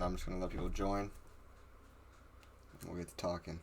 I'm just going to let people join. We'll get to talking.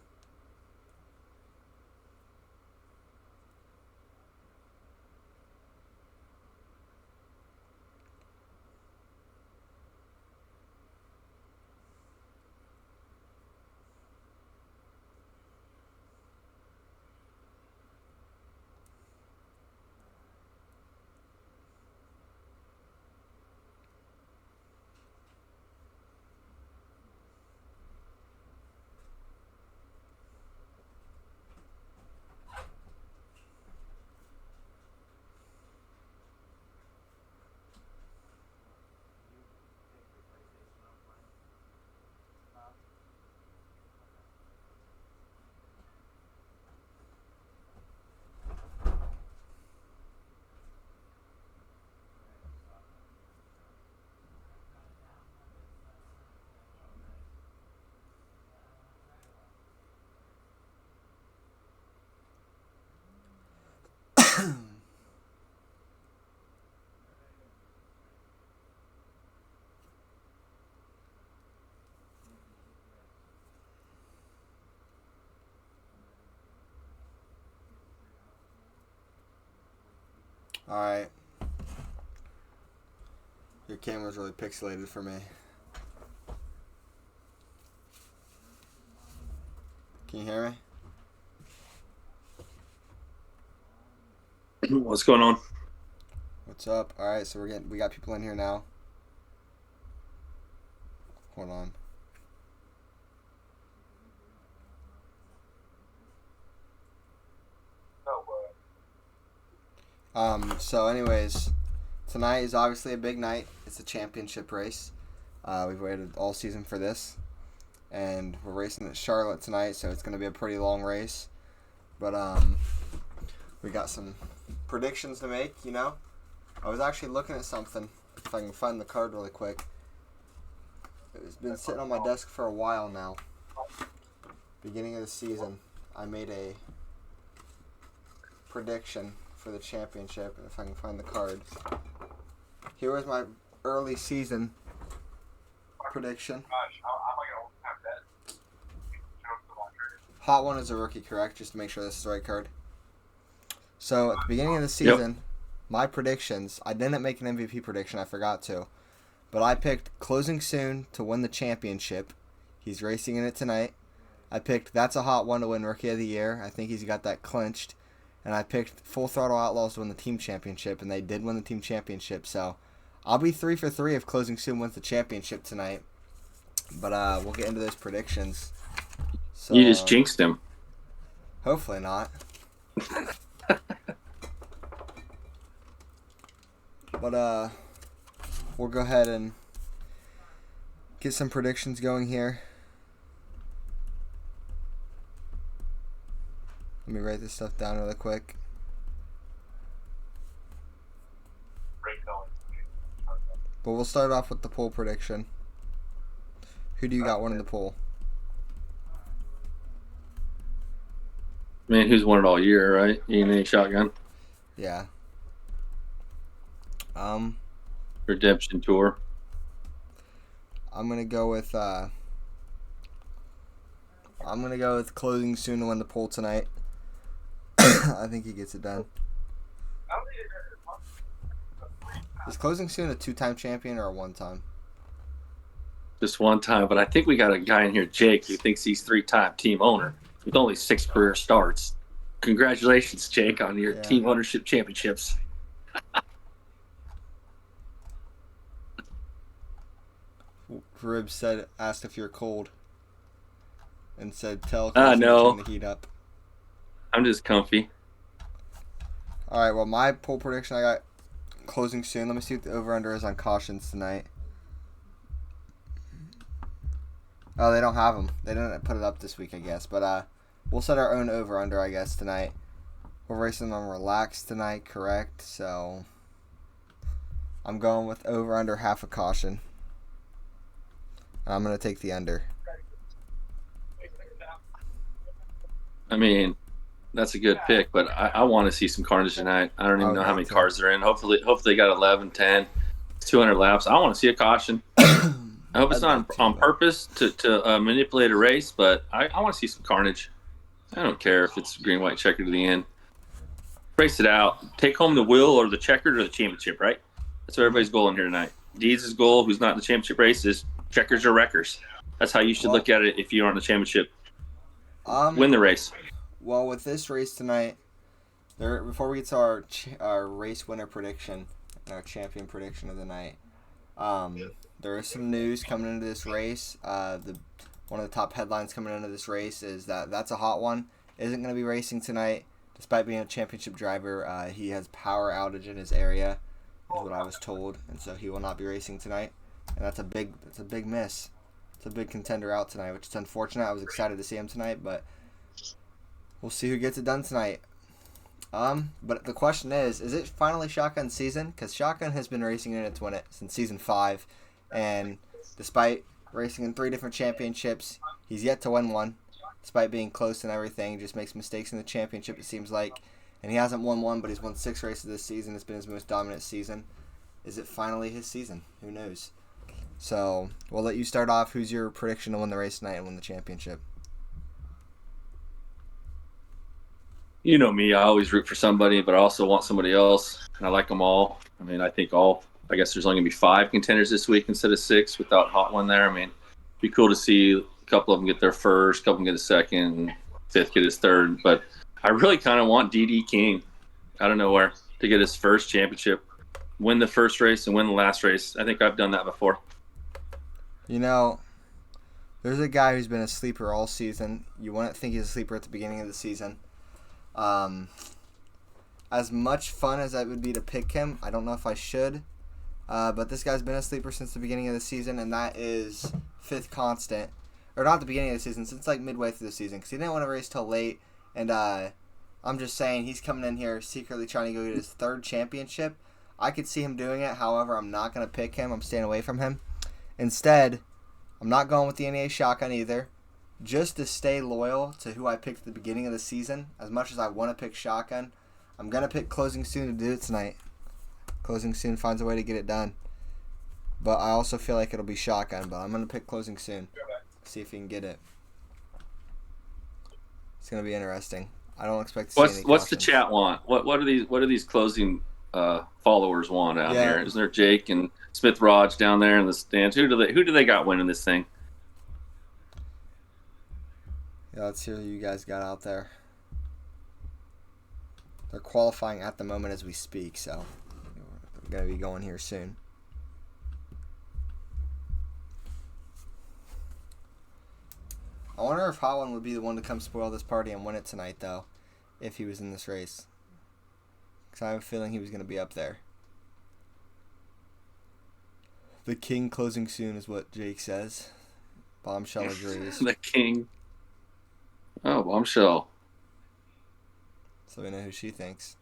Alright. Your camera's really pixelated for me. Can you hear me? What's going on? What's up? Alright, so we got people in here now. Hold on. So anyways, tonight is obviously a big night. It's a championship race. We've waited all season for this. And we're racing at Charlotte tonight, so it's going to be a pretty long race. But we got some predictions to make, you know. I was actually looking at something, if I can find the card really quick. It's been sitting on my desk for a while now. Beginning of the season, I made a prediction for the championship, if I can find the card. Here was my early season prediction. Hot one is a rookie, correct? Just to make sure this is the right card. So at the beginning of the season, my predictions, I didn't make an MVP prediction, I forgot to. But I picked Closing Soon to win the championship. He's racing in it tonight. I picked That's a Hot One to win Rookie of the Year. I think he's got that clinched. And I picked Full Throttle Outlaws to win the team championship, and they did win the team championship. So I'll be 3 for 3 if Closing Soon wins the championship tonight. But we'll get into those predictions. So, you just jinxed him. Hopefully not. But we'll go ahead and get some predictions going here. Let me write this stuff down really quick. But we'll start off with the poll prediction. Who do you got winning the poll? Man, who's won it all year, right? E&A Shotgun. Yeah. Redemption Tour. I'm gonna go with Closing Soon to win the poll tonight. I think he gets it done. Is Closing Soon a 2-time champion or a 1-time? Just one time, but I think we got a guy in here, Jake, who thinks he's 3-time team owner with only 6 career starts. Congratulations, Jake, on your team ownership championships. Rib asked if you're cold, and said tell No. turn the heat up. I'm just comfy. All right. Well, my poll prediction, I got Closing Soon. Let me see what the over/under is on cautions tonight. Oh, they don't have them. They didn't put it up this week, I guess. But we'll set our own over/under, I guess, tonight. We're racing on relaxed tonight, correct? So I'm going with over/under half a caution. I'm going to take the under. I mean, that's a good pick, but I want to see some carnage tonight. I don't even know how many cars they're in. Hopefully they got 11, 10, 200 laps. I want to see a caution. I hope it's I'd not like to, on but purpose to manipulate a race, but I want to see some carnage. I don't care if it's green, white, checker to the end. Race it out. Take home the wheel or the checkered or the championship, right? That's what everybody's goal in here tonight. Deeds' goal, who's not in the championship race, is checkers or wreckers. That's how you should look at it if you aren't in the championship. Win the race. Well, with this race tonight, before we get to our race winner prediction and our champion prediction of the night, there is some news coming into this race. One of the top headlines coming into this race is that That's a Hot One isn't going to be racing tonight, despite being a championship driver. He has power outage in his area, is what I was told, and so he will not be racing tonight. And that's a big miss. It's a big contender out tonight, which is unfortunate. I was excited to see him tonight, but we'll see who gets it done tonight. But the question is it finally Shotgun season? Because Shotgun has been racing in it to win it since season 5, and despite racing in 3 different championships, he's yet to win one. Despite being close and everything, he just makes mistakes in the championship, it seems like. And he hasn't won one, but he's won 6 races this season. It's been his most dominant season. Is it finally his season? Who knows? So, we'll let you start off. Who's your prediction to win the race tonight and win the championship? You know me. I always root for somebody, but I also want somebody else. And I like them all. I mean, I guess there's only going to be 5 contenders this week instead of 6 without Hot One there. I mean, it'd be cool to see a couple of them get their first, a couple of them get a second, and 5th get his third. But I really kind of want DD King out of nowhere to get his first championship, win the first race, and win the last race. I think I've done that before. You know, there's a guy who's been a sleeper all season. You wouldn't think he's a sleeper at the beginning of the season. As much fun as that would be to pick him, I don't know if I should. But this guy's been a sleeper since the beginning of the season, and that is 5th Constant. Or not the beginning of the season, since like midway through the season, because he didn't want to race till late. And I'm just saying, he's coming in here secretly trying to go get his 3rd championship. I could see him doing it, however, I'm not going to pick him. I'm staying away from him. Instead, I'm not going with the NEA Shotgun either. Just to stay loyal to who I picked at the beginning of the season, as much as I want to pick Shotgun, I'm going to pick Closing Soon to do it tonight. Closing Soon finds a way to get it done. But I also feel like it'll be Shotgun, but I'm going to pick Closing Soon. See if he can get it. It's going to be interesting. I don't expect to see any What's the cautions. chat want? What are these closing followers want out here? Isn't there Jake and Smith Raj down there in the stands? Who do they got winning this thing? Yeah, let's hear who you guys got out there. They're qualifying at the moment as we speak, so we're going to be going here soon. I wonder if Hot One would be the one to come spoil this party and win it tonight, though, if he was in this race. Because I have a feeling he was going to be up there. The King Closing Soon is what Jake says. Bombshell agrees. The King. Oh, Bombshell. So we know who she thinks.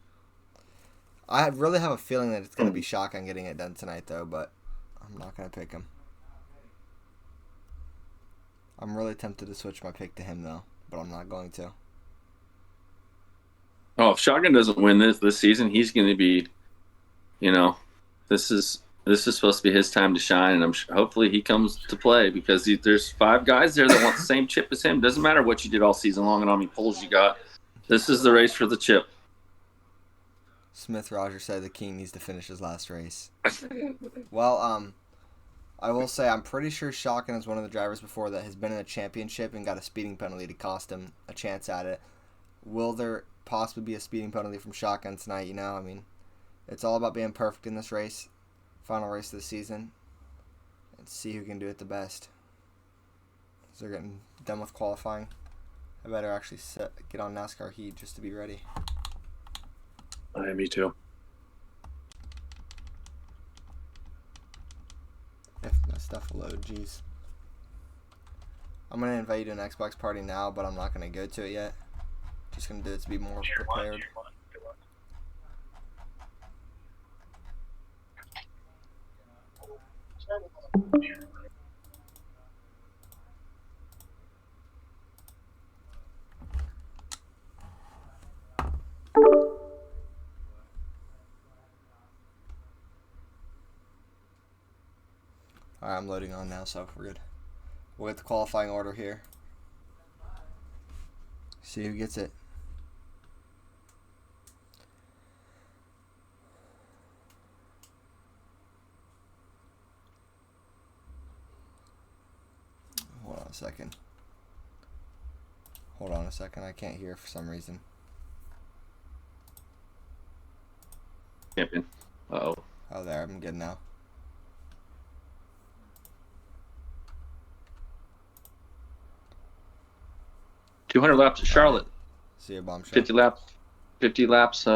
I really have a feeling that it's going to be Shotgun getting it done tonight, though, but I'm not going to pick him. I'm really tempted to switch my pick to him, though, but I'm not going to. Oh, if Shotgun doesn't win this season, he's going to be, this is supposed to be his time to shine, and hopefully he comes to play because there's 5 guys there that want the same chip as him. Doesn't matter what you did all season long and how many pulls you got. This is the race for the chip. Smith Roger said the King needs to finish his last race. Well, I will say I'm pretty sure Shotgun is one of the drivers before that has been in a championship and got a speeding penalty to cost him a chance at it. Will there possibly be a speeding penalty from Shotgun tonight? I mean, it's all about being perfect in this race. Final race of the season. And see who can do it the best. So they're getting done with qualifying. I better actually get on NASCAR Heat just to be ready. Me too. If my stuff will load, jeez. I'm going to invite you to an Xbox party now, but I'm not going to go to it yet. Just going to do it to be more prepared. Alright, I'm loading on now, so we're good. We'll get the qualifying order here. See who gets it. Hold on a second. Hold on a second. I can't hear for some reason. Champion. Uh-oh. Oh, there. I'm good now. $200 laps at Charlotte. See you, bombshell. 50 laps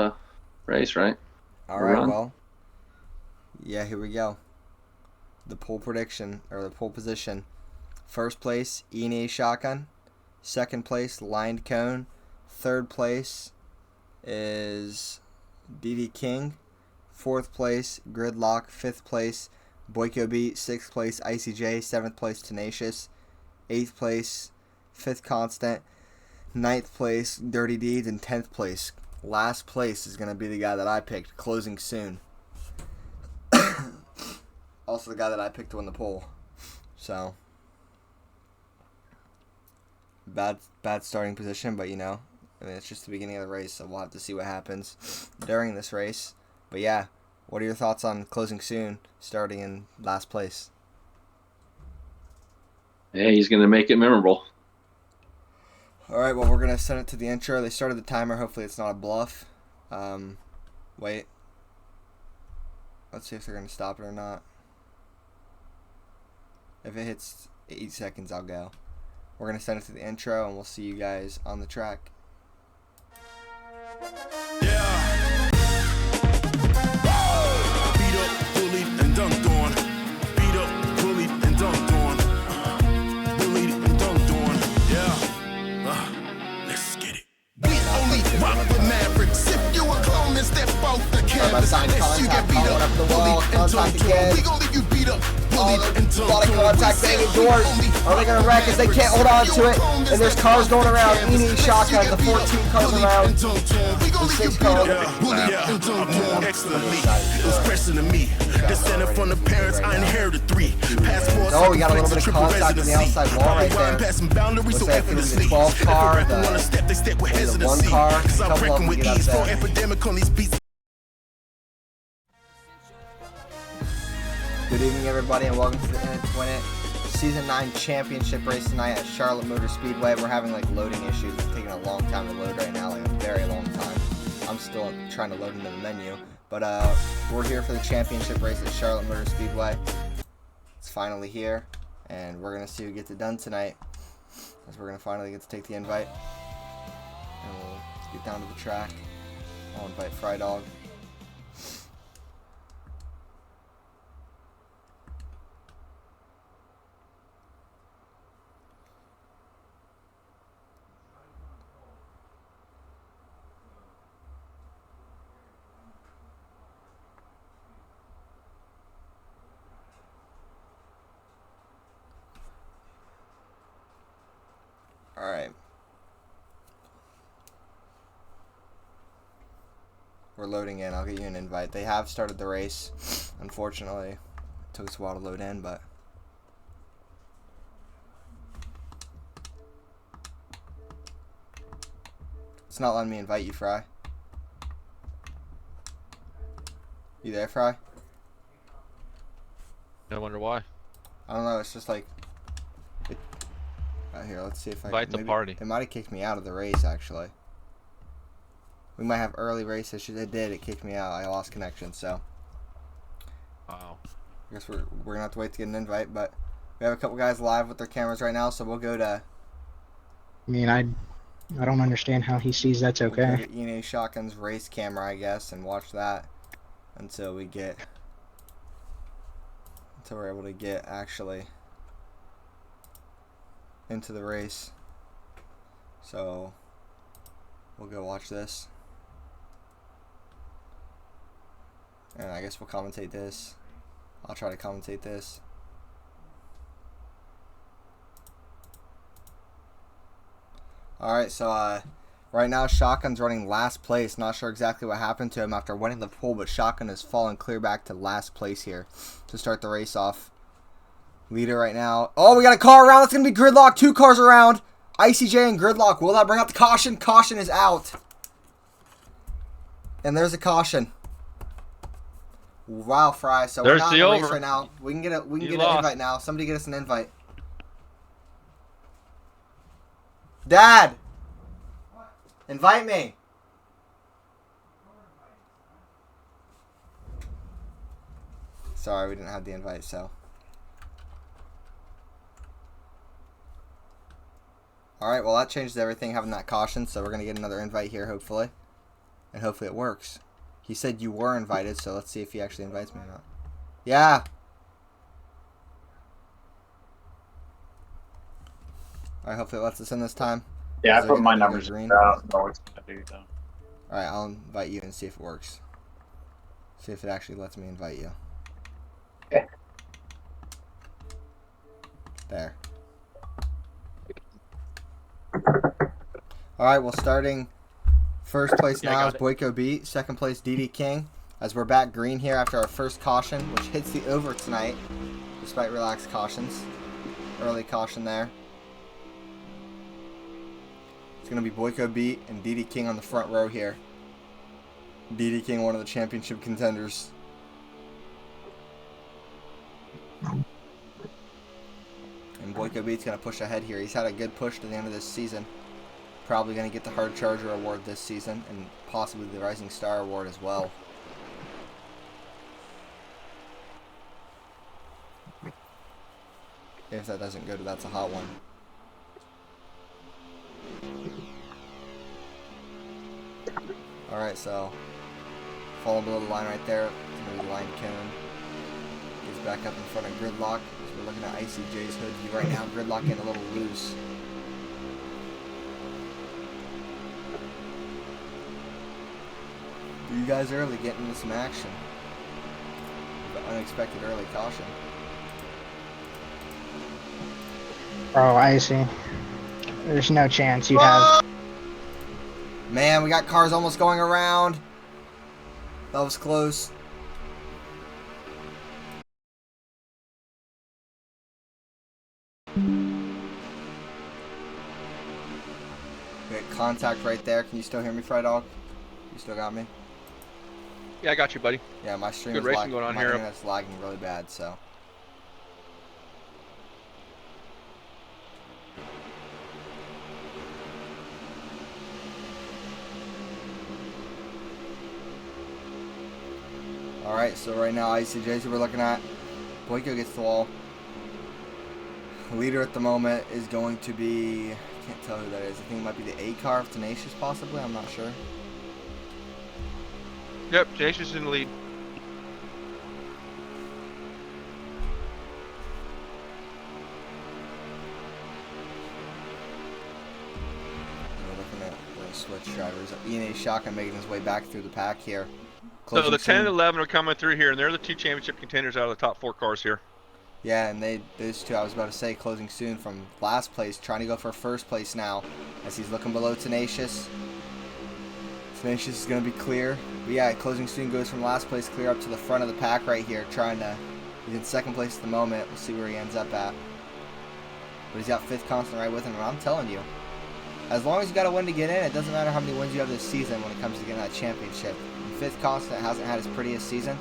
race, right? All right, well. Yeah, here we go. The pole prediction, or the pole position. First place, E&A Shotgun. Second place, Lined Cone. Third place is DD King. Fourth place, Gridlock. Fifth place, Boyko Beat. Sixth place, ICJ. Seventh place, Tenacious. Eighth place, Fifth Constant. Ninth place, Dirty Deeds. And 10th place. Last place is going to be the guy that I picked, Closing Soon. Also the guy that I picked to win the pole. So, bad starting position, but you know, I mean, it's just the beginning of the race, so we'll have to see what happens during this race. But yeah, what are your thoughts on Closing Soon starting in last place? Yeah, he's going to make it memorable. Alright, well, we're going to send it to the intro. They started the timer. Hopefully it's not a bluff. Wait. Let's see if they're going to stop it or not. If it hits 8 seconds, I'll go. We're going to send it to the intro, and we'll see you guys on the track. Yeah. Beat up, bullied, and dunked on. Beat up, bullied, and dunked on. Bullied and dunked on. Yeah. Let's get it. We only rock with Mavericks. If you a clone and step off the canvas, unless you get beat up, bullied, and dunked on. We gon' leave you beat up. A lot of contact banging doors. Are they going to wreck as they can't hold on to it? And there's cars going around. E&E Shotgun, the 14 cars around. The 6 cars. Excellently. It was pressing to me. Descended from the parents, I inherited 3 passports. Oh, we got a little bit of contact on the outside wall right there. What's that? The 12 car, the 1 car. A couple of them get up there. Good evening, everybody, and welcome to the In It to Win It Season 9 Championship race tonight at Charlotte Motor Speedway. We're having like loading issues. It's taking a long time to load right now, like a very long time. I'm still trying to load into the menu. But we're here for the championship race at Charlotte Motor Speedway. It's finally here, and we're going to see who gets it done tonight, as we're going to finally get to take the invite. And we'll get down to the track. I'll invite Fry Dog. Alright. We're loading in. I'll get you an invite. They have started the race. Unfortunately, it took us a while to load in, but it's not letting me invite you, Fry. You there, Fry? I wonder why. I don't know. It's just like here, let's see if I invite the party. It might have kicked me out of the race, actually. We might have early race issues. It did. It kicked me out. I lost connection, so. Wow. I guess we're gonna have to wait to get an invite, but we have a couple guys live with their cameras right now, so we'll go to. I mean, I don't understand how he sees that's okay. We'll go to E&A Shotgun's race camera, I guess, and watch that until we're able to get actually into the race. So we'll go watch this, and I guess we'll commentate this. I'll try to commentate this. Alright, so right now Shotgun's running last place. Not sure exactly what happened to him after winning the pole, but Shotgun has fallen clear back to last place here to start the race off. Leader right now. Oh, we got a car around. That's going to be Gridlock. 2 cars around. ICJ and Gridlock. Will that bring out the caution? Caution is out. And there's a caution. Wow, Fry. So There's we're not the in the race over. right now. We can get an lost. invite now. Somebody get us an invite. Dad! Invite me. Sorry, we didn't have the invite, so. Alright, well that changes everything, having that caution, so we're going to get another invite here, hopefully. And hopefully it works. He said you were invited, so let's see if he actually invites me or not. Yeah! Alright, hopefully it lets us in this time. Yeah, Is I there put my gonna be numbers green? in. I don't know what it's gonna do though. Alright, I'll invite you and see if it works. See if it actually lets me invite you. Okay. There. Alright, well starting first place Yeah, I now got is it. Boyko Beat. Second place DD King. As we're back green here after our first caution, which hits the over tonight, despite relaxed cautions. Early caution there. It's going to be Boyko Beat and DD King on the front row here. DD King, one of the championship contenders. And Boyko Beat's going to push ahead here. He's had a good push to the end of this season. Probably going to get the Hard Charger Award this season and possibly the Rising Star Award as well. If that doesn't go to that's a hot one. Alright, so fall below the line right there. It's going to be the line cone. He's back up in front of Gridlock. So we're looking at ICJ's hood view right now. Gridlock getting a little loose. You guys early getting into some action. The unexpected early caution. Oh, I see. There's no chance you have. Man, we got cars almost going around. That was close. We got contact right there. Can you still hear me, Fry Dog? You still got me? Yeah, I got you, buddy. Yeah, my stream Good is racing going on my here. internet's lagging really bad, so. Alright, so right now ICJs we're looking at. Boyko gets the wall. Leader at the moment is going to be, I can't tell who that is. I think it might be the A car of Tenacious possibly, I'm not sure. Yep, Tenacious is in the lead. We're looking at the switch drivers. E&A Shotgun making his way back through the pack here. So Closing the 10 and soon. 11 are coming through here, and they're the 2 championship contenders out of the top 4 cars here. Yeah, and those two, I was about to say, closing soon from last place, trying to go for first place now, as he's looking below Tenacious. Tenacious is going to be clear. But yeah, closing soon goes from last place clear up to the front of the pack right here, trying to, he's in second place at the moment. We'll see where he ends up at. But he's got 5th constant right with him, and I'm telling you, as long as you got a win to get in, it doesn't matter how many wins you have this season when it comes to getting that championship. And 5th constant hasn't had his prettiest season,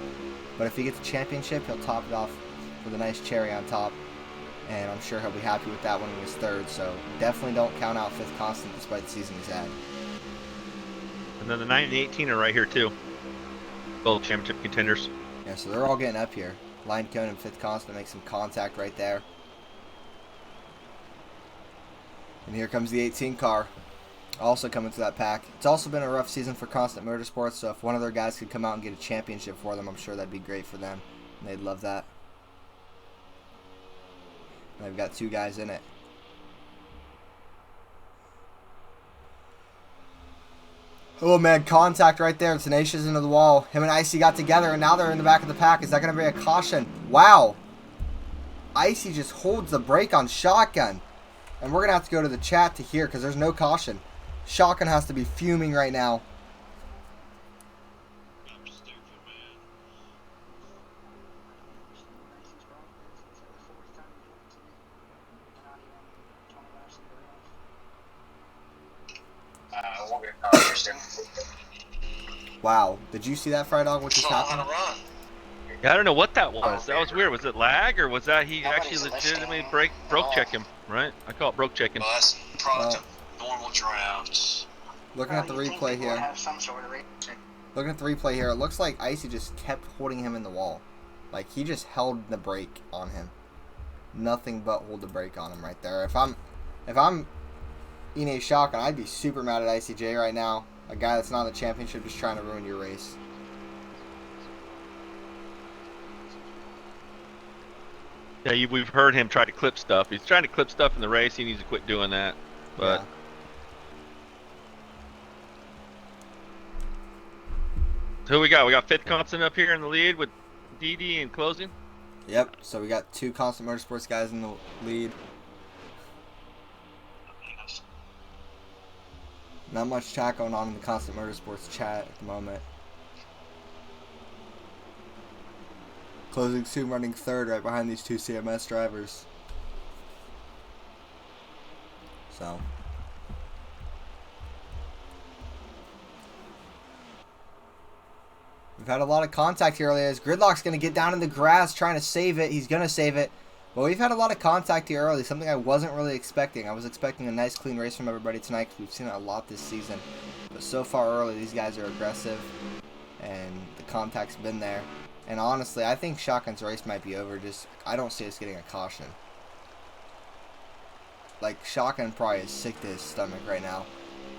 but if he gets a championship, he'll top it off with a nice cherry on top, and I'm sure he'll be happy with that when he was 3rd, so definitely don't count out 5th constant despite the season he's had. And then the 9 and 18 are right here too. Both championship contenders. Yeah, so they're all getting up here. Line cone and 5th constant make some contact right there. And here comes the 18 car, also coming to that pack. It's also been a rough season for Constant Motorsports, so if one of their guys could come out and get a championship for them, I'm sure that'd be great for them, and they'd love that. And they've got 2 guys in it. Oh man, contact right there. Tenacious into the wall. Him and Icy got together, and now they're in the back of the pack. Is that going to be a caution? Wow. Icy just holds the brake on Shotgun. And we're going to have to go to the chat to hear because there's no caution. Shotgun has to be fuming right now. Wow. Did you see that, Fry Dog? What just happened? Yeah, I don't know what that was. That was weird. Was it lag or was that he actually legitimately broke check him? Right? I call it broke checking. Well, that's product Well, of normal dryouts. looking at the replay here. Looking at the replay here, it looks like Icy just kept holding him in the wall. Like, he just held the brake on him. Nothing but hold the brake on him right there. If I'm Ine Shotgun, I'd be super mad at ICJ right now. A guy that's not in the championship just trying to ruin your race. Yeah, we've heard him try to clip stuff. He's trying to clip stuff in the race. He needs to quit doing that. But Yeah. who we got? We got Fifth Constant up here in the lead with DD and closing. Yep, so we got 2 Constant Motorsports guys in the lead. Not much chat going on in the Constant Motorsports chat at the moment. Closing soon, running third right behind these 2 CMS drivers. So. We've had a lot of contact here earlier. As Gridlock's going to get down in the grass trying to save it. He's going to save it. But we've had a lot of contact here early, something I wasn't really expecting. I was expecting a nice, clean race from everybody tonight because we've seen it a lot this season. But so far early, these guys are aggressive, and the contact's been there. And honestly, I think Shotgun's race might be over. Just I don't see us getting a caution. Like, Shotgun probably is sick to his stomach right now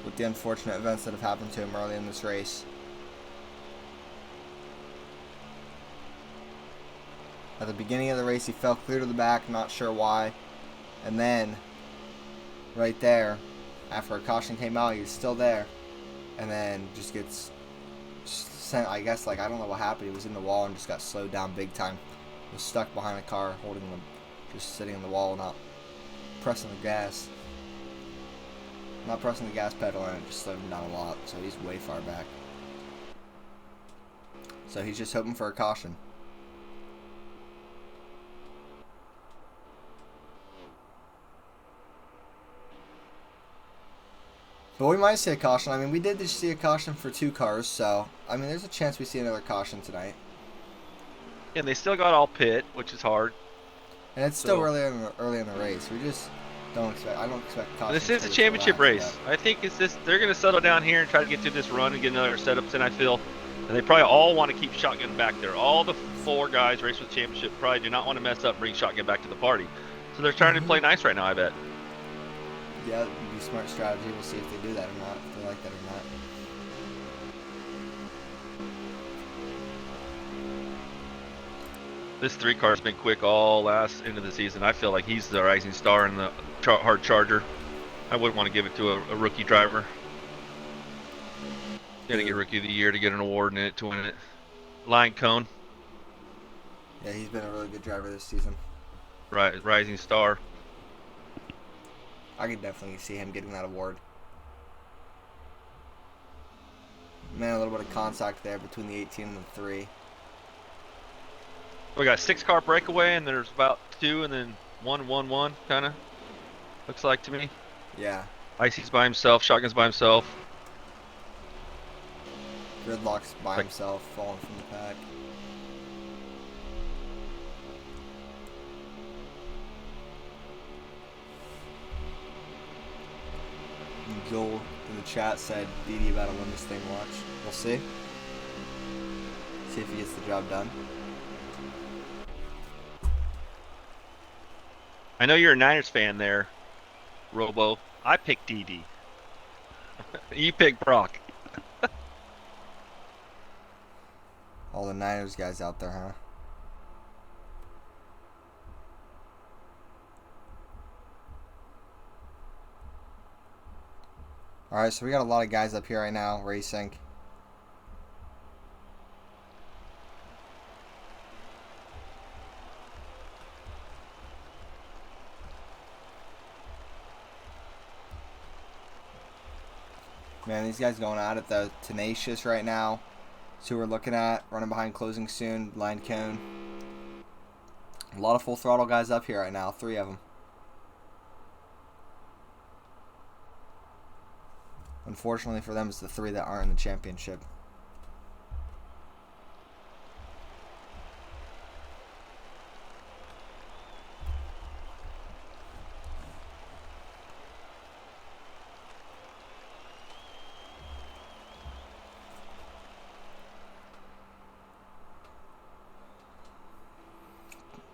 with the unfortunate events that have happened to him early in this race. At the beginning of the race, he fell clear to the back, not sure why. And then, right there, after a caution came out, he was still there. And then just gets sent, I guess, like, I don't know what happened. He was in the wall and just got slowed down big time. Was stuck behind a car, holding them, just sitting in the wall, not pressing the gas. Not pressing the gas pedal, and it just slowed him down a lot. So he's way far back. So he's just hoping for a caution. But we might see a caution. I mean, we did just see a caution for 2 cars, so, I mean, there's a chance we see another caution tonight. And they still got all pit, which is hard. And it's still early in the race. We just don't expect, I don't expect caution. This is a championship race. I think it's this. They're going to settle down here and try to get through this run and get another setups in, I feel. And they probably all want to keep Shotgun back there. All the 4 guys race with championship probably do not want to mess up, bring Shotgun back to the party. So they're trying to play nice right now, I bet. Yeah, it would be a smart strategy. We'll see if they do that or not, if they like that or not. This 3 car's been quick all last end of the season. I feel like he's the rising star in the hard charger. I wouldn't want to give it to a rookie driver. Got to get rookie of the year to get an award in it to win it. Line Cone. Yeah, he's been a really good driver this season. Right, rising star. I could definitely see him getting that award. Man, a little bit of contact there between the 18 and the 3. We got 6 car breakaway, and there's about 2, and then 1-1-1, kind of. Looks like to me. Yeah. Icy's by himself, Shotgun's by himself. Gridlock's by himself, falling from the pack. Joel in the chat said DD about to win this thing, watch. We'll see. See if he gets the job done. I know you're a Niners fan there, Robo. I picked DD. You picked Brock. All the Niners guys out there, huh? Alright, so we got a lot of guys up here right now racing. Man, these guys going at it though. Tenacious right now. That's who we're looking at. Running behind closing soon. Line Cone. A lot of full throttle guys up here right now. 3 of them. Unfortunately for them, it's the 3 that aren't in the championship.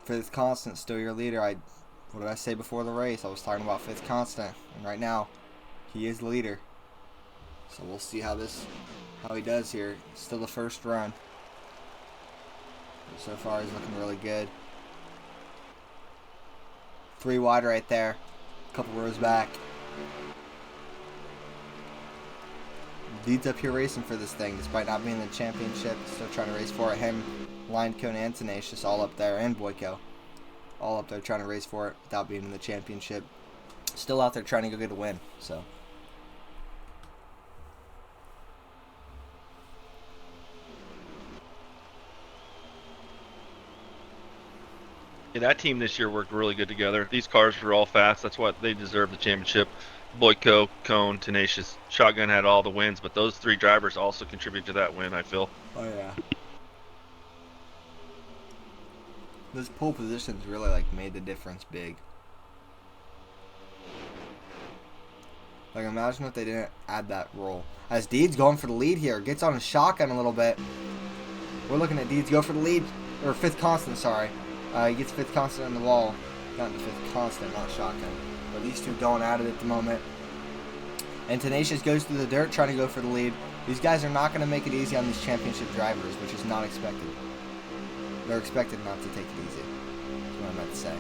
Fifth Constant, still your leader. What did I say before the race? I was talking about Fifth Constant, and right now, he is the leader. So we'll see how he does here. Still the first run. So far, he's looking really good. 3 wide right there. A couple rows back. Deeds up here racing for this thing, despite not being in the championship. Still trying to race for it. Him, Line Cone, and Tenacious all up there, and Boyko all up there trying to race for it without being in the championship. Still out there trying to go get a win. So. Yeah, that team this year worked really good together. These cars were all fast. That's why they deserve the championship. Boyko, Cone, Tenacious, Shotgun had all the wins, but those 3 drivers also contributed to that win, I feel. Oh, yeah. Those pole positions really, like, made the difference big. Like, imagine if they didn't add that roll. As Deeds going for the lead here. Gets on a shotgun a little bit. We're looking at Deeds go for the lead. Or Fifth Constant, sorry. He gets Fifth Constant on the wall. Got into Fifth Constant, not shotgun. But these two going at it at the moment. And Tenacious goes through the dirt trying to go for the lead. These guys are not going to make it easy on these championship drivers, which is not expected. They're expected not to take it easy. That's what I meant to say.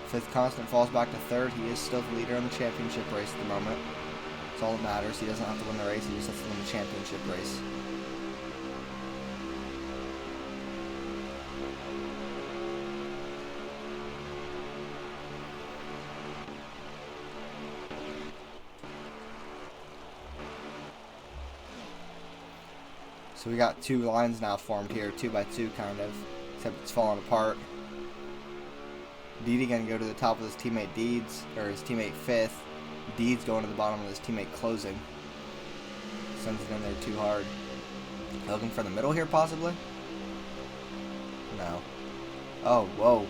Fifth Constant falls back to 3rd. He is still the leader in the championship race at the moment. That's all that matters. He doesn't have to win the race. He just has to win the championship race. So we got 2 lines now formed here, 2 by 2 kind of, except it's falling apart. Deedy gonna go to the top with his teammate Deeds, or his teammate 5th. Deeds going to the bottom with his teammate Closing. Sends it in there too hard. Looking for the middle here possibly? No. Oh, whoa.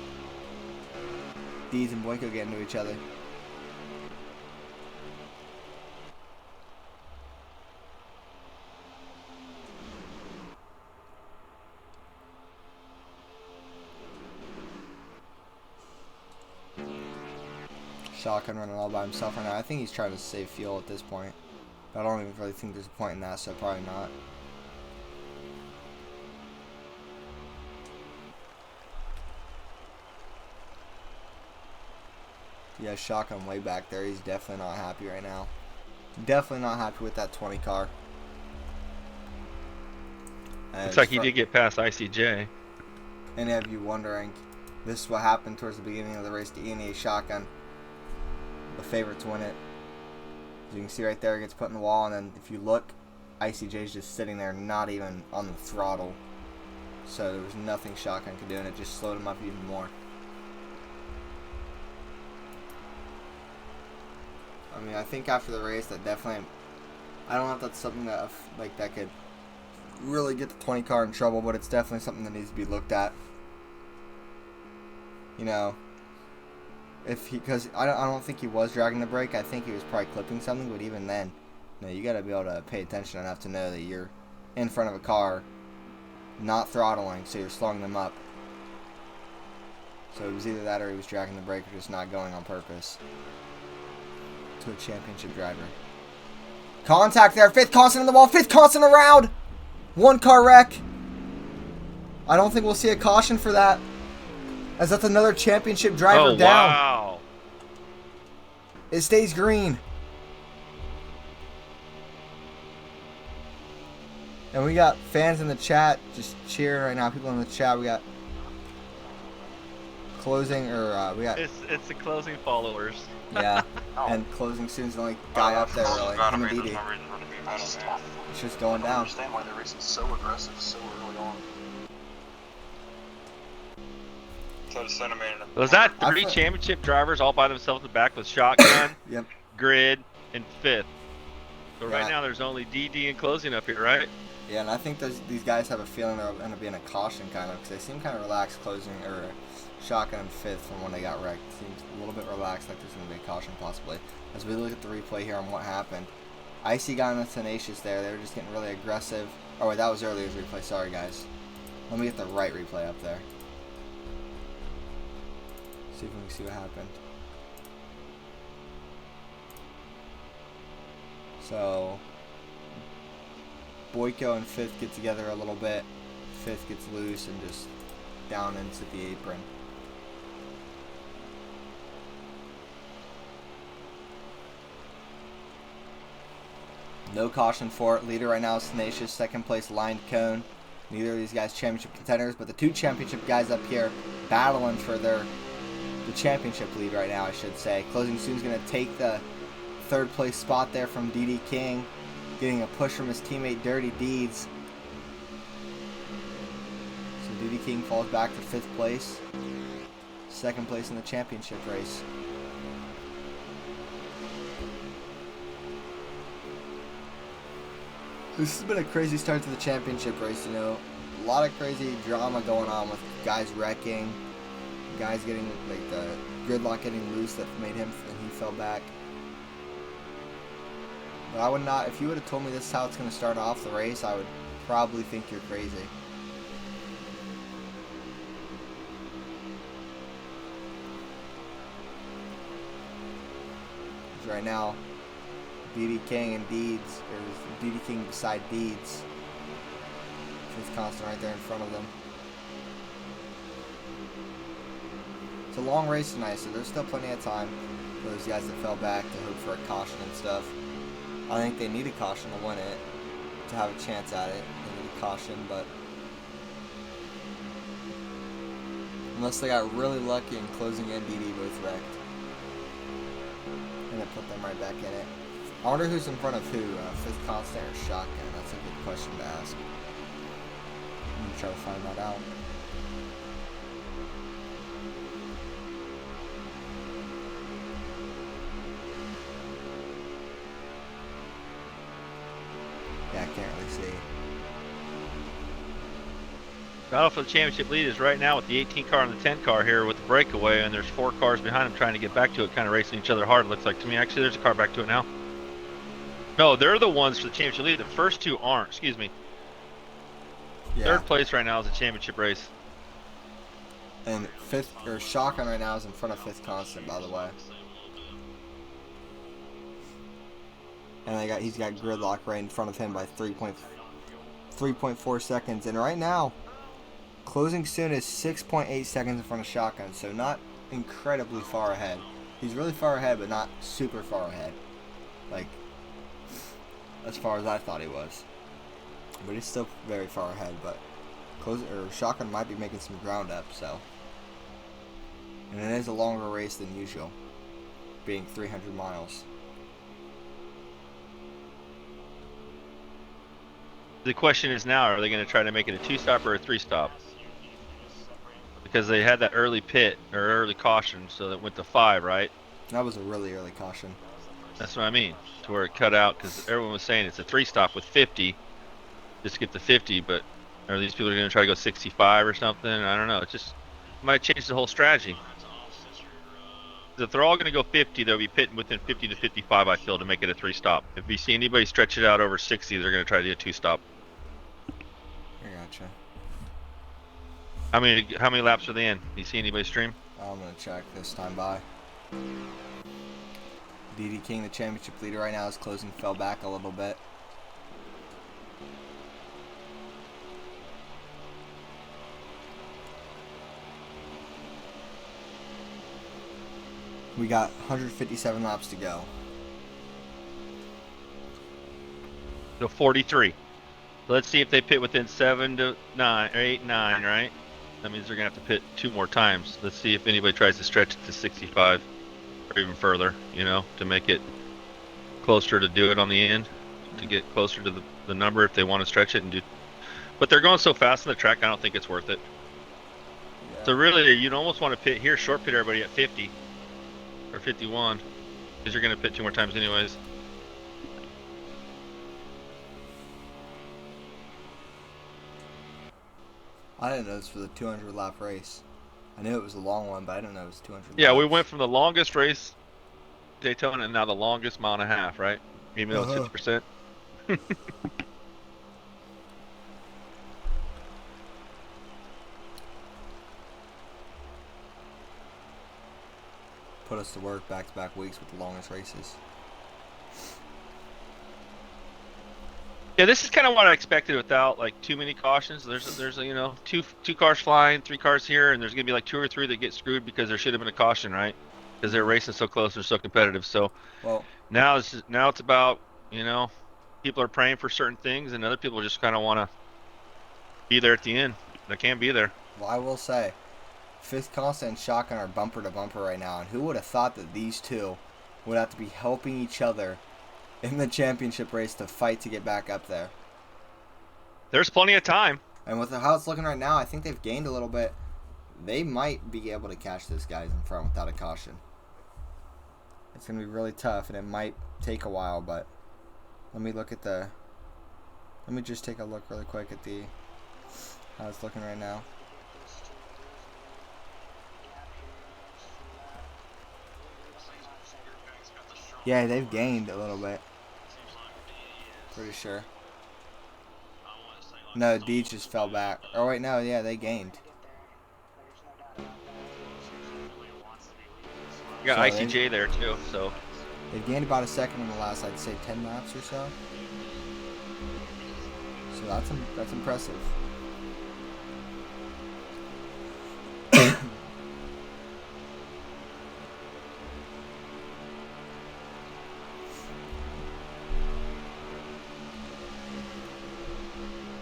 Deeds and Boyko get into each other. Shotgun running all by himself right now. I think he's trying to save fuel at this point. But I don't even really think there's a point in that, so probably not. Yeah, Shotgun way back there. He's definitely not happy right now. Definitely not happy with that 20 car. Looks like he did get past ICJ. Any of you wondering, this is what happened towards the beginning of the race to ENA Shotgun. The favorite to win it. As you can see right there, it gets put in the wall, and then if you look, ICJ is just sitting there, not even on the throttle. So there was nothing Shotgun could do, and it just slowed him up even more. I mean, I think after the race, that definitely, I don't know if that's something that like that could really get the 20 car in trouble, but it's definitely something that needs to be looked at. You know. If he, because I don't think he was dragging the brake. I think he was probably clipping something. But even then, you know, you got to be able to pay attention enough to know that you're in front of a car, not throttling, so you're slowing them up. So it was either that or he was dragging the brake or just not going on purpose. To a championship driver. Contact there. 5th Constant in the wall. 5th Constant around. 1 car wreck. I don't think we'll see a caution for that. As that's another championship driver down. Wow. It stays green. And we got fans in the chat just cheering right now. People in the chat. We got Closing, or we got... It's the Closing followers. Yeah. And Closing soon's the only guy up there, really. Him and Didi. It's It's just going I don't down. understand why they're racing so aggressive so early on. Was that I 3 feel- championship drivers all by themselves in the back with Shotgun? Yep. Grid, and 5th. So Yeah. right now there's only DD and closing up here, right? Yeah, and I think these guys have a feeling they're going to be in a caution kind of, because they seem kind of relaxed closing, or shotgun in 5th from when they got wrecked. Seems a little bit relaxed, like there's going to be a caution possibly. As we look at the replay here on what happened, Icy got on the Tenacious there. They were just getting really aggressive. Oh, wait, that was earlier's replay. Sorry, guys. Let me get the right replay up there. See if we can see what happened. So, Boyko and 5th get together a little bit. 5th gets loose and just down into the apron. No caution for it. Leader right now is Tenacious. Second place, Lined Cone. Neither of these guys championship contenders, but the two championship guys up here battling for the championship lead right now, I should say. Closing Soon's going to take the third place spot there from DD King, getting a push from his teammate Dirty Deeds. So DD King falls back to 5th place. Second place in the championship race. This has been a crazy start to the championship race, you know. A lot of crazy drama going on with guys wrecking, guys getting, like, the gridlock getting loose that made him, and he fell back. But I would not, if you would have told me this is how it's going to start off the race, I would probably think you're crazy. Because right now, DD King and Deeds, or DD King beside Deeds. Fifth constant right there in front of them. It's a long race tonight, so there's still plenty of time for those guys that fell back to hope for a caution and stuff. I think they need a caution to win it, to have a chance at it. They need a caution, but unless they got really lucky and closing and DD both wrecked, and it put them right back in it. I wonder who's in front of who, 5th constant or shotgun? That's a good question to ask. I'm gonna try to find that out. Yeah, I can't really see. Battle for the championship lead is right now with the 18 car and the 10 car here with the breakaway, and there's 4 cars behind them trying to get back to it, kind of racing each other hard, it looks like to me. Actually, there's a car back to it now. No, they're the ones for the championship lead. The first 2 aren't. Excuse me. Yeah. 3rd place right now is a championship race. And 5th, or shotgun right now is in front of 5th constant, by the way. And he's got gridlock right in front of him by 3.4 seconds. And right now, closing soon is 6.8 seconds in front of shotgun, so not incredibly far ahead. He's really far ahead, but not super far ahead. Like, as far as I thought he was. But he's still very far ahead, but shotgun might be making some ground up, so. And it is a longer race than usual, being 300 miles. The question is now, are they going to try to make it a 2-stop or a 3-stop? Because they had that early pit, or early caution, so that went to 5, right? That was a really early caution. That's what I mean, to where it cut out, because everyone was saying it's a 3-stop with 50, just get the 50, but are these people going to try to go 65 or something? I don't know. It just might change the whole strategy. If they're all going to go 50, they'll be pitting within 50 to 55, I feel, to make it a 3-stop. If you see anybody stretch it out over 60, they're going to try to do a 2-stop. I gotcha. How many laps are they in? Do you see anybody stream? I'm going to check this time by. DD King, the championship leader right now, is closing, fell back a little bit. We got 157 laps to go. So 43. Let's see if they pit within 7 to 9, or 8, 9, right? That means they're going to have to pit 2 more times. Let's see if anybody tries to stretch it to 65 or even further, you know, to make it closer to do it on the end, to get closer to the number if they want to stretch it and do. But they're going so fast on the track, I don't think it's worth it. Yeah. So really, you'd almost want to pit here, short pit everybody at 50 or 51. Because you're going to pit 2 more times anyways. I didn't know this was a 200 lap race. I knew it was a long one, but I didn't know it was 200 Yeah, laps. we went from the longest race Daytona and now the longest mile and a half, right? Even though it's 50%. Put us to work back-to-back weeks with the longest races. Yeah, this is kind of what I expected without like too many cautions. There's you know two cars flying, 3 cars here, and there's gonna be like 2 or 3 that get screwed because there should have been a caution, right? Because they're racing so close, they're so competitive. So Well, now it's about, you know, people are praying for certain things, and other people just kind of want to be there at the end. They can't be there. well, I will say, Fifth Constant and Shotgun are bumper to bumper right now, and who would have thought that these two would have to be helping each other in the championship race to fight to get back up there? There's plenty of time. And with how it's looking right now, I think they've gained a little bit. They might be able to catch those guys in front without a caution. It's going to be really tough, and it might take a while, but let me just take a look really quick at how it's looking right now. Yeah, they've gained a little bit. Pretty sure. No, Deeds just fell back. Oh, wait, no, yeah, they gained. You got So ICJ there too, so They've gained about a second in the last, I'd say, 10 laps or so. So that's impressive.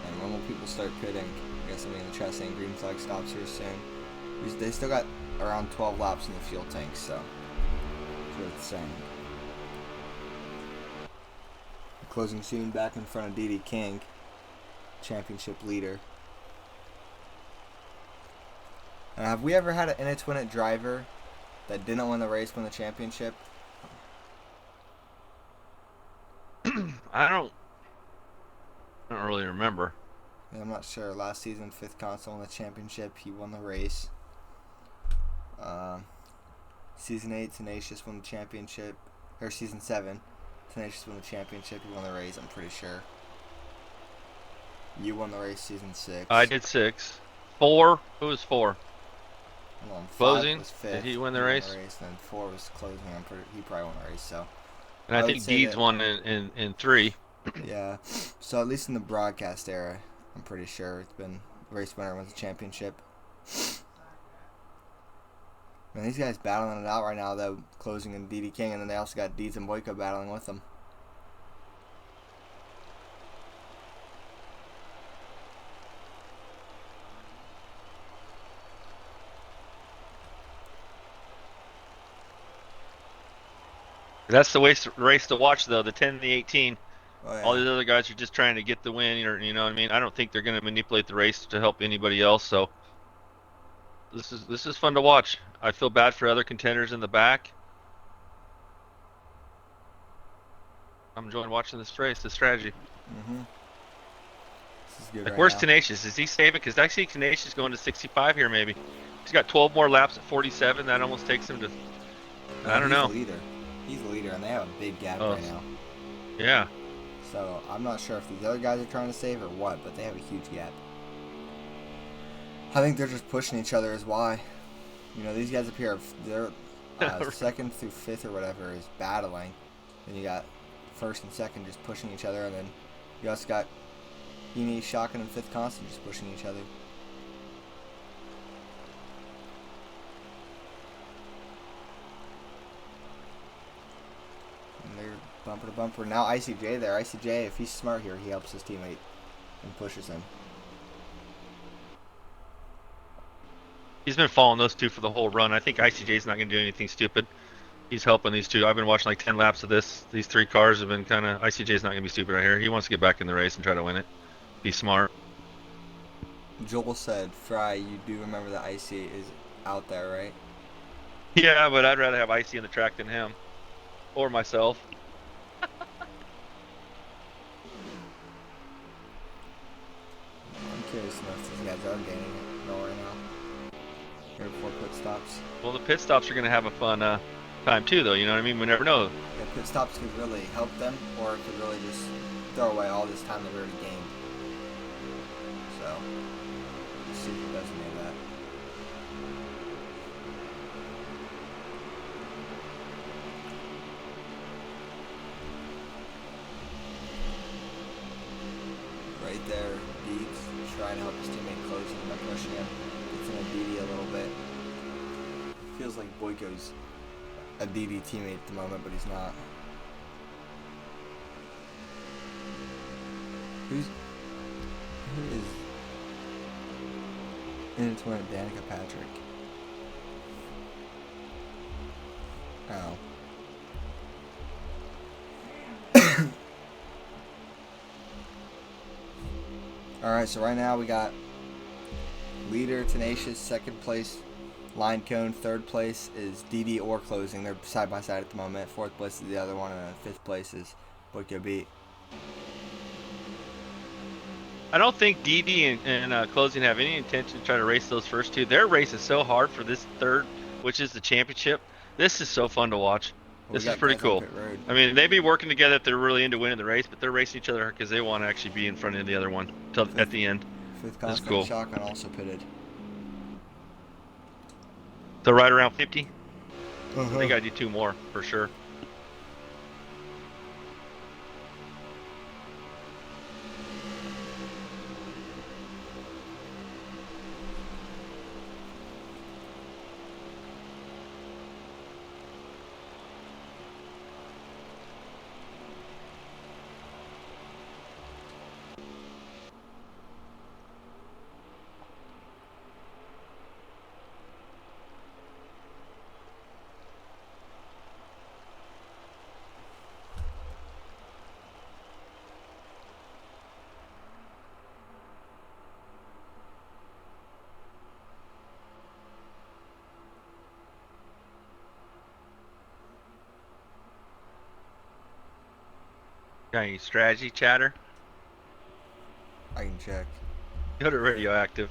And when will people start pitting? I guess somebody in the chat saying green flag stops here soon. They still got around 12 laps in the fuel tank, so that's what it's saying. The closing scene back in front of D.D. King, championship leader. And have we ever had an in-it-twin-it driver that didn't win the race win the championship? I don't really remember. Yeah, I'm not sure. Last season, Fifth Console won the championship. He won the race. Season 8, Tenacious won the championship. Or Season 7, Tenacious won the championship. He won the race, I'm pretty sure. You won the race Season 6. I did 6. 4. Who was 4? Hold on, 5 Closing? was 5th. Did he win the race? And then 4 was closing. He probably won the race, so. And I would think say Deeds that- won in 3. Yeah. So at least in the broadcast era, I'm pretty sure it's been race winner wins the championship. Man, these guys battling it out right now, though, closing in D.D. King, and then they also got Deeds and Boyko battling with them. That's the race to watch, though. The 10 and the 18. Oh, yeah. All these other guys are just trying to get the win, or you know what I mean. I don't think they're going to manipulate the race to help anybody else. So this is fun to watch. I feel bad for other contenders in the back. I'm enjoying watching this race, this strategy. Mm-hmm. This is good. Like, right where's now. Tenacious? Is he saving? Because I see Tenacious going to 65 here, maybe. He's got 12 more laps at 47. That almost takes him to. I don't know. He's the leader. He's the leader, and they have a big gap Oh. right now. Yeah. So I'm not sure if these other guys are trying to save or what, but they have a huge gap. I think they're just pushing each other is why. You know, these guys up here, they're second through fifth or whatever is battling. Then you got first and second just pushing each other, and then you also got Uni, Shotgun, and Fifth Constant just pushing each other. And they're bumper to bumper. Now ICJ there. ICJ, if he's smart here, he helps his teammate and pushes him. He's been following those two for the whole run. I think ICJ's not going to do anything stupid. He's helping these two. I've been watching like 10 laps of this. These 3 cars have been kind of... ICJ's not going to be stupid right here. He wants to get back in the race and try to win it. Be smart. Joel said, Fry, you do remember that Icy is out there, right? Yeah, but I'd rather have Icy in the track than him. Or myself. I'm curious to know if these guys are gaining it at all right now. Here before pit stops. Well, the pit stops are going to have a fun time too, though. You know what I mean? We never know. Yeah, pit stops could really help them, or it could really just throw away all this time they've already gained. So, let's see if it does any of that. Right there, Deeds trying to help his teammate close him by pushing him. Gets in a DD a little bit. Feels like Boyko's a DD teammate at the moment, but he's not. Who is in its winner? Danica Patrick. Oh. Alright, so right now we got leader Tenacious, second place Line Cone, third place is DD or Closing. They're side by side at the moment. Fourth place is the other one, and fifth place is Boyko Beat. I don't think DD and Closing have any intention to try to race those first two. Their race is so hard for this third, which is the championship. This is so fun to watch. Well, This is pretty cool. I mean, they be working together if they're really into winning the race, but they're racing each other because they want to actually be in front of the other one till at the end. Fifth That's constant cool. Shotgun also pitted. So right around 50. Uh-huh. I think I do two more for sure. Got any strategy chatter? I can check. Go to radioactive.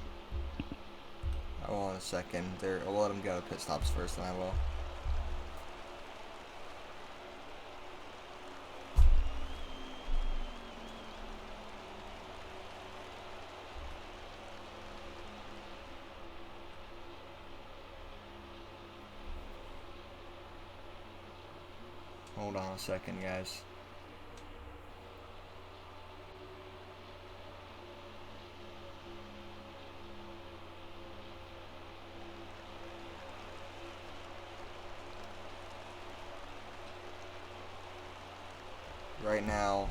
I will in a second. I'll let them go to pit stops first, and I will. Hold on a second, guys. Right now,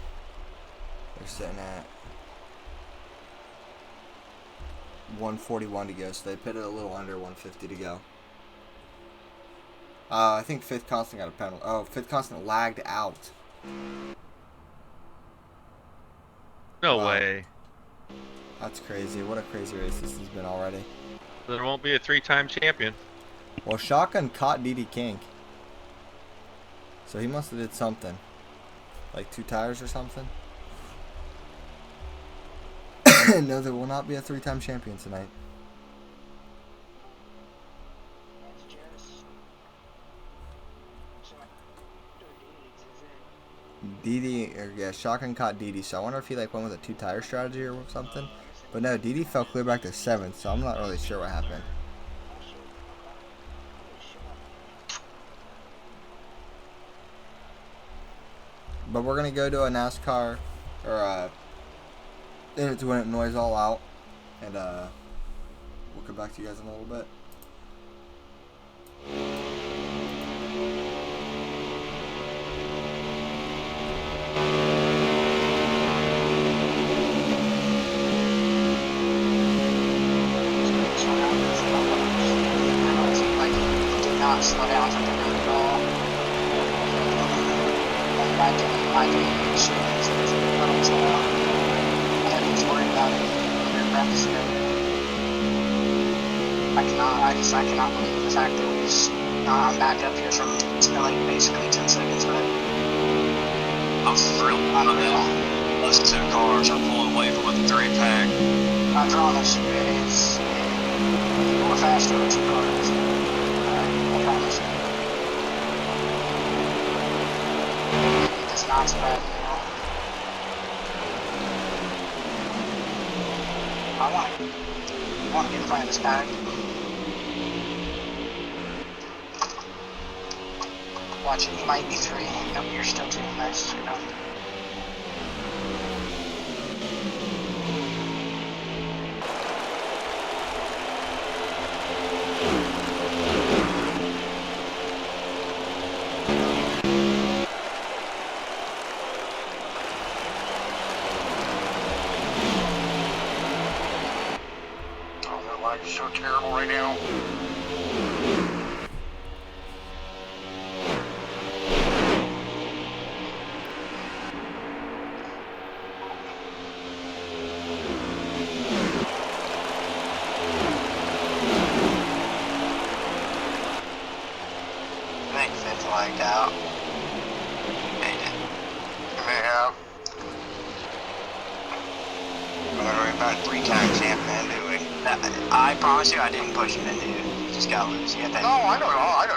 they're sitting at 141 to go, so they pitted a little under 150 to go. I think fifth constant got a penalty. Oh, fifth constant lagged out. No Wow. way. That's crazy. What a crazy race this has been already. There won't be a 3-time champion. Well, Shotgun caught DD King. So he must have did something. Like 2 tires or something. No, there will not be a 3-time champion tonight. DD, or yeah, Shotgun caught DD, so I wonder if he like went with a 2-tire strategy or something. But no, DD fell clear back to 7th, so I'm not really sure what happened. But we're gonna go to a NASCAR or to win it noise all out, and we'll come back to you guys in a little bit. Not slow down for the road at all. I do issues with little slow down. I had to worry about it in practice. I cannot believe the fact that we just I'm back up here from, it's been like basically 10 seconds, but I'm really unreal. those 2 cars are pulling away from the 3-pack. I promise you, we're faster with 2 cars. I promise you. It does not spread, you know. I want to get in front of this pack. Watch it, he might be 3. Nope, you're still 2. Nice, good on. Oh, their lag is so terrible right now. I think 5th lagged out. Made it. You may have. We're going about 3 times camping into it. I promise you, I didn't push him into it. You just got loose. You had that. No, I know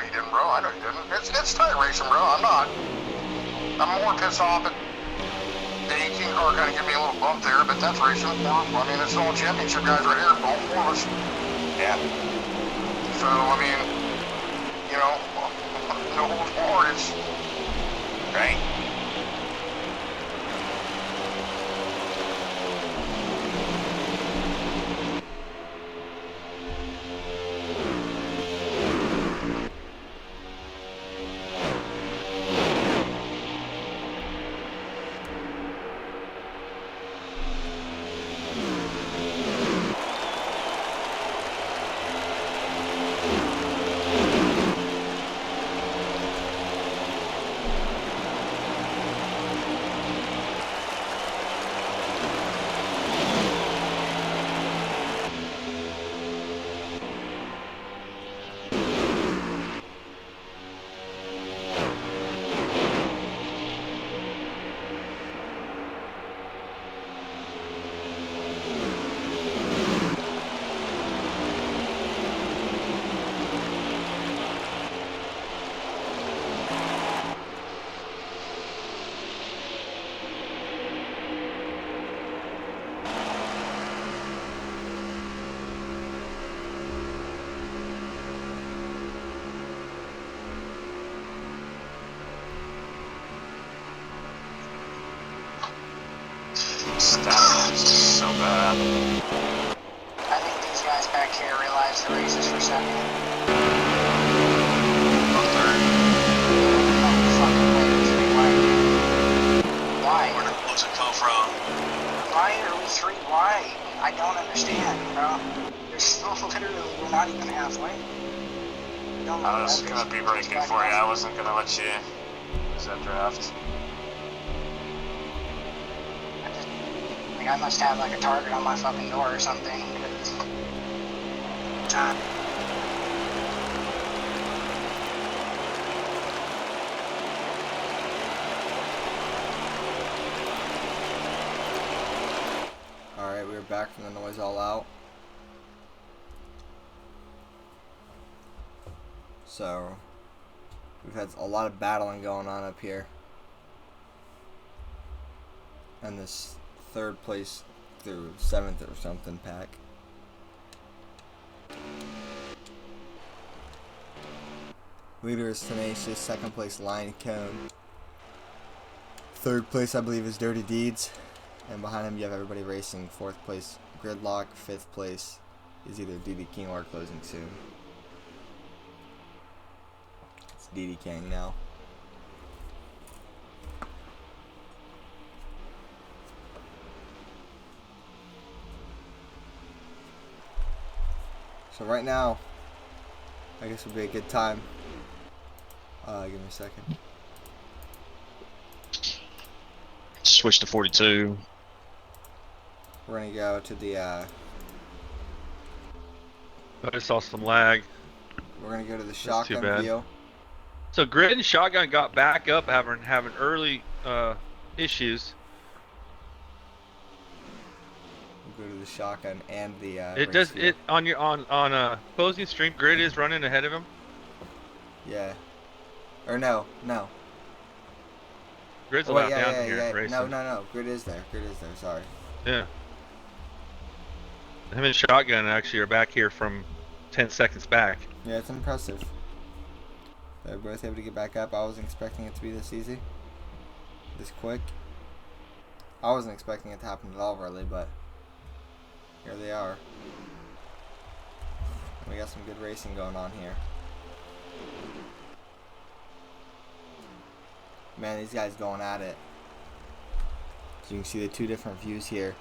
you didn't, bro. I know you didn't. It's tight racing, bro. I'm more pissed off at the 18 car kind of give me a little bump there, but that's racing. I mean, it's all championship guys right here, all 4 of us. Yeah. So, I mean, you know, no holds barred. It's Right? That is so bad. I think these guys back here realize the race is for second. Up there. No fucking way, 3 wide. Why? Where did those come from? Why are we 3 wide? I don't understand, bro. There's still literally, we're not even halfway. I was gonna be breaking for you. I wasn't gonna let you use that draft. I must have like a target on my fucking door or something. Time. Alright, we're back from the noise all out. So, we've had a lot of battling going on up here. And this 3rd place through 7th or something pack. Leader is Tenacious, 2nd place Lion Cone. 3rd place I believe is Dirty Deeds. And behind him you have everybody racing. 4th place Gridlock, 5th place is either DD King or closing soon. It's DD King now. So right now, I guess would be a good time. Give me a second. Switch to 42. We're gonna go to the I just saw some lag. We're gonna go to the too shotgun bad. view. So Grid and Shotgun got back up having early issues. We'll go to the shotgun and the It race does view. it on your on closing stream. Grid is running ahead of him. Yeah. Or no. Grid's Oh, a wait, lap yeah, down yeah, here yeah. racing. No. Grid is there. Sorry. Yeah. Him and Shotgun actually are back here from 10 seconds back. Yeah, it's impressive. They're both able to get back up. I wasn't expecting it to be this easy. This quick. I wasn't expecting it to happen at all, really, but here they are. We got some good racing going on here. Man, these guys going at it. So you can see the two different views here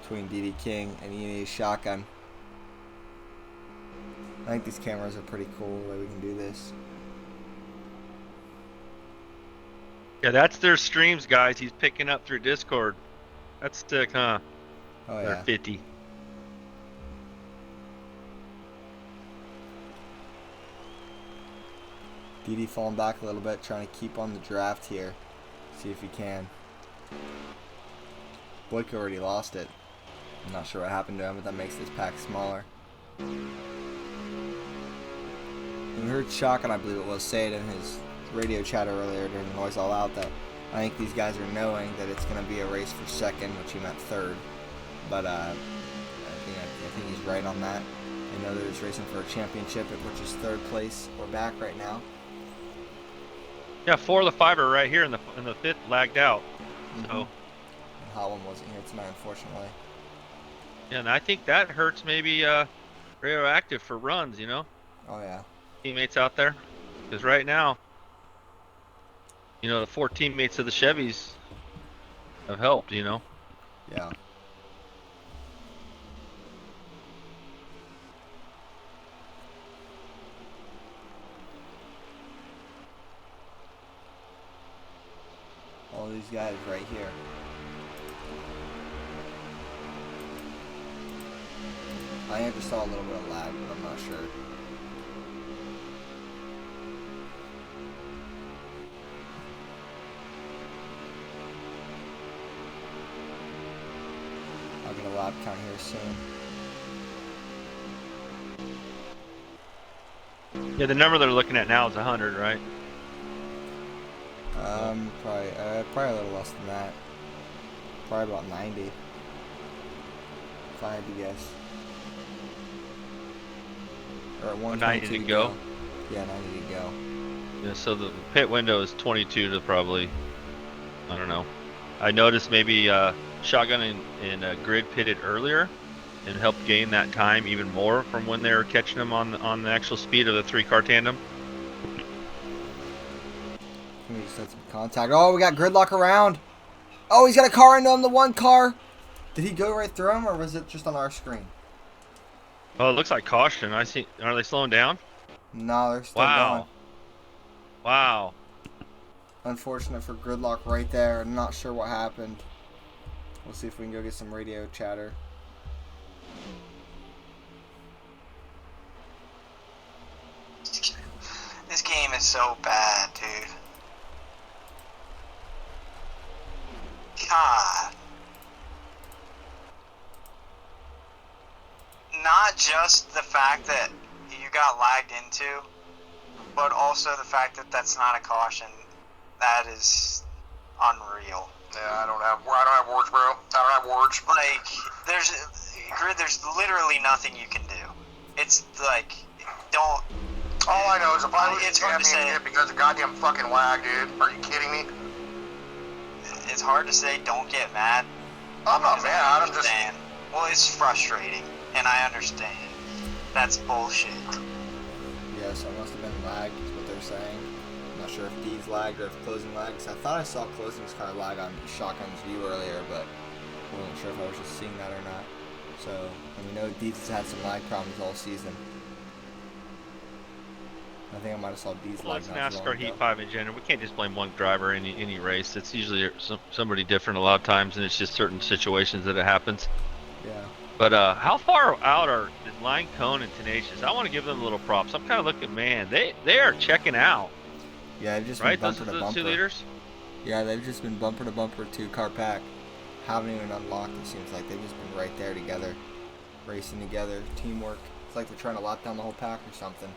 between DD King and E&A's Shotgun. I think these cameras are pretty cool the way we can do this. Yeah, that's their streams, guys. He's picking up through Discord. That's sick, huh? Oh They're yeah. 50. DD falling back a little bit, trying to keep on the draft here. See if he can. Blake already lost it. I'm not sure what happened to him, but that makes this pack smaller. We heard Shotgun, I believe it was, say it in his radio chatter earlier during the Noise All Out that I think these guys are knowing that it's going to be a race for second, which he meant third. But I think he's right on that. They know that it's racing for a championship, which is third place. We're back right now. Yeah, 4 of the 5 are right here in the 5th lagged out. So. And Hot One wasn't here tonight, unfortunately. Yeah, and I think that hurts maybe Radioactive for runs, you know? Oh yeah. Teammates out there. Because right now, you know, the 4 teammates of the Chevys have helped, you know? Yeah. All these guys right here. I just saw a little bit of lag, but I'm not sure. I'll get a lap count here soon. Yeah, the number they're looking at now is 100, right? Probably a little less than that. Probably about 90. If I had to guess. Or at 90 to go? Yeah, 90 to go. Yeah, so the pit window is 22 to probably, I don't know. I noticed maybe Shotgun and Grid pitted earlier and helped gain that time even more from when they were catching them on the actual speed of the 3-car tandem. We just had some contact. Oh, we got Gridlock around. Oh, he's got a car into him, the 1 car. Did he go right through him, or was it just on our screen? Oh, it looks like caution. I see. Are they slowing down? No, they're still going. Wow. Unfortunate for Gridlock right there. I'm not sure what happened. We'll see if we can go get some radio chatter. This game is so bad, dude. God. Not just the fact that you got lagged into, but also the fact that that's not a caution. That is unreal. Yeah, I don't have words, bro. I don't have words. Like, there's literally nothing you can do. It's like, don't. All I know is if I lose It's a hard to say. championship because of goddamn fucking lag, dude. Are you kidding me? It's hard to say don't get mad. I'm not because I mad. I'm just. understand. Well, it's frustrating, and I understand. That's bullshit. Yeah, so it must have been lagged, is what they're saying. I'm not sure if D's lagged or if Closing lagged, because I thought I saw Closing's car lag on Shotgun's view earlier, but I wasn't sure if I was just seeing that or not. So, and we know D's has had some lag problems all season. I think I might have saw D's Well, lag it's not too long NASCAR ago. Heat 5 in general. We can't just blame one driver in any race. It's usually somebody different a lot of times, and it's just certain situations that it happens. Yeah. But how far out is Line Cone and Tenacious? I want to give them a little props. I'm kind of looking, man, they are checking out. Yeah, they've just Right, been bumper to those bumper. two leaders. Yeah, they've just been bumper to bumper to car pack. Haven't even unlocked, it seems like. They've just been right there together. Racing together, teamwork. It's like they're trying to lock down the whole pack or something.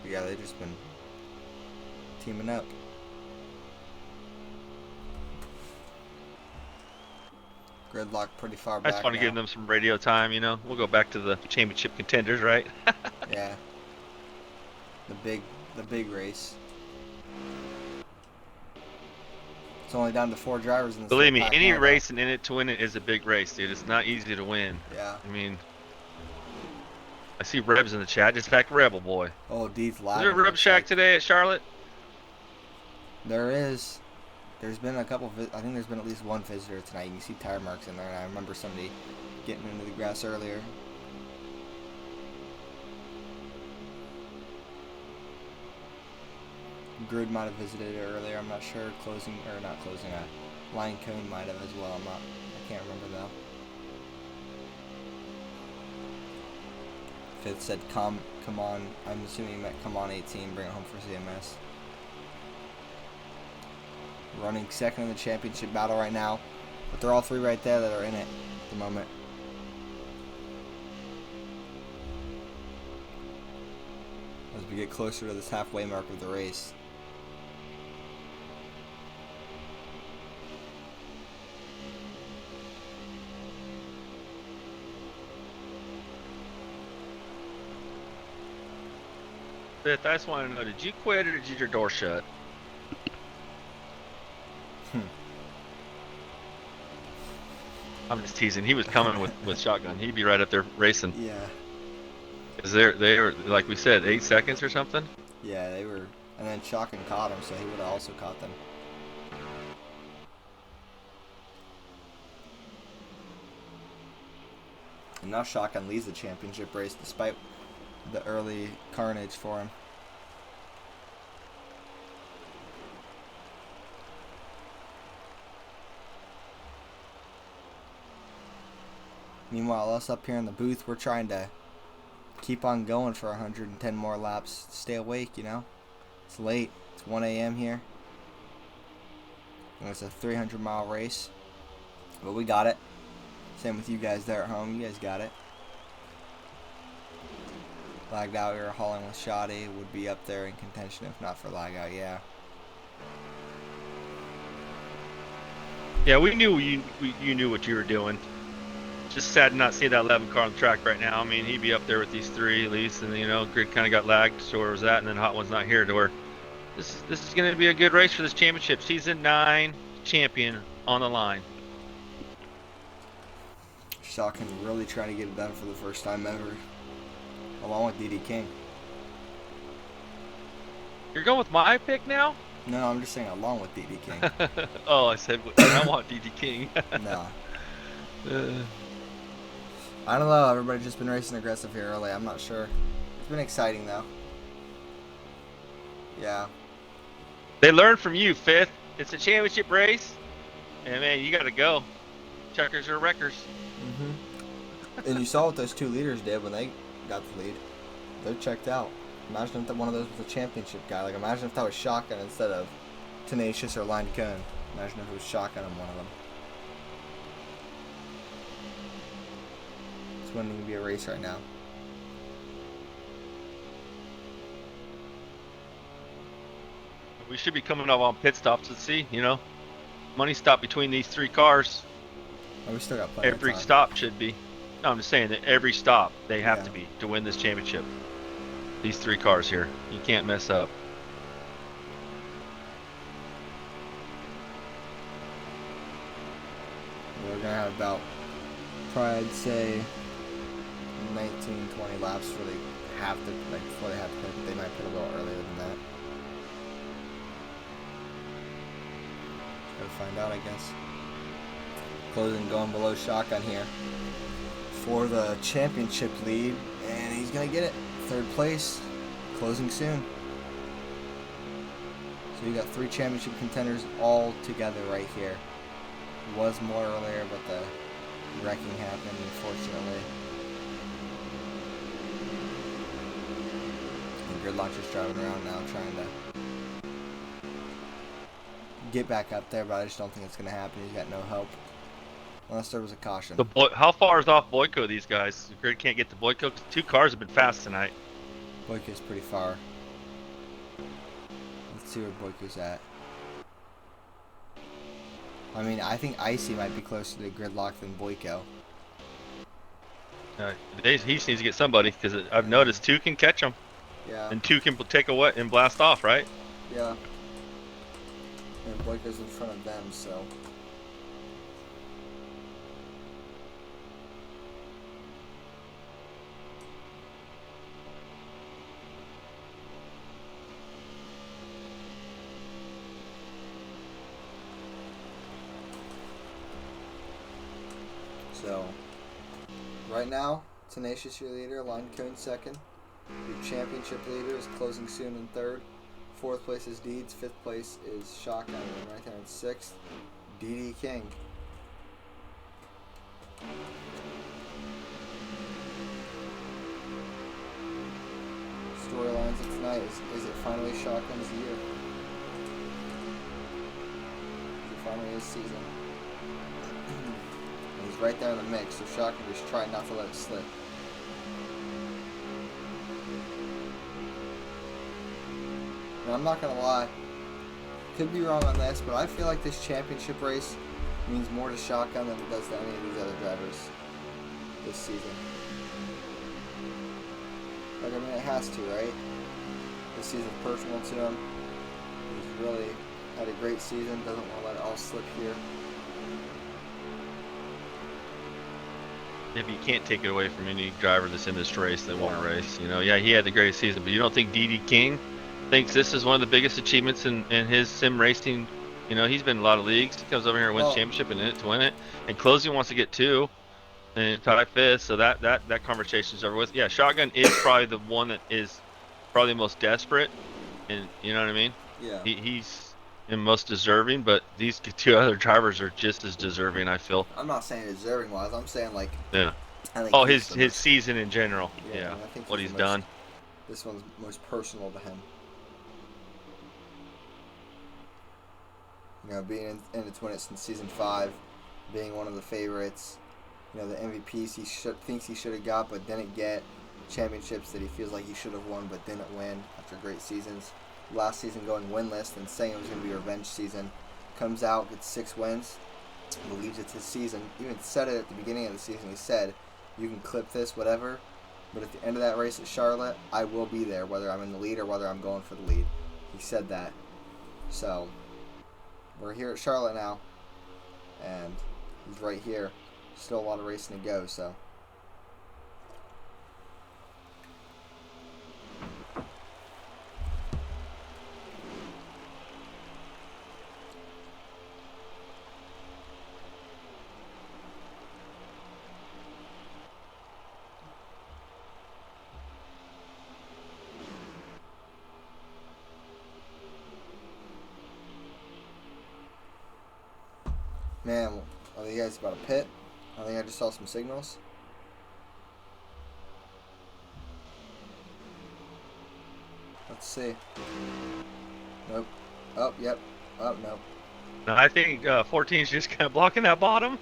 But yeah, they've just been teaming up. Gridlock pretty far I back just want to now. give them some radio time. You know, we'll go back to the championship contenders, right? Yeah. The big race. It's only down to 4 drivers in the Believe me, pack any now, race and in it to win it is a big race, dude. It's not easy to win. Yeah. I mean, I see Rebs in the chat. Just fact, Rebel boy. Oh, Deed's Is live. there a Reb Shack today at Charlotte? There is. There's been a couple. I think there's been at least one visitor tonight. You can see tire marks in there, and I remember somebody getting into the grass earlier. Grid might have visited it earlier. I'm not sure. Not closing. Line Cone might have as well. I can't remember though. Fifth said, come on. I'm assuming he meant come on 18. Bring it home for CMS. Running second in the championship battle right now. But they're all 3 right there that are in it at the moment. As we get closer to this halfway mark of the race. Fifth, I just want to know, did you quit or did your door shut? I'm just teasing. He was coming with shotgun. He'd be right up there racing. Yeah. Cause they were, like we said, 8 seconds or something. Yeah, they were. And then Shotgun caught him, so he would have also caught them. And now Shotgun leads the championship race despite the early carnage for him. Meanwhile, us up here in the booth, we're trying to keep on going for 110 more laps. Stay awake, you know? It's late. It's 1 a.m. here. And it's a 300-mile race. But we got it. Same with you guys there at home. You guys got it. Lagged out here hauling with Shoddy would be up there in contention if not for lag out, yeah. Yeah, we knew you knew what you were doing. Just sad to not see that 11 car on the track right now. I mean, he'd be up there with these 3 at least, and you know, grid kind of got lagged. So where was that? And then Hot One's not here. To where this is going to be a good race for this championship. Season 9 champion on the line. Shotgun really trying to get it done for the first time ever, along with DD King. You're going with my pick now? No, I'm just saying along with DD King. Oh, I said I want DD King. No. I don't know. Everybody's just been racing aggressive here early. I'm not sure. It's been exciting though. Yeah. They learned from you, Fifth. It's a championship race, and man, you got to go. Checkers or wreckers. And you saw what those 2 leaders did when they got the lead. They're checked out. Imagine if one of those was a championship guy. Like, imagine if that was Shotgun instead of Tenacious or Line Cone. Imagine if it was Shotgun on one of them. It's wouldn't even be a race right now. We should be coming up on pit stops to see, you know, money stop between these 3 cars. Oh, we still got plenty Every of time. stop should be. No, I'm just saying that every stop they have to be to win this championship. These 3 cars here, you can't mess up. We're gonna have about, probably I'd say, 19, 20 laps before they have to, before they have to pit. They might pit a little earlier than that. Gotta find out, I guess. Closing, going below Shotgun here for the championship lead, and he's gonna get it. 3rd place, closing soon. So you got 3 championship contenders all together right here. Was more earlier, but the wrecking happened, unfortunately. And Gridlock just driving around now trying to get back up there, but I just don't think it's going to happen. He's got no help. Unless there was a caution. How far is off Boyko, these guys? The grid can't get to Boyko. 2 cars have been fast tonight. Boyko's pretty far. Let's see where Boyko's at. I mean, I think Icy might be closer to Gridlock than Boyko. He needs to get somebody, because I've noticed 2 can catch him. Yeah. And 2 can take away and blast off, right? Yeah. And Boyko's in front of them, so. So, right now, Tenacious your leader, Line Cone second. Your championship leader is closing soon in third. 4th place is Deeds. 5th place is Shotgun. And right there in 6th, DD King. Storylines of tonight is it finally Shotgun's year? Is it finally his season? And he's right there in the mix, so Shotgun just trying not to let it slip. And I'm not gonna lie, could be wrong on this, but I feel like this championship race means more to Shotgun than it does to any of these other drivers this season. Like, I mean, it has to, right? This season's personal to him. He's really had a great season, doesn't want to let it all slip here. Maybe you can't take it away from any driver that's in this race that won a race. You know, yeah, he had the greatest season, but you don't think DD King thinks this is one of the biggest achievements in his sim racing? You know, he's been in a lot of leagues. He comes over here and wins championship and in it to win it. And Closing wants to get 2 and tie 5th, so that conversation's over with. Yeah, Shotgun is probably the one that is probably the most desperate, and you know what I mean? Yeah. He's the most deserving, but these 2 other drivers are just as deserving, I feel. I'm not saying deserving wise, I'm saying like. Yeah. I think oh, his season in general. Yeah. I think what he's done. This one's most personal to him. You know, being in it to win it since season 5, being one of the favorites. You know, the MVPs he thinks he should have got, but didn't get. Championships that he feels like he should have won, but didn't win after great seasons. Last season going winless and saying it was going to be a revenge season. Comes out, gets 6 wins, believes it's his season. Even said it at the beginning of the season. He said, "You can clip this, whatever, but at the end of that race at Charlotte, I will be there, whether I'm in the lead or whether I'm going for the lead." He said that. So, we're here at Charlotte now, and he's right here. Still a lot of racing to go, so. Man, are you guys about to pit? I think I just saw some signals. Let's see. Nope. Oh, yep. Oh, nope. No, I think 14's just kind of blocking that bottom.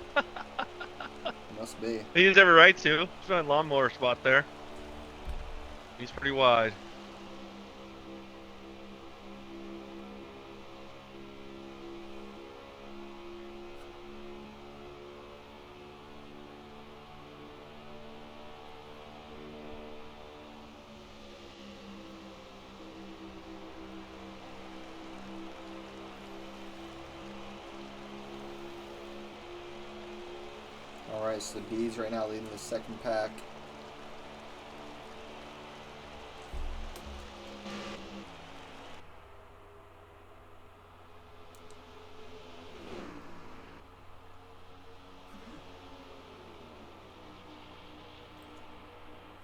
Must be. He has every right to. He's on lawnmower spot there. He's pretty wide. Alright, so the B's right now leading the second pack.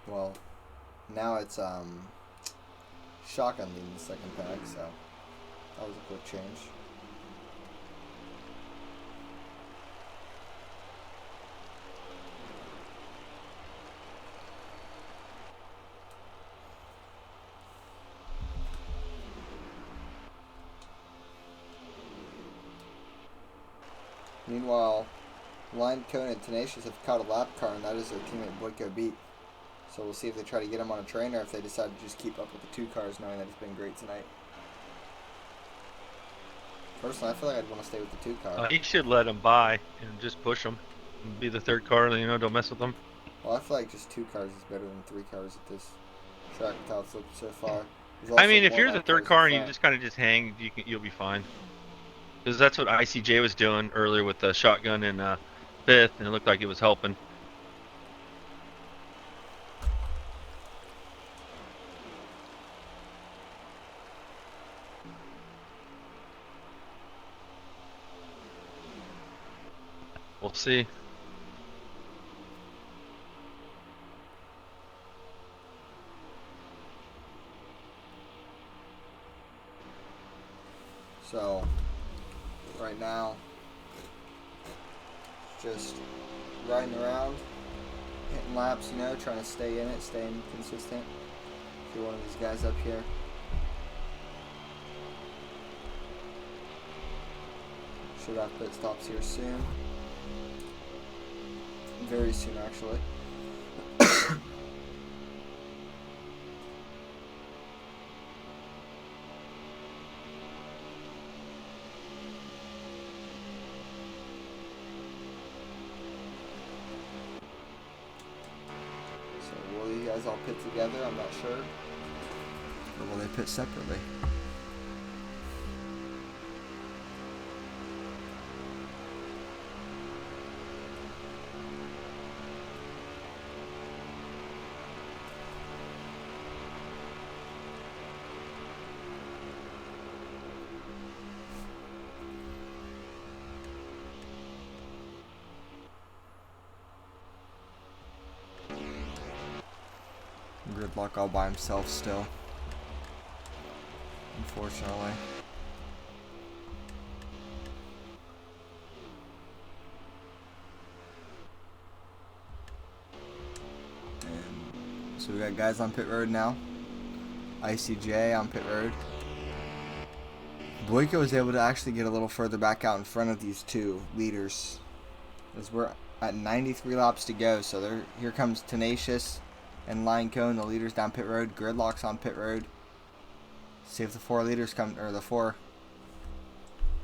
Well, now it's Shotgun leading the second pack, so That was a quick change. Meanwhile, Line Cone and Tenacious have caught a lap car, and that is their teammate Boyko beat. So we'll see if they try to get him on a train or if they decide to just keep up with the 2 cars, knowing that it's been great tonight. Personally, I feel like I'd want to stay with the 2 car. He should let him by and just push him. And be the 3rd car, you know, don't mess with them. Well, I feel like just 2 cars is better than 3 cars at this track with how it's looked so far. I mean, if you're the 3rd car and you just kind of just hang, you'll be fine. Because that's what ICJ was doing earlier with the shotgun in 5th, and it looked like it was helping. We'll see. So, right now, just riding around, hitting laps, you know, trying to stay in it, staying consistent. If you're one of these guys up here. Should have pit stops here soon. Very soon, actually. So will you guys all pit together? I'm not sure. Or will they pit separately? Gridlock all by himself still, unfortunately. And so we got guys on pit road now. ICJ on pit road. Boyko was able to actually get a little further back out in front of these 2 leaders, as we're at 93 laps to go. So here comes Tenacious and Line Cone, the leaders down pit road. Gridlock's on pit road. See if the 4 leaders come, or the 4.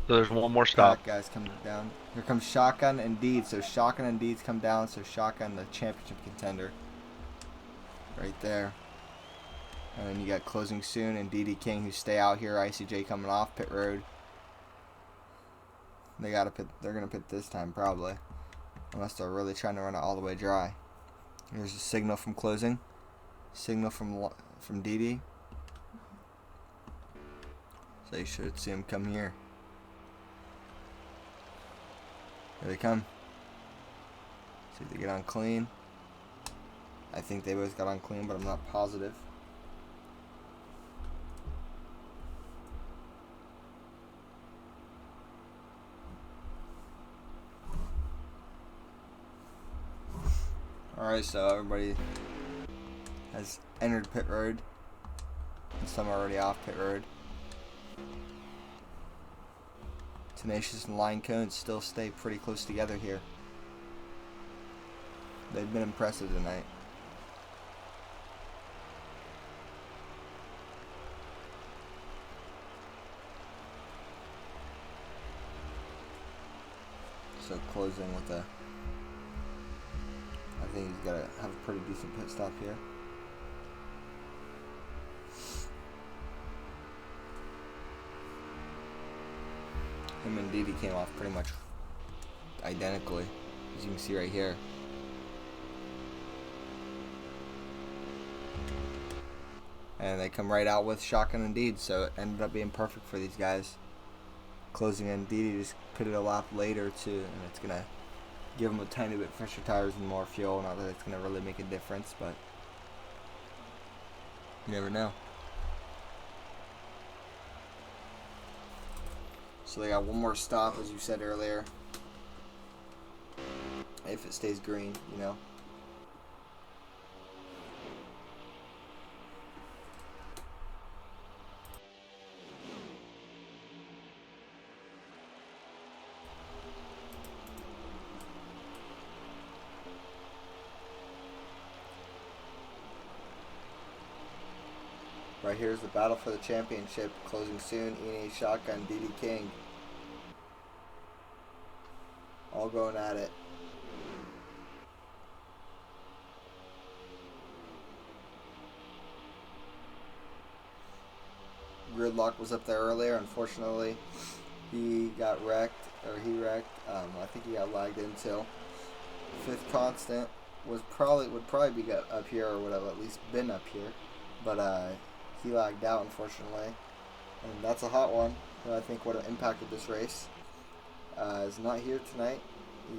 So there's one more stop. Guys come down. Here comes Shotgun and Deed. So Shotgun and Deeds come down. So Shotgun, the championship contender, right there. And then you got closing soon and DD King, who stay out here. ICJ coming off pit road. They gotta pit. They're gonna pit this time probably, unless they're really trying to run it all the way dry. Here's a signal from closing. Signal from DD. So you should see them come here. Here they come. See if they get on clean. I think they both got on clean, but I'm not positive. Alright, so everybody has entered pit road, and some are already off pit road. Tenacious and Line Cone still stay pretty close together here. They've been impressive tonight. So closing with a, I think he's got to have a pretty decent pit stop here. Him and Didi came off pretty much identically, as you can see right here. And they come right out with Shotgun and Deed, so it ended up being perfect for these guys. Closing in, Didi just pitted a lap later too, and it's gonna give them a tiny bit fresher tires and more fuel. Not that it's gonna really make a difference, but you never know. So they got one more stop, as you said earlier. If it stays green, you know. Right here's the battle for the championship, closing soon. E&A Shotgun, DD King, all going at it. Gridlock was up there earlier. Unfortunately, he got wrecked, or he wrecked. I think he got lagged into. Fifth Constant would probably be up here, or would have at least been up here, but he lagged out, unfortunately. And that's a hot one, who I think would have impacted this race. Is not here tonight.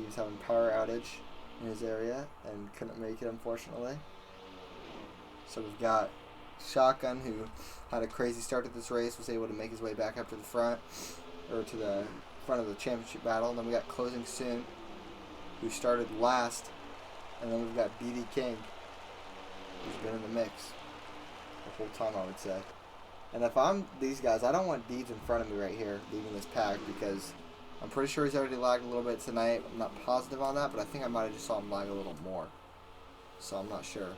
He's having power outage in his area and couldn't make it, unfortunately. So we've got Shotgun, who had a crazy start to this race, was able to make his way back up to the front, or to the front of the championship battle. And then we got Closing Soon, who started last. And then we've got DD King, who's been in the mix the whole time, I would say. And if I'm these guys, I don't want Deeds in front of me right here, leading this pack, because I'm pretty sure he's already lagged a little bit tonight. I'm not positive on that, but I think I might have just saw him lag a little more. So I'm not sure.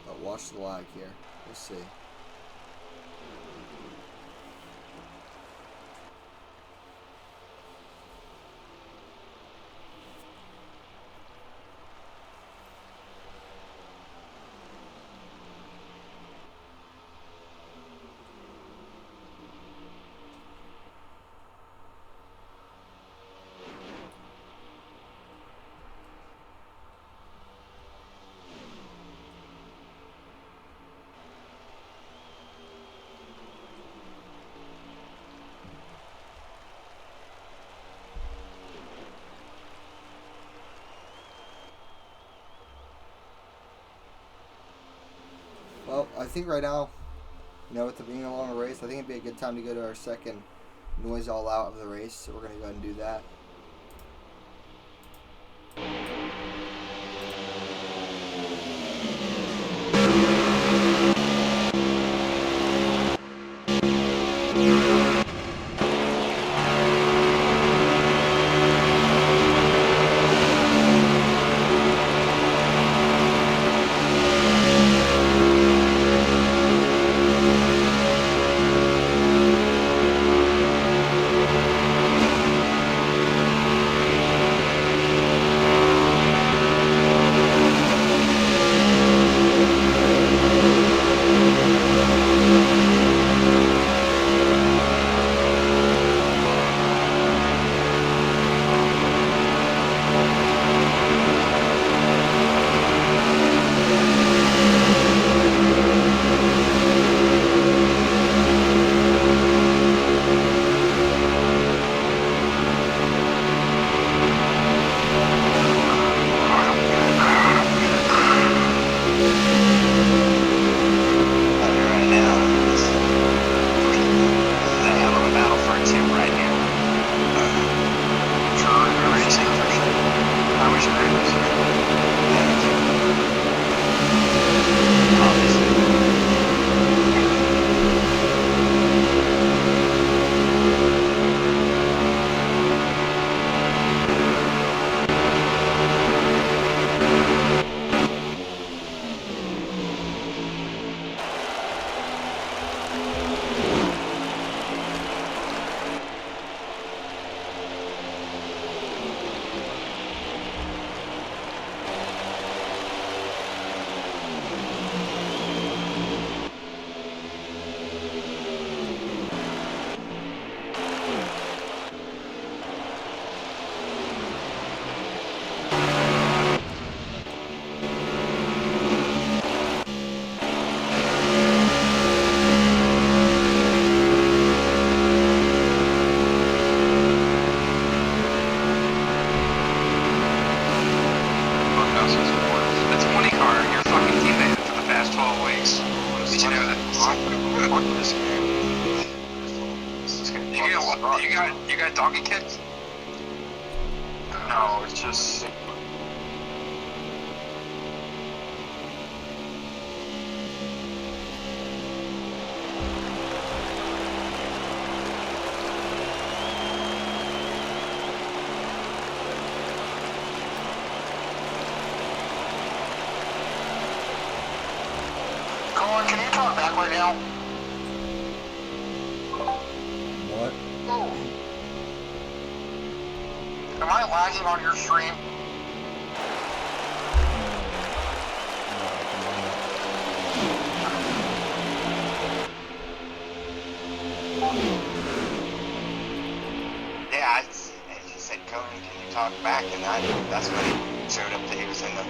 But watch the lag here. We'll see. Well, I think right now, you know, with the being a longer race, I think it'd be a good time to go to our second noise all out of the race. So we're going to go ahead and do that. thought. You got donkey kicks? No, it's just. Colin, can you talk back right now? What? Oh. Am I lagging on your stream? No, at the moment. Yeah, he said, Conan, can you talk back? And that's when he showed up that he was in the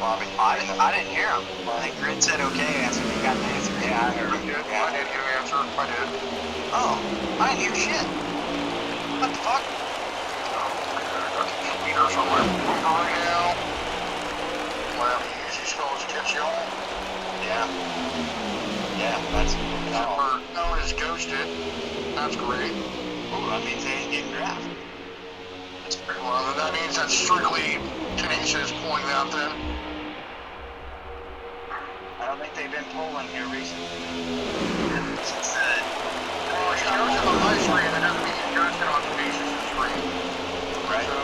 lobby. I didn't hear him. I think Grid said okay, that's when he got the answer. Yeah, I heard him. I did get an answer. I did. Oh, I didn't hear shit. What the fuck? Meters on my bumper right now. Well, he usually spells catch y'all. Yeah. Yeah, that's Or known as ghosted. That's great. Ooh, that means they ain't getting drafted. That's pretty Well, then that means that's strictly Tenacious pulling that then. I don't think they've been polling here recently. Since Well, he ghosted on my screen, that doesn't mean he ghosted on Tenacious' screen. right? So,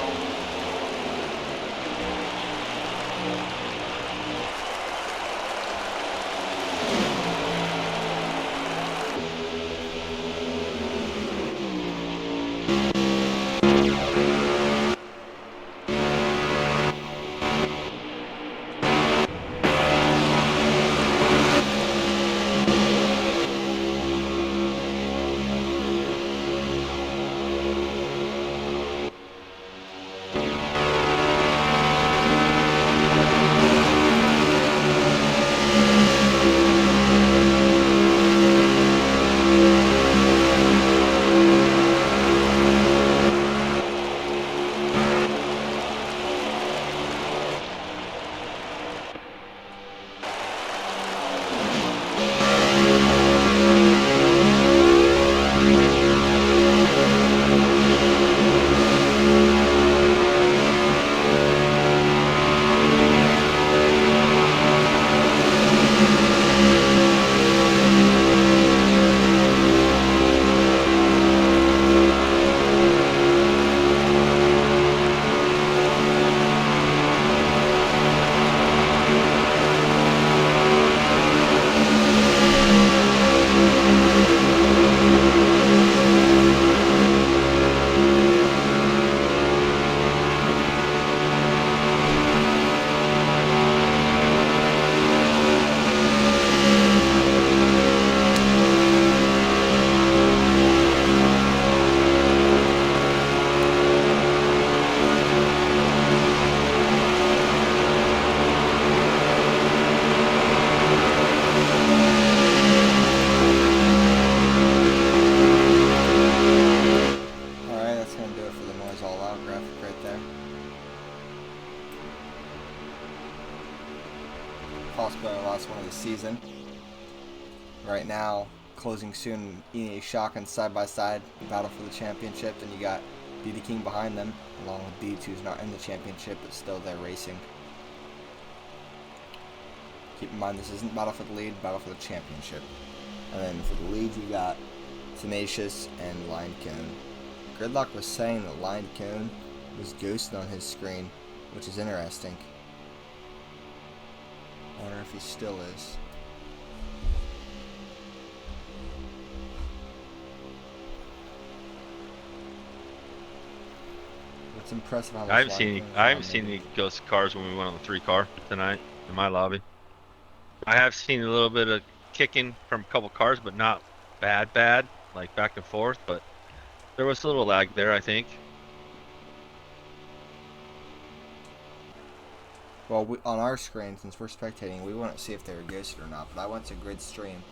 Alright, that's going to do it for the Noise All Out graphic right there. Possibly our last one of the season. Right now, closing soon, EA Shotgun side by side, battle for the championship. Then you got DD King behind them, along with D2, who's not in the championship, but still there racing. Keep in mind, this isn't battle for the lead, battle for the championship. And then for the lead, you got Tenacious and Lion Coon. Gridlock was saying that Lion Coon was ghosted on his screen, which is interesting. I wonder if he still is. It's impressive how much I haven't Lion seen any, Coon's I haven't seen dominated. any ghost cars when we went on the 3-car tonight in my lobby. I have seen a little bit of kicking from a couple cars, but not bad, like back and forth. But there was a little lag there, I think. Well, on our screen, since we're spectating, we wouldn't see if they were ghosted or not. But I went to Grid Stream,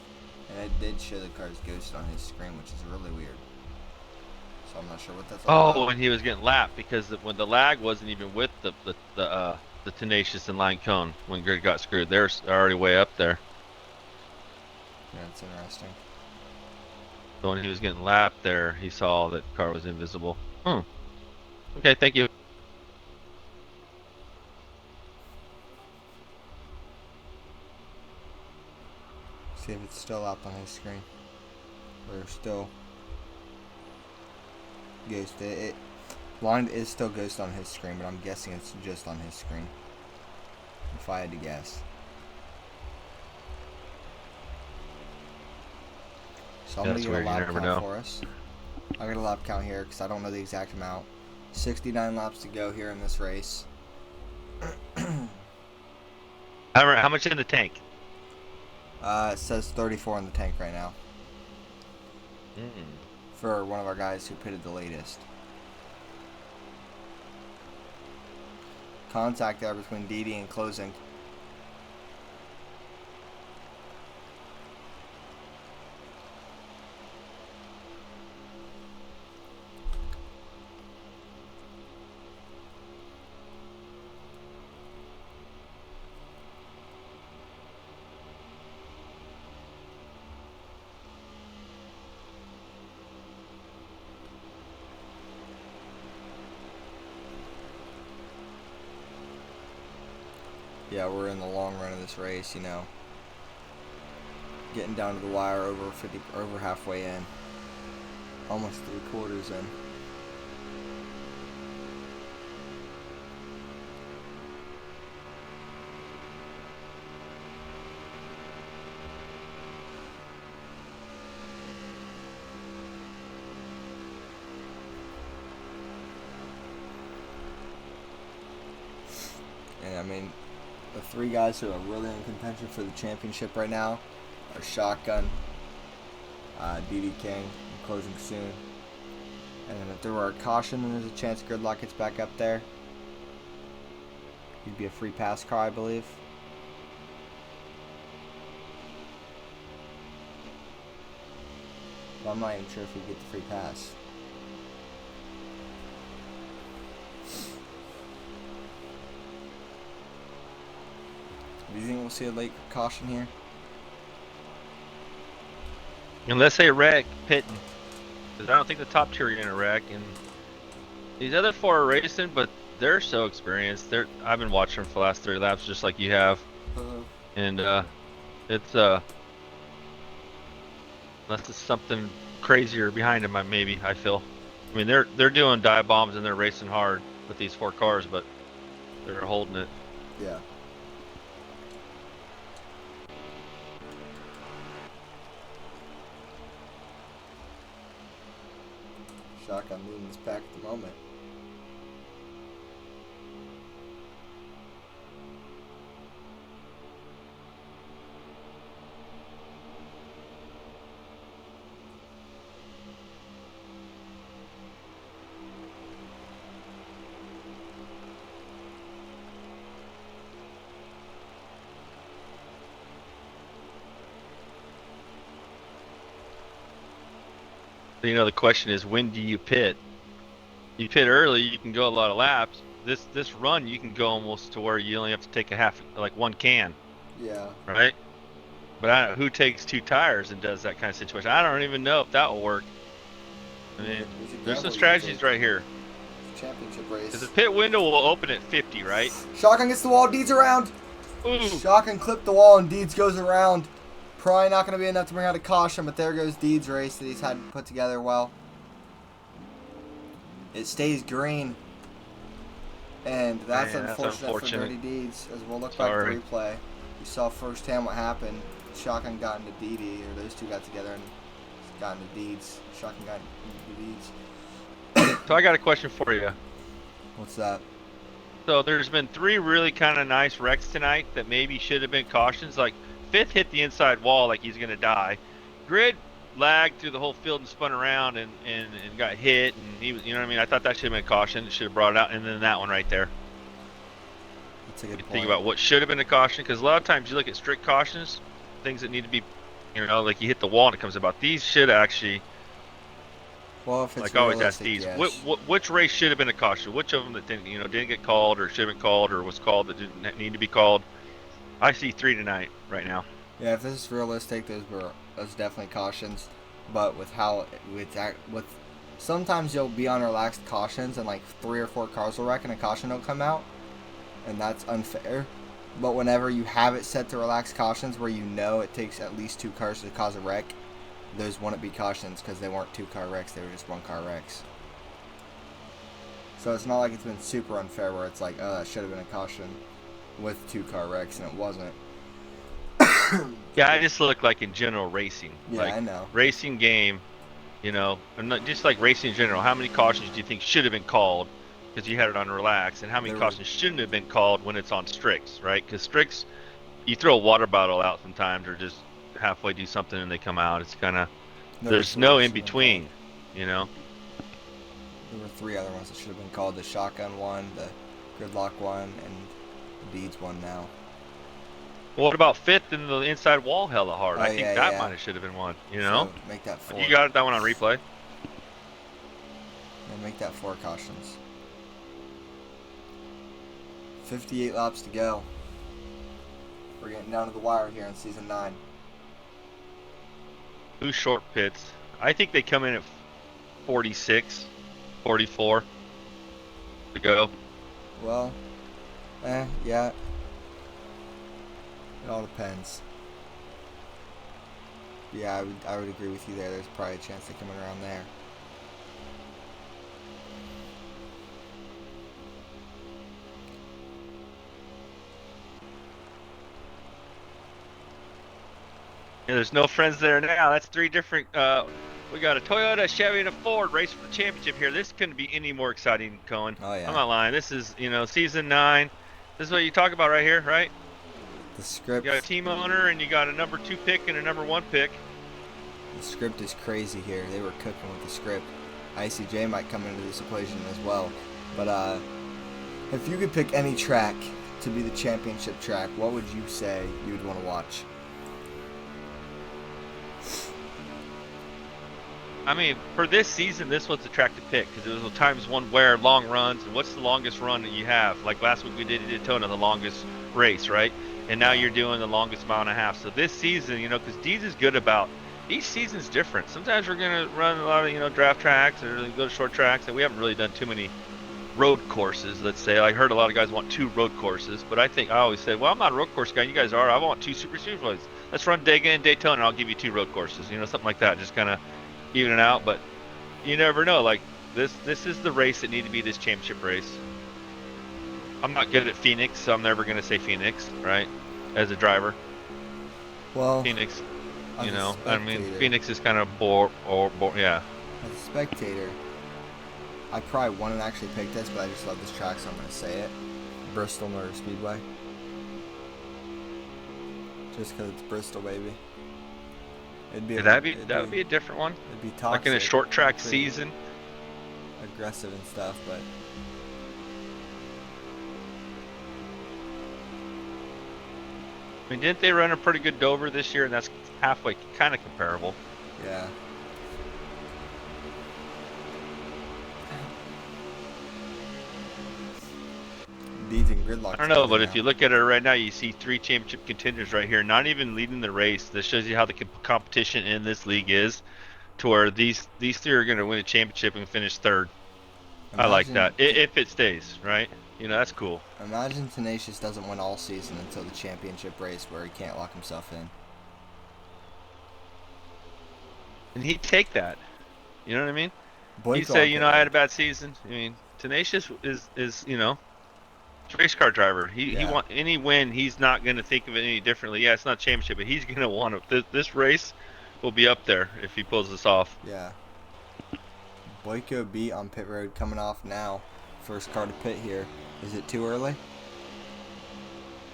and it did show the cars ghosted on his screen, which is really weird. So I'm not sure what that's all Oh, about. when he was getting lapped, because when the lag wasn't even with the Tenacious and Line Cone when Grid got screwed. They're already way up there. Yeah, it's interesting. So when he was getting lapped there, he saw that the car was invisible. Okay, thank you. See if it's still up on his screen. Or still ghost. Line is still ghost on his screen, but I'm guessing it's just on his screen. If I had to guess. So I'm That's going to get weird, a you lap never count know. for us. I'll get a lap count here because I don't know the exact amount. 69 laps to go here in this race. How much in the tank? It says 34 in the tank right now. Mm. For one of our guys who pitted the latest. Contact there between Didi and closing. Yeah, we're in the long run of this race, you know. Getting down to the wire over halfway in. Almost 3/4 in. And I mean, the three guys who are really in contention for the championship right now are Shotgun, DD King, and closing soon. And then if there were a caution, then there's a chance Gridlock gets back up there. He'd be a free pass car, I believe. But I'm not even sure if he'd get the free pass. Do you think we'll see a late caution here? Unless they wreck pitting. Because I don't think the top two are going to wreck. And these other four are racing, but they're so experienced. I've been watching them for the last 3 laps just like you have. And it's unless it's something crazier behind them, maybe, I feel. I mean, they're doing dive bombs and they're racing hard with these 4 cars, but they're holding it. Yeah. Shotgun leading this pack at the moment. You know, the question is, when do you pit? You pit early, you can go a lot of laps. This run, you can go almost to where you only have to take like 1 can. Yeah. Right? But I don't know who takes 2 tires and does that kind of situation. I don't even know if that will work. I mean, there's some strategies right here. Championship race. Because the pit window will open at 50, right? Shotgun gets the wall, Deeds around. Ooh. Shotgun clipped the wall and Deeds goes around. Probably not going to be enough to bring out a caution, but there goes Deeds' race that he's had put together well. It stays green. And that's unfortunate for Dirty Deeds. As we'll look back at the replay, you saw firsthand what happened. Shotgun got into Didi, or those two got together and got into Deeds. Shotgun got into Deeds. So I got a question for you. What's that? So there's been 3 really kind of nice wrecks tonight that maybe should have been cautions. Like 5th hit the inside wall like he's going to die. Grid lagged through the whole field and spun around and got hit. And he was, you know what I mean? I thought that should have been caution. It should have brought it out. And then that one right there. That's a good point. Think about what should have been a caution. Because a lot of times you look at strict cautions, things that need to be, you know, like you hit the wall and it comes about. These should actually, well, if it's like I always ask these, yes. Which race should have been a caution? Which of them that didn't get called or should have been called or was called that didn't need to be called? I see 3 tonight right now. Yeah, if this is realistic, those definitely cautions. but with sometimes you'll be on relaxed cautions and like 3 or 4 cars will wreck and a caution don't come out, and that's unfair. But whenever you have it set to relaxed cautions where you know it takes at least 2 cars to cause a wreck, those wouldn't be cautions because they weren't 2-car wrecks, they were just 1-car wrecks. So it's not like it's been super unfair where it's like, oh, that should have been a caution with 2-car wrecks, and it wasn't. Yeah, I just look like in general racing. Yeah, like, I know. Racing game, you know, and not, just like racing in general, how many cautions do you think should have been called because you had it on relax, and how many cautions shouldn't have been called when it's on stricts, right? Because stricts, you throw a water bottle out sometimes or just halfway do something and they come out. It's kind of, there's no in between, you know? There were 3 other ones that should have been called: the shotgun one, the gridlock one, and the beads one now. Well, what about fifth in the inside wall hella hard? Oh, I think yeah, that yeah. might have should have been one, you know? So make that 4. You got that one on replay? And make that 4 cautions. 58 laps to go. We're getting down to the wire here in season 9. 2 short pits. I think they come in at 46, 44 to go. Well, yeah. It all depends. Yeah, I would agree with you there. There's probably a chance they come in around there. Yeah, there's no friends there now. That's 3 different. We got a Toyota, a Chevy, and a Ford race for the championship here. This couldn't be any more exciting, Cohen. Oh, yeah. I'm not lying. This is, you know, season 9. This is what you talk about right here, right? The script. You got a team owner, and you got a number 2 pick and a number 1 pick. The script is crazy here. They were cooking with the script. ICJ might come into this equation as well. But if you could pick any track to be the championship track, what would you say you would want to watch? I mean, for this season, this was the track to pick because it was times 1 wear, long runs, and what's the longest run that you have? Like last week we did Daytona, the longest race, right? And now you're doing the longest mile and a half. So this season, you know, because Deez is good about, each season's different. Sometimes we're going to run a lot of, you know, draft tracks or go to short tracks, and we haven't really done too many road courses, let's say. I heard a lot of guys want 2 road courses, but I always said, well, I'm not a road course guy. You guys are. I want 2 super speedways. Let's run Dayton and Daytona, and I'll give you 2 road courses. You know, something like that. Just kind of even it out, but you never know. Like this is the race that need to be this championship race. I'm not good at Phoenix, so I'm never gonna say Phoenix, right? As a driver, Well, Phoenix, you as a know, I mean, spectator- Phoenix is kind of yeah. As a spectator, I probably wouldn't actually pick this, but I just love this track, so I'm gonna say it: Bristol Motor Speedway. Just because it's Bristol, baby. It'd be that would be a different one. It'd be toxic, Like in a short track pretty season. aggressive and stuff, but I mean, didn't they run a pretty good Dover this year? And that's halfway, kind of comparable. yeah. Deeds and gridlock. I don't know, but if you look at it right now, you see 3 championship contenders right here, not even leading the race. This shows you how the competition in this league is, to where these 3 are going to win a championship and finish 3rd. I like that. If it stays, right? You know, that's cool. Imagine Tenacious doesn't win all season until the championship race where he can't lock himself in. And he'd take that. You know what I mean? Boyko He'd say, on you pit know, I had a road. bad season. I mean, Tenacious is you know, race car driver. He want any win. He's not going to think of it any differently. Yeah, it's not championship, but he's going to want it. This race will be up there if he pulls this off. Yeah. Boyko B on pit road coming off now. First car to pit here. Is it too early?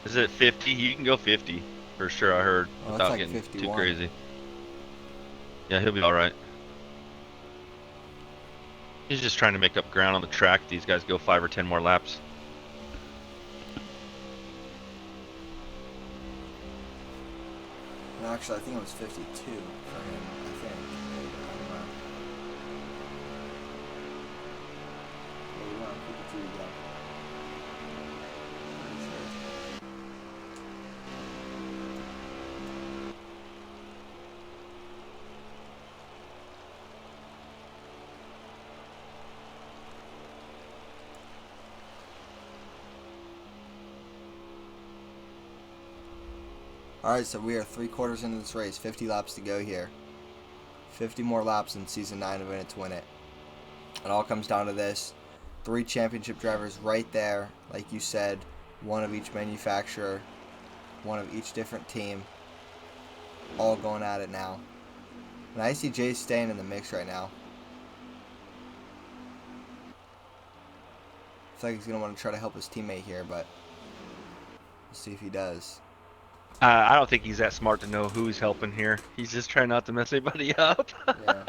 Is it 50? You can go 50 for sure. I heard Oh, without like getting 51. too crazy. Yeah, he'll be all right. He's just trying to make up ground on the track. These guys go 5 or 10 more laps. No, actually, I think it was 52 for him. I think. I don't know. Yeah, we went on 52 again. Pretty sure. Alright, so we are 3/4 into this race. 50 laps to go here. 50 more laps in Season 9 of it to win it. It all comes down to this. 3 championship drivers right there. Like you said, one of each manufacturer. One of each different team. All going at it now. And I see Jay's staying in the mix right now. I feel like he's going to want to try to help his teammate here, but we'll see if he does. I don't think he's that smart to know who he's helping here. He's just trying not to mess anybody up. Yeah.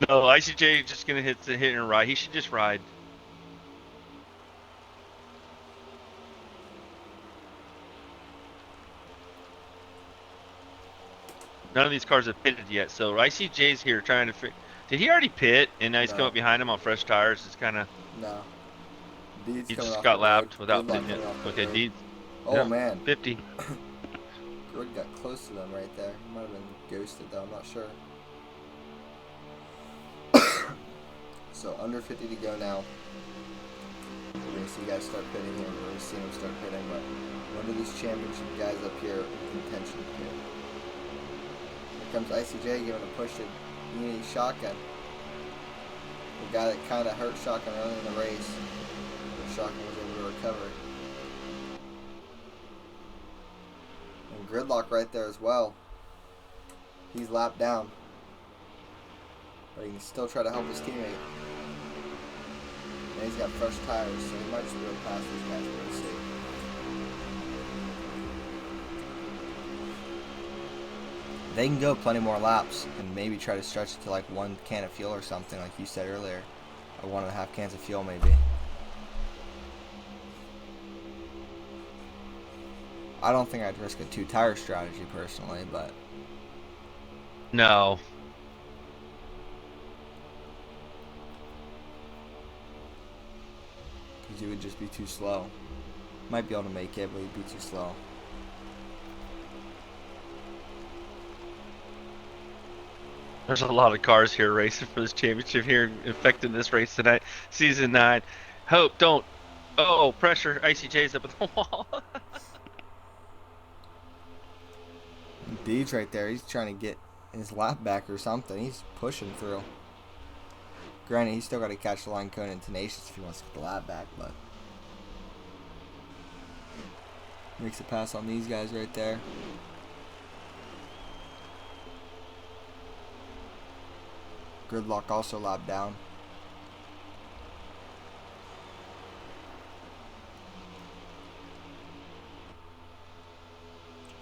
No, ICJ is just going to hit and ride. He should just ride. None of these cars have pitted yet, so ICJ's here trying to figure. Did he already pit and now he's coming up behind him on fresh tires? It's kind of. No. Deed's He coming just off got the lapped road. without Good luck pitting it. coming off the Okay, road. Deed. Oh, Yeah, man. 50. Grid got close to them right there. He might have been ghosted, though. I'm not sure. So, under 50 to go now. We're going to see guys start pitting here. We're going to see them start pitting, but one of these championship guys up here in contention here. Here comes ICJ giving a push to Unity Shotgun. The guy that kind of hurt Shotgun early in the race. But Shotgun was able to recover. And Gridlock right there as well. He's lapped down. But he can still try to help his teammate. And he's got fresh tires, so he might just be able to pass these guys. We'll see. They can go plenty more laps and maybe try to stretch it to like 1 can of fuel or something, like you said earlier. Or 1.5 cans of fuel, maybe. I don't think I'd risk a 2-tire strategy personally, but No. because he would just be too slow. Might be able to make it, but he'd be too slow. There's a lot of cars here racing for this championship here, affecting this race tonight. Season 9. Hope, don't. Oh, pressure. ICJ's up at the wall. Deed's right there. He's trying to get his lap back or something. He's pushing through. Granted, he's still got to catch the line cone and Tenacious if he wants to get the lap back, but makes a pass on these guys right there. Gridlock also lapped down.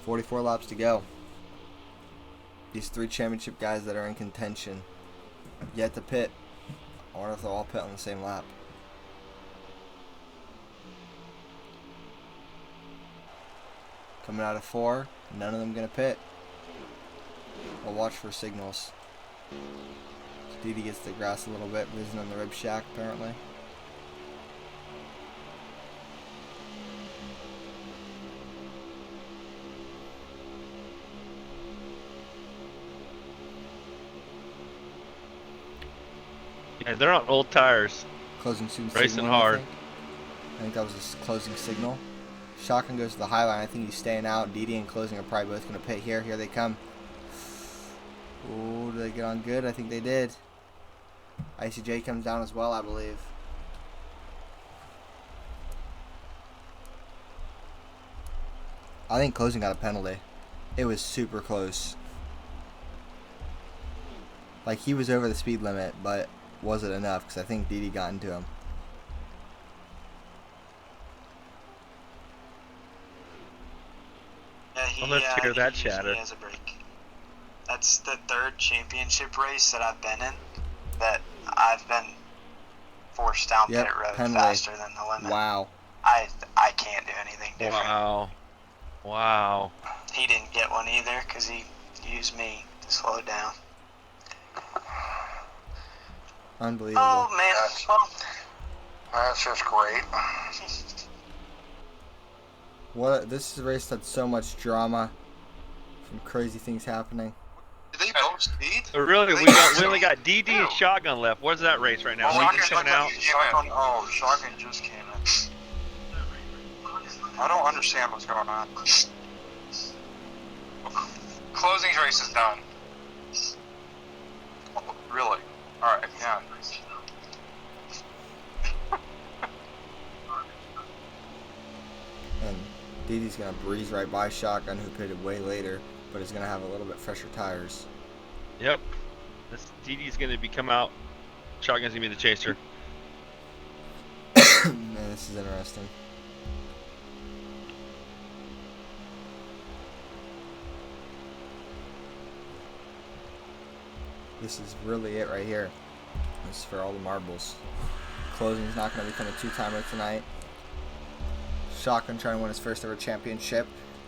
$44 laps to go. These 3 championship guys that are in contention yet to pit. I wonder if they'll all pit on the same lap. Coming out of 4, none of them gonna pit. I'll watch for signals. Didi gets the grass a little bit, but isn't on the rib shack apparently. Yeah, they're on old tires. Closing signal. Racing hard. I think that was his closing signal. Shotgun goes to the high line. I think he's staying out. Didi and closing are probably both going to pit here. Here they come. Oh, did they get on good? I think they did. ICJ comes down as well, I believe. I think closing got a penalty. It was super close. Like, he was over the speed limit, but wasn't enough because I think Didi got into him. Yeah, Well, let's hear that he usually chatter. has a break. That's the 3rd championship race that I've been in that I've been forced down Yep, pit road penalty. faster than the limit. Wow. I can't do anything different. Wow. Wow. He didn't get one either because he used me to slow down. Unbelievable. Oh man, That's- well, That's just great. What? This is a race that's so much drama. Some crazy things happening. Did they both speed? But really, we only got DD and Shotgun left. What's that race right now? Oh, We just coming out. Shotgun just came in. I don't understand what's going on. Closing race is done. Really? Alright, yeah. And Didi's going to breeze right by Shotgun, who pitted way later, but is going to have a little bit fresher tires. Yep. This DD's going to be come out. Shotgun's going to be the chaser. Man, this is interesting. This is really it right here. This is for all the marbles. Closing's not going to become a two-timer tonight. Shotgun trying to win his first ever championship.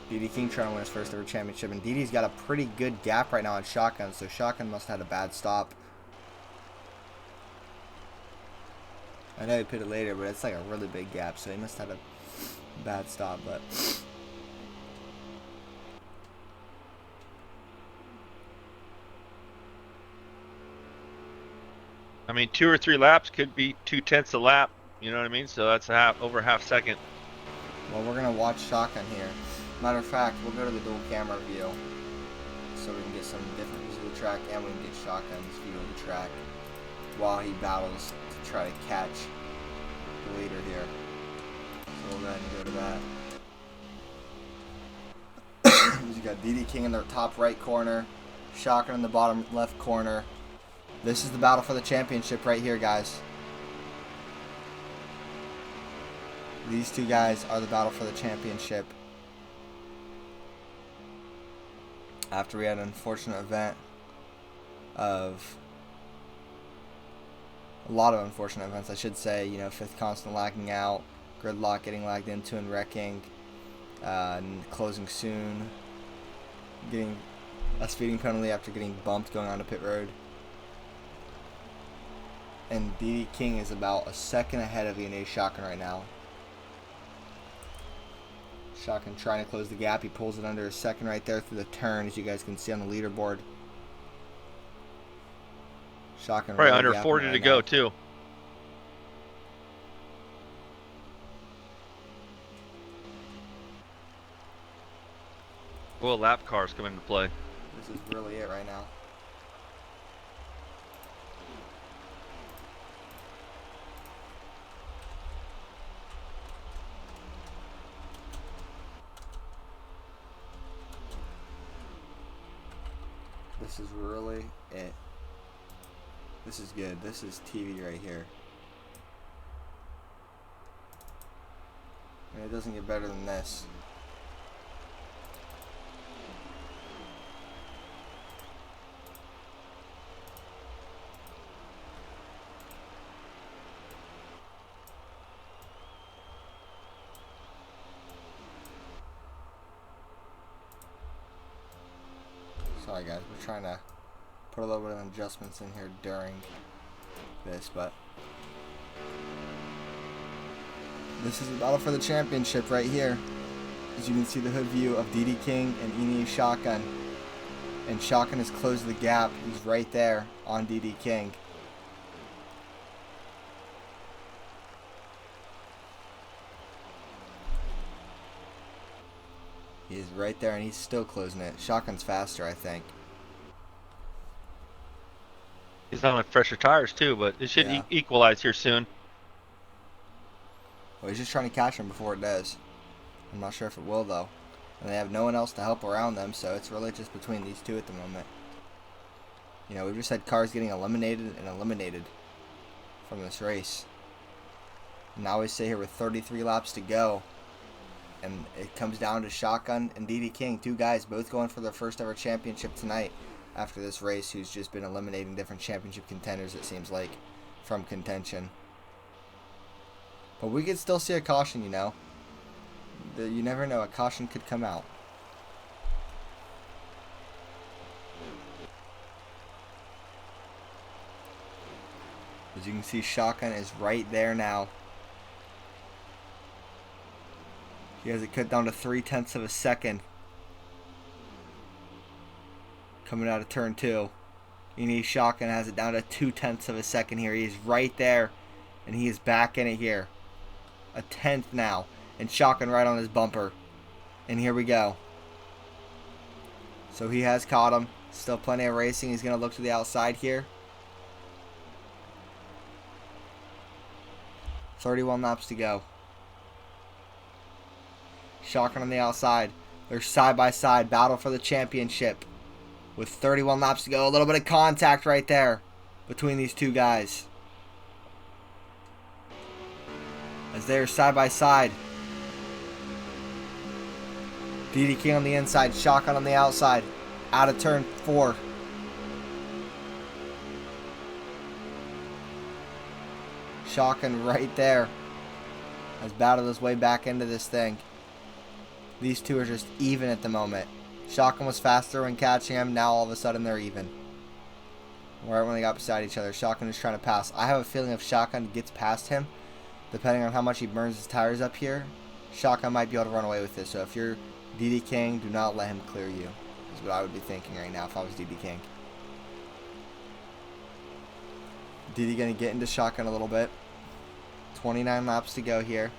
DD King trying to win his first ever championship. And DD's got a pretty good gap right now on Shotgun, so Shotgun must have had a bad stop. I know he pitted later, but it's like a really big gap, so he must have had a bad stop, but... I mean, 2 or 3 laps could be 2/10 a lap. You know what I mean? So that's over half second. Well, we're going to watch Shotgun here. Matter of fact, we'll go to the dual camera view so we can get some different views of the track, and we can get Shotgun's view of the track while he battles to try to catch the leader here. So we'll go ahead and go to that. You got DD King in the top right corner, Shotgun in the bottom left corner. This is the battle for the championship right here, guys. These two guys are the battle for the championship. After we had an unfortunate event of... a lot of unfortunate events, I should say. You know, fifth constant lagging out, gridlock getting lagged into and wrecking, and closing soon, getting a speeding penalty after getting bumped going onto pit road. And DD King is about a second ahead of E&A Shotgun right now. Shotgun trying to close the gap. He pulls it under a second right there through the turn, as you guys can see on the leaderboard. Shotgun probably really under 40 right to now. go too. Well, lap cars come into play. This is really it right now. This is really it. This is good. This is TV right here. I mean, it doesn't get better than this. Sorry guys, we're trying to put a little bit of adjustments in here during this, but this is the battle for the championship right here. As you can see the hood view of DD King and E&E Shotgun. And Shotgun has closed the gap. He's right there on DD King. He's right there, and he's still closing it. Shotgun's faster, I think. He's on fresher tires too, but it should Yeah. equalize here soon. Well, he's just trying to catch him before it does. I'm not sure if it will, though. And they have no one else to help around them, so it's really just between these two at the moment. You know, we've just had cars getting eliminated and eliminated from this race. Now we sit here with 33 laps to go. And it comes down to Shotgun and DD King, two guys both going for their first ever championship tonight after this race, who's just been eliminating different championship contenders, it seems like, from contention. But we could still see a caution, you know. You never know, a caution could come out. As you can see, Shotgun is right there now. He has it cut down to 0.3 of a second. Coming out of turn 2. E&E Shotgun has it down to 0.2 of a second here. He is right there. And he is back in it here. 1/10 now. and shotgun right on his bumper. And here we go. So he has caught him. Still plenty of racing. He's going to look to the outside here. 31 laps to go. Shotgun on the outside. They're side by side. Battle for the championship. With 31 laps to go. A little bit of contact right there between these two guys. As they're side by side. DD King on the inside. Shotgun on the outside. Out of turn 4. Shotgun right there. Has battled his way back into this thing. These two are just even at the moment. Shotgun was faster when catching him. Now all of a sudden they're even. Right when they got beside each other. Shotgun is trying to pass. I have a feeling if Shotgun gets past him, depending on how much he burns his tires up here, Shotgun might be able to run away with this. So if you're DD King, do not let him clear you. Is what I would be thinking right now if I was DD King. DD going to get into Shotgun a little bit. 29 laps to go here.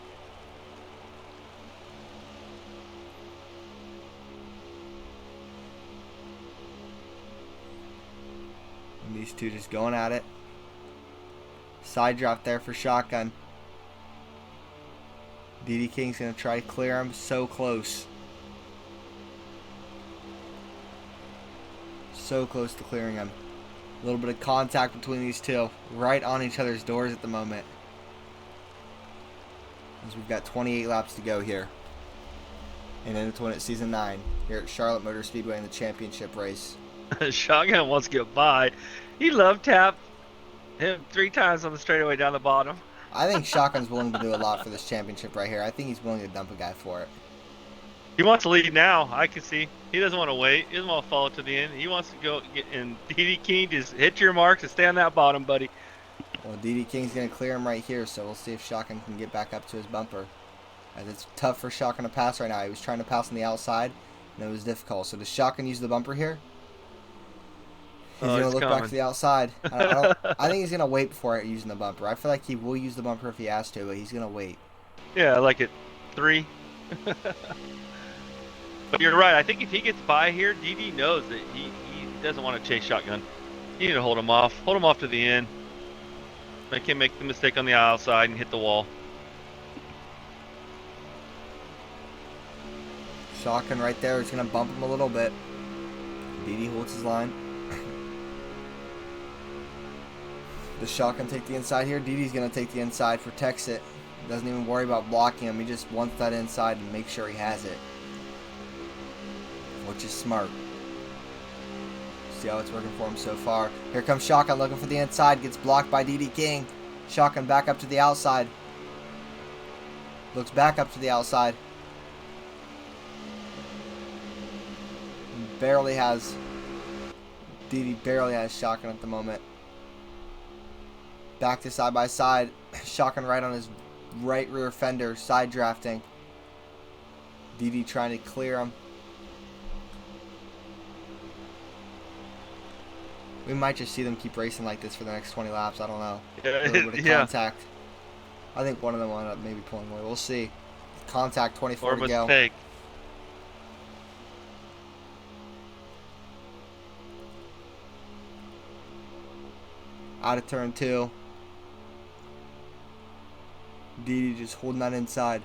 And these two just going at it. Side drop there for Shotgun. DD King's going to try to clear him. So close. So close to clearing him. A little bit of contact between these two. Right on each other's doors at the moment. As we've got 28 laps to go here. And into Season 9 here at Charlotte Motor Speedway in the championship race. Shotgun wants to get by. He love tapped him 3 times on the straightaway down the bottom. I think Shotgun's willing to do a lot for this championship right here. I think he's willing to dump a guy for it. He wants to lead now. I can see. He doesn't want to wait. He doesn't want to follow to the end. He wants to go get in. DD King, just hit your marks and stay on that bottom, buddy. Well, DD King's going to clear him right here, so we'll see if Shotgun can get back up to his bumper. As it's tough for Shotgun to pass right now. He was trying to pass on the outside, and it was difficult. So does Shotgun use the bumper here? He's going to look back to the outside. I think he's going to wait before using the bumper. I feel like he will use the bumper if he has to, but he's going to wait. Yeah, like at 3. But you're right. I think if he gets by here, DD knows that he doesn't want to chase Shotgun. You need to hold him off. Hold him off to the end. Make him make the mistake on the outside and hit the wall. Shotgun right there. He's going to bump him a little bit. DD holds his line. Does Shotgun take the inside here? DD's going to take the inside, protects it. Doesn't even worry about blocking him. He just wants that inside and make sure he has it. Which is smart. See how it's working for him so far. Here comes Shotgun looking for the inside. Gets blocked by DD King. Shotgun back up to the outside. Looks back up to the outside. Barely has... DD barely has Shotgun at the moment. Back to side by side. Shotgun right on his right rear fender. Side drafting. DD trying to clear him. We might just see them keep racing like this for the next 20 laps. I don't know. A little bit of contact. I think one of them will end up maybe pulling away. We'll see. Contact, 24 to go. Mistake. Out of turn 2. DD just holding that inside.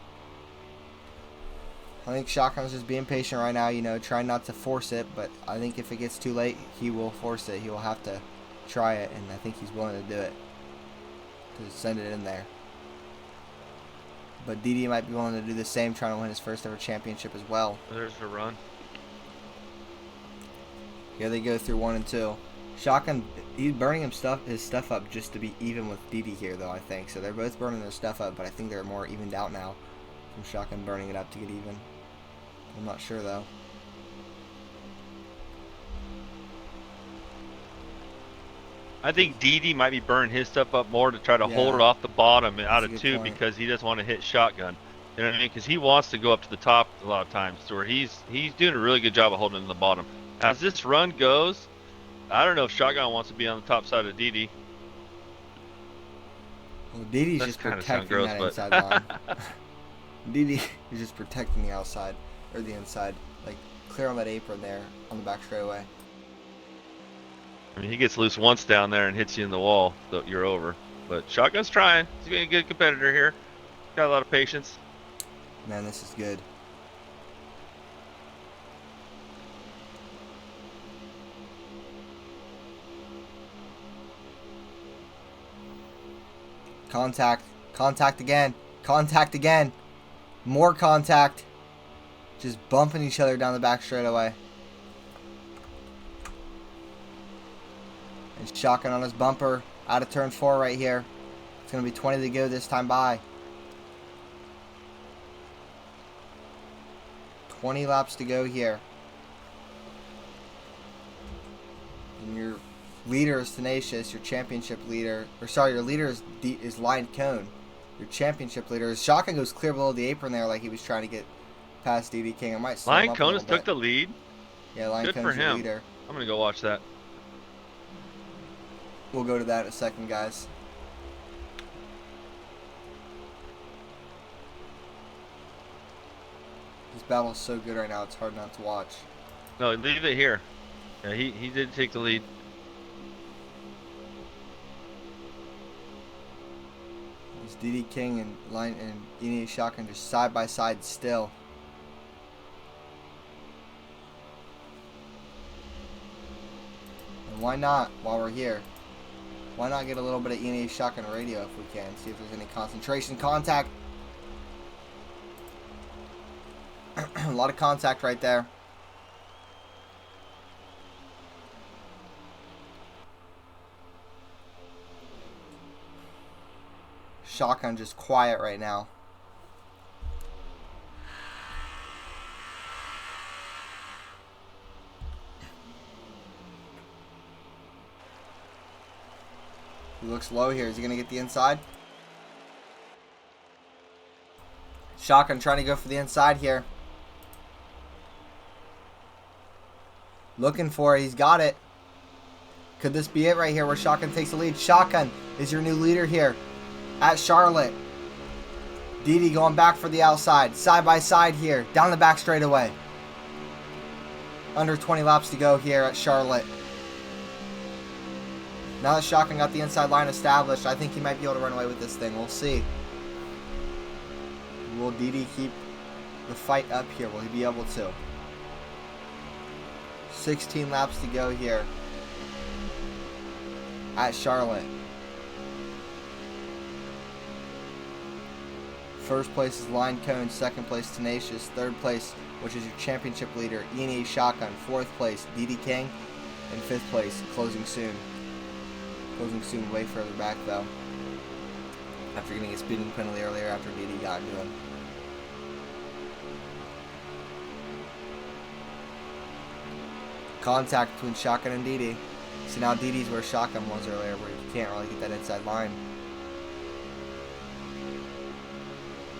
I think Shotgun's just being patient right now, you know, trying not to force it, but I think if it gets too late, he will force it. He will have to try it, and I think he's willing to do it. To send it in there. But DD might be willing to do the same, trying to win his first ever championship as well. There's the run. Here they go through 1 and 2. Shotgun, he's burning his stuff up just to be even with DD here, though, I think. So they're both burning their stuff up, but I think they're more evened out now from Shotgun burning it up to get even. I'm not sure, though. I think DD might be burning his stuff up more to try to hold it off the bottom out of 2 because he doesn't want to hit Shotgun. You know what I mean? Because he wants to go up to the top a lot of times, so where he's doing a really good job of holding in the bottom. As this run goes, I don't know if Shotgun wants to be on the top side of DD. Well, DD's just protecting that inside line. DD is just protecting the outside, or the inside. Like, clear on that apron there, on the back straightaway. I mean, he gets loose once down there and hits you in the wall, so you're over. But Shotgun's trying. He's being a good competitor here. Got a lot of patience. Man, this is good. Contact. Contact again. Contact again. More contact. Just bumping each other down the back straightaway. And Shotgun on his bumper. Out of turn 4 right here. It's going to be 20 to go this time by. 20 laps to go here. And your leader is Tenacious, your championship leader. Or sorry, your leader is Lion Cone. Your championship leader is Shotgun goes clear below the apron there like he was trying to get past DD King. I might slow him Lion up a Cone little has took bit. the lead. Yeah, Lion Good Cone's for your him. leader. I'm going to go watch that. We'll go to that in a second, guys. This battle is so good right now, it's hard not to watch. No, leave it here. Yeah, he did take the lead. It's DD King and Lion and Ine Shotgun just side by side still. And why not, while we're here? Why not get a little bit of Ine Shotgun radio if we can? See if there's any concentration contact. A lot of contact right there. Shotgun just quiet right now. He looks low here. Is he going to get the inside? Shotgun trying to go for the inside here. Looking for it. He's got it. Could this be it right here where Shotgun takes the lead? Shotgun is your new leader here at Charlotte. DD going back for the outside. Side by side here. Down the back straightaway. Under 20 laps to go here at Charlotte. Now that Shotgun got the inside line established, I think he might be able to run away with this thing. We'll see. Will DD keep the fight up here? Will he be able to? 16 laps to go here at Charlotte. First place is Lion Cone. Second place, Tenacious. Third place, which is your championship leader, E&E Shotgun. Fourth place, DD King. And fifth place, Closing Soon. Closing Soon way further back, though. After getting a speeding penalty earlier after DD got into him. Contact between Shotgun and DD. So now DD's where Shotgun was earlier, where you can't really get that inside line.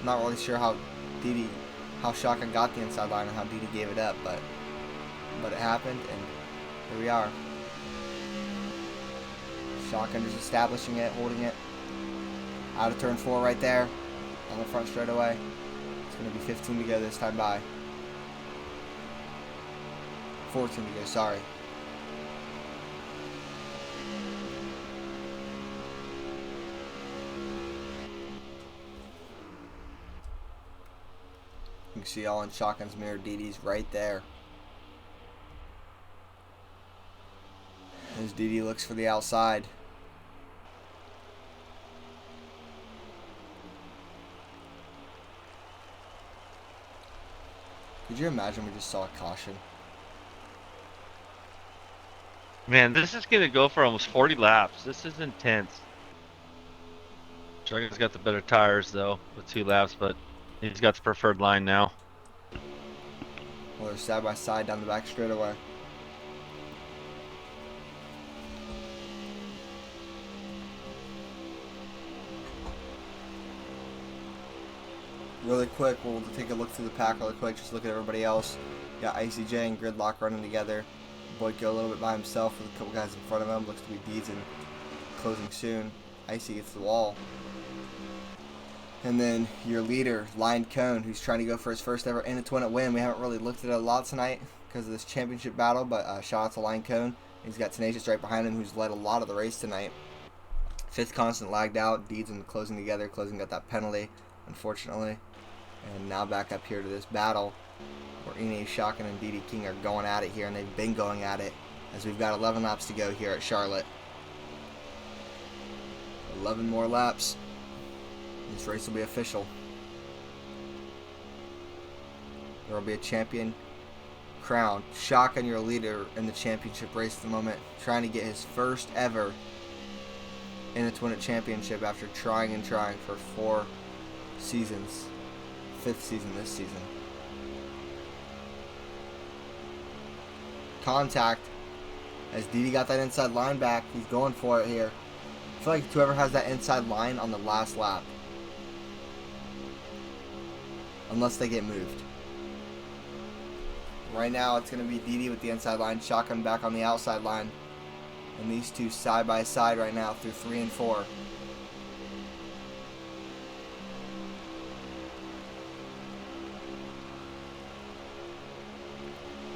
Not really sure how Shotgun got the inside line and how DD gave it up, but it happened, and here we are. Shotgun just establishing it, holding it. Out of turn 4 right there, on the front straightaway. It's going to be 15 to go this time by. 14 to go, sorry. You can see all in Shotgun's mirror, DD's right there. As DD looks for the outside. Could you imagine we just saw a caution? Man, this is going to go for almost 40 laps. This is intense. Shotgun's got the better tires, though, with 2 laps, but he's got the preferred line now. Well, they're side by side down the back straightaway. Really quick, we'll take a look through the pack really quick, just look at everybody else. Got ICJ and Gridlock running together. Boyko a little bit by himself with a couple guys in front of him. Looks to be Deeds and Closing Soon. Icy gets the wall. And then your leader, Lion Cone, who's trying to go for his first ever II2WI win. We haven't really looked at it a lot tonight because of this championship battle, but shout out to Lion Cone. He's got Tenacious right behind him, who's led a lot of the race tonight. Fifth Constant lagged out. Deeds and Closing together. Closing got that penalty, unfortunately. And now back up here to this battle where Ine, Shotgun, and DD King are going at it here, and they've been going at it as we've got 11 laps to go here at Charlotte. 11 more laps. This race will be official. There will be a champion crowned. Shotgun, your leader in the championship race at the moment, trying to get his first ever II2WI championship after trying and trying for 4 seasons. 5th season this season. Contact as DD got that inside line back. He's going for it here. I feel like whoever has that inside line on the last lap, unless they get moved. Right now it's going to be DD with the inside line, Shotgun back on the outside line, and these two side by side right now through 3 and 4.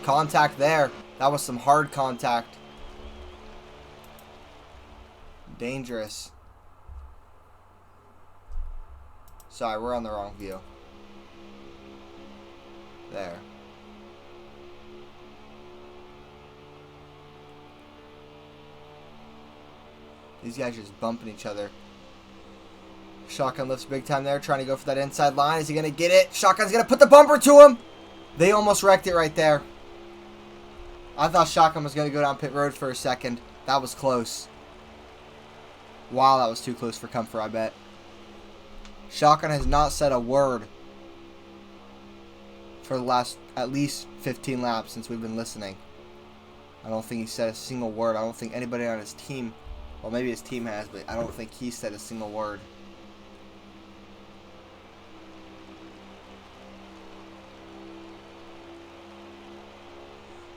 Contact there. That was some hard contact. Dangerous. Sorry, we're on the wrong view. There. These guys just bumping each other. Shotgun lifts big time there, trying to go for that inside line. Is he going to get it? Shotgun's going to put the bumper to him. They almost wrecked it right there. I thought Shotgun was going to go down pit road for a second. That was close. Wow, that was too close for comfort, I bet. Shotgun has not said a word for the last at least 15 laps since we've been listening. I don't think he said a single word. I don't think anybody on his team, well, maybe his team has, but I don't think he said a single word.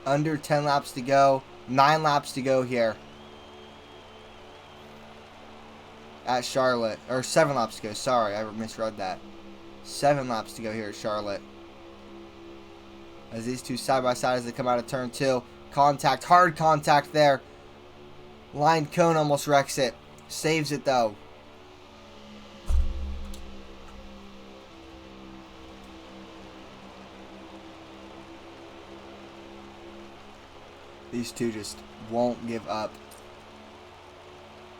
Under 10 laps to go. 9 laps to go here at Charlotte. Or 7 laps to go. Sorry, I misread that. 7 laps to go here at Charlotte. As these two side by side as they come out of turn 2. Contact. Hard contact there. Lion Cone almost wrecks it. Saves it though. These two just won't give up.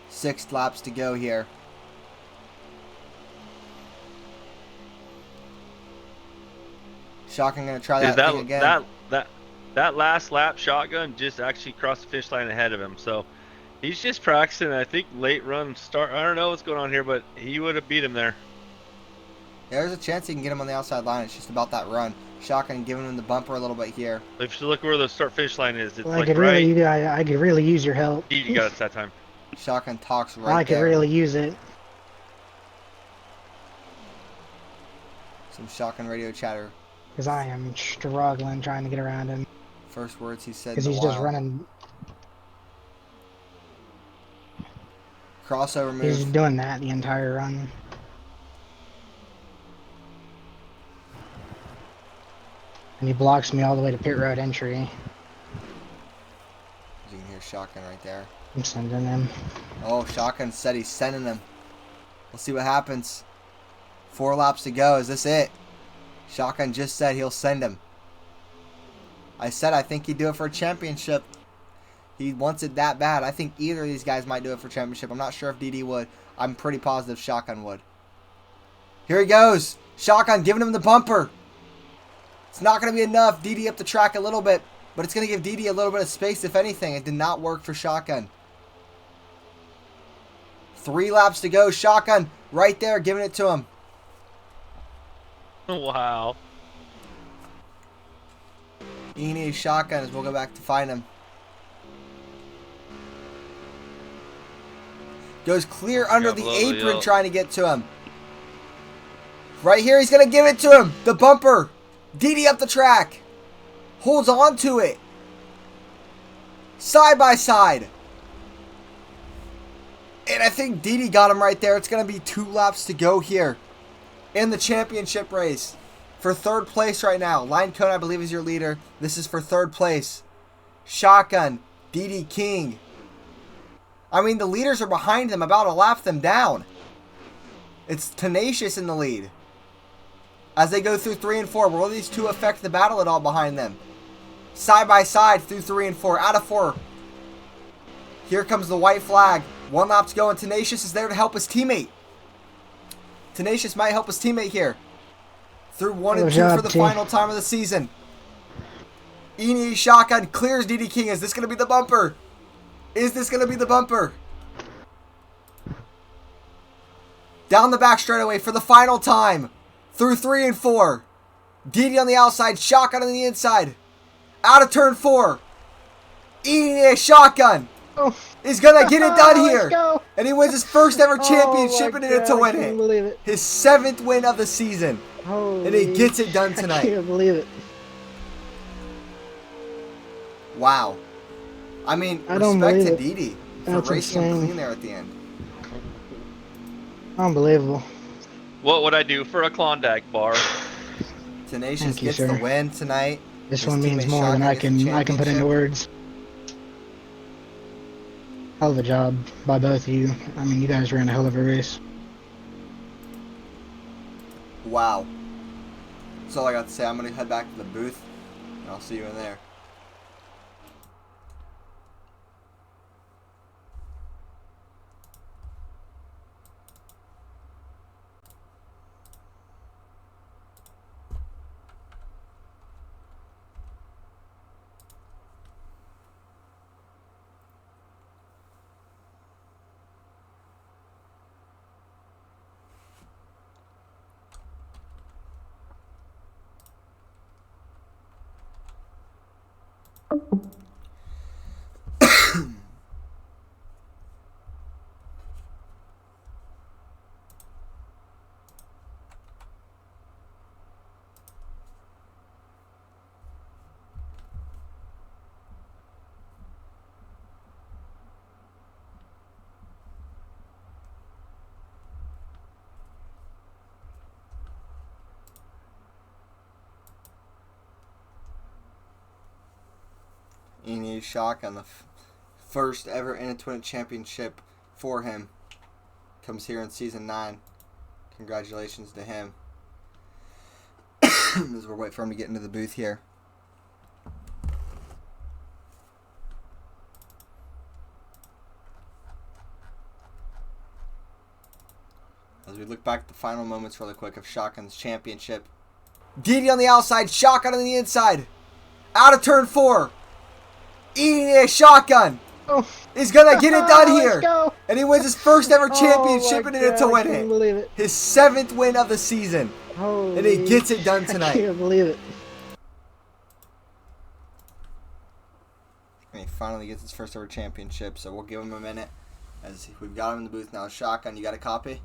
6 laps to go here. Shotgun gonna try that thing again. That last lap, Shotgun just actually crossed the finish line ahead of him. So he's just practicing. I think late run start. I don't know what's going on here, but he would have beat him there. Yeah, there's a chance he can get him on the outside line. It's just about that run. Shotgun giving him the bumper a little bit here. If you look where the start finish line is, it's Well, like I could really use your help. You got it that time. Shotgun talks right I could there. really use it. Some Shotgun radio chatter. Because I am struggling trying to get around him. First words he said. Because he's just running. Crossover move. He's doing that the entire run. And he blocks me all the way to pit road entry. You can hear Shotgun right there. I'm sending him. Oh, Shotgun said he's sending him. We'll see what happens. 4 laps to go. Is this it? Shotgun just said he'll send him. I said I think he'd do it for a championship. He wants it that bad. I think either of these guys might do it for championship. I'm not sure if DD would. I'm pretty positive Shotgun would. Here he goes. Shotgun giving him the bumper. It's not going to be enough. DD up the track a little bit. But it's going to give DD a little bit of space, if anything. It did not work for Shotgun. 3 laps to go. Shotgun right there giving it to him. Wow. Ine Shotgun as we'll go back to find him. Goes clear under the apron trying to get to him. Right here, he's going to give it to him. The bumper. DD up the track. Holds on to it. Side by side. And I think DD got him right there. It's going to be 2 laps to go here in the championship race. For third place right now. Line Cone, I believe, is your leader. This is for third place. Shotgun, DD King. I mean, the leaders are behind them, about to lap them down. It's Tenacious in the lead. As they go through 3 and 4, will these two affect the battle at all behind them? Side by side through 3 and 4. Out of 4. Here comes the white flag. 1 lap's going. Tenacious is there to help his teammate. Tenacious might help his teammate here. Through 1 and 2 for the final time of the season. Eni Shotgun clears DD King. Is this going to be the bumper? Is this going to be the bumper? Down the back straightaway for the final time. Through 3 and 4. DD on the outside. Shotgun on the inside. Out of turn 4. Eni Shotgun is going to get it done here. And he wins his first ever championship and in it to win it. His 7th win of the season. And he gets it done tonight. I can't believe it. Wow. I mean, respect to DD for racing him clean there at the end. Unbelievable. What would I do for a Klondike bar? Tenacious gets the win tonight. This one means more than I can put into words. Hell of a job by both of you. I mean, you guys ran a hell of a race. Wow. That's all I got to say. I'm going to head back to the booth, and I'll see you in there. Eni Shotgun, the first ever Intuit championship for him, comes here in season 9. Congratulations to him. As we're waiting for him to get into the booth here. As we look back at the final moments really quick of Shotgun's championship. DD on the outside, Shotgun on the inside. Out of turn 4. Eni Shotgun is going to get it done here. And he wins his first ever championship and in it to win it. His 7th win of the season. And he gets it done tonight. I can't believe it. And he finally gets his first ever championship, so we'll give him a minute. As we've got him in the booth now. Shotgun, you got a copy?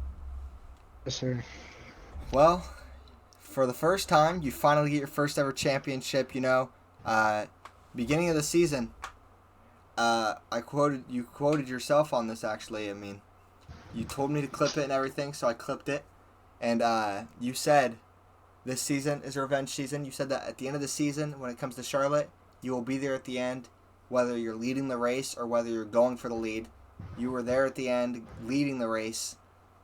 Yes, sir. Well, for the first time, you finally get your first ever championship, you know. Beginning of the season, you quoted yourself on this, actually. I mean, you told me to clip it and everything, so I clipped it. And you said this season is a revenge season. You said that at the end of the season, when it comes to Charlotte, you will be there at the end, whether you're leading the race or whether you're going for the lead. You were there at the end, leading the race,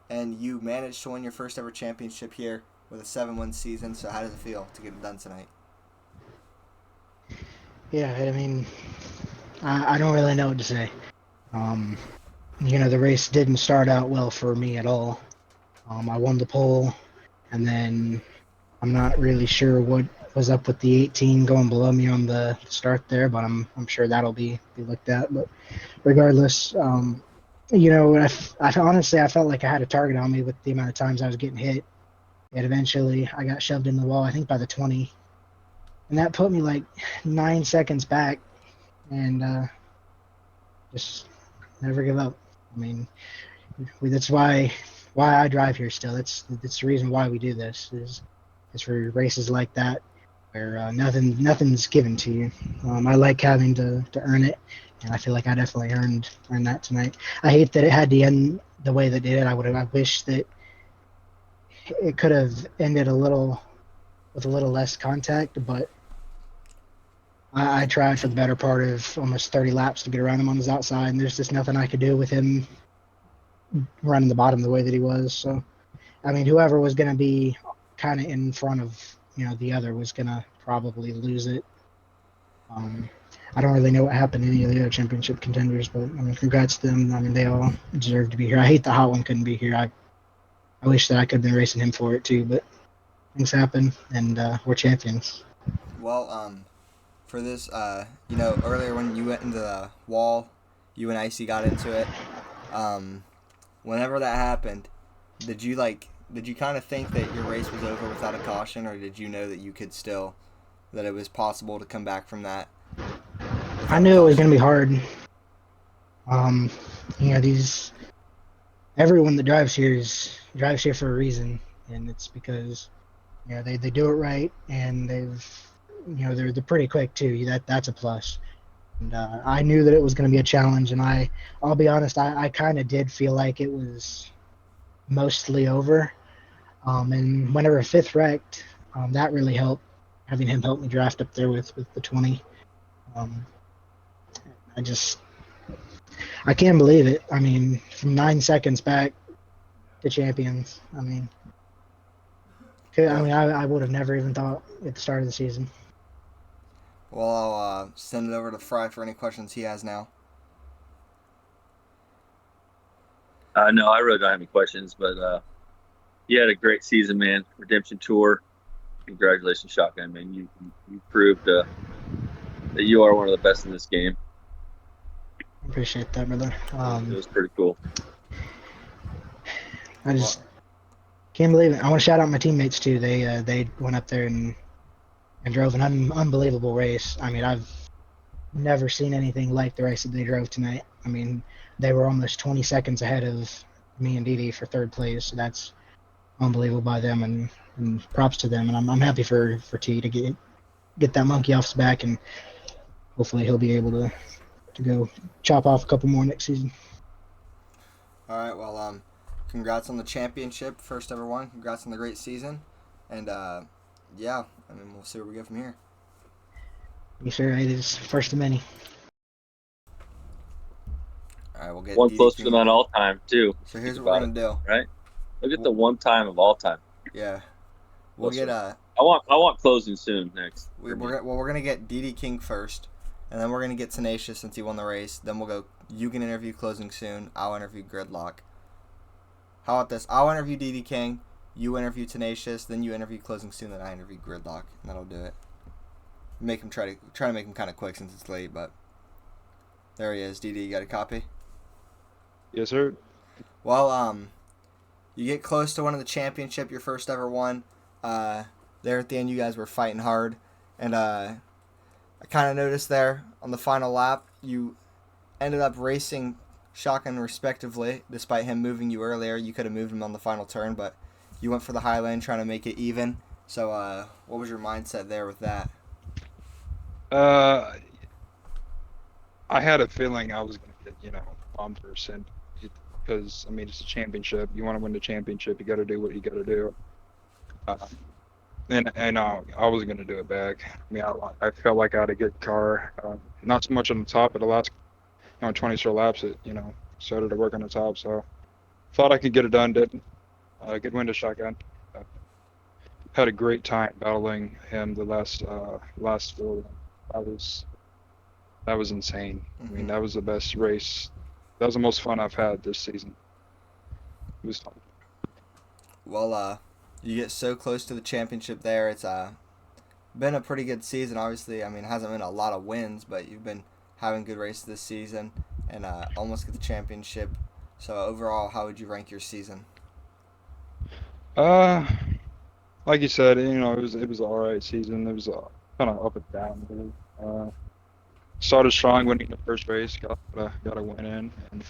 and you managed to win your first ever championship here with a 7-win season. So how does it feel to get it done tonight? Yeah, I mean, I don't really know what to say. You know, the race didn't start out well for me at all. I won the pole, and then I'm not really sure what was up with the 18 going below me on the start there, but I'm sure that'll be looked at. But regardless, you know, I honestly I felt like I had a target on me with the amount of times I was getting hit. And eventually, I got shoved in the wall, I think by the 20. And that put me like 9 seconds back, and just never give up. I mean, that's why I drive here still. That's the reason why we do this. Is for races like that where nothing's given to you. I like having to earn it, and I feel like I definitely earned that tonight. I hate that it had to end the way that it did. I wish that it could have ended with a little less contact, but I tried for the better part of almost 30 laps to get around him on his outside, and there's just nothing I could do with him running the bottom the way that he was. So, I mean, whoever was going to be kind of in front of the other was going to probably lose it. I don't really know what happened to any of the other championship contenders, but I mean, congrats to them. I mean, they all deserve to be here. I hate the hot one couldn't be here. I wish that I could have been racing him for it too, but things happen, and we're champions. Well, for this, earlier when you went into the wall, you and Icy got into it. Whenever that happened, did you kind of think that your race was over without a caution, or did you know that you could still, that it was possible to come back from that? I knew it was going to be hard. Everyone that drives here drives here for a reason, and it's because they do it right, and they're pretty quick too. That's a plus. And I knew that it was going to be a challenge, and I'll be honest, I kind of did feel like it was mostly over. And whenever fifth wrecked, that really helped, having him help me draft up there with the 20. I can't believe it. I mean, from 9 seconds back to champions. I would have never even thought at the start of the season. Well, I'll send it over to Fry for any questions he has now. No, I really don't have any questions, but you had a great season, man. Redemption Tour. Congratulations, Shotgun, man. You proved that you are one of the best in this game. Appreciate that, brother. It was pretty cool. I just can't believe it. I want to shout out my teammates too. They went up there and drove an unbelievable race. I mean, I've never seen anything like the race that they drove tonight. I mean, they were almost 20 seconds ahead of me and Didi for third place. So that's unbelievable by them, and props to them. And I'm happy for T to get that monkey off his back, and hopefully he'll be able to go chop off a couple more next season. All right, well, congrats on the championship, first ever one. Congrats on the great season, and yeah, I mean, we'll see where we go from here. You sure it is first of many. All right, we'll get one close to them on all time too. So here's what we're gonna do. Right? Look at the one time of all time. Yeah, we'll get I want closing soon next. We're gonna get DD King first, and then we're gonna get Tenacious since he won the race. Then we'll go. You can interview closing soon. I'll interview Gridlock. How about this? I'll interview DD King. You interview Tenacious. Then you interview closing soon. Then I interview Gridlock, and that'll do it. Make him try to make him kind of quick since it's late, but there he is. DD, you got a copy? Yes, sir. Well, you get close to winning the championship, your first ever one. There at the end, you guys were fighting hard, and I kind of noticed there on the final lap, you ended up racing Shotgun respectively, despite him moving you earlier. You could have moved him on the final turn, but you went for the high lane, trying to make it even. So, what was your mindset there with that? I had a feeling I was going to get, bumped or sent, because, I mean, it's a championship. You want to win the championship, you got to do what you got to do. And I was going to do it back. I mean, I felt like I had a good car. Not so much on the top, but the last 20 or laps, it started to work on the top. So thought I could get it done. Didn't. Good win to Shotgun. Had a great time battling him the last four. That was insane. Mm-hmm. I mean, that was the best race. That was the most fun I've had this season. It was fun. Well, you get so close to the championship there. It's been a pretty good season. Obviously, I mean, it hasn't been a lot of wins, but you've been having good races this season and almost get the championship. So overall, how would you rank your season? Like you said, it was an all right season. It was kind of up and down, really. Started strong, winning the first race, got a win in, and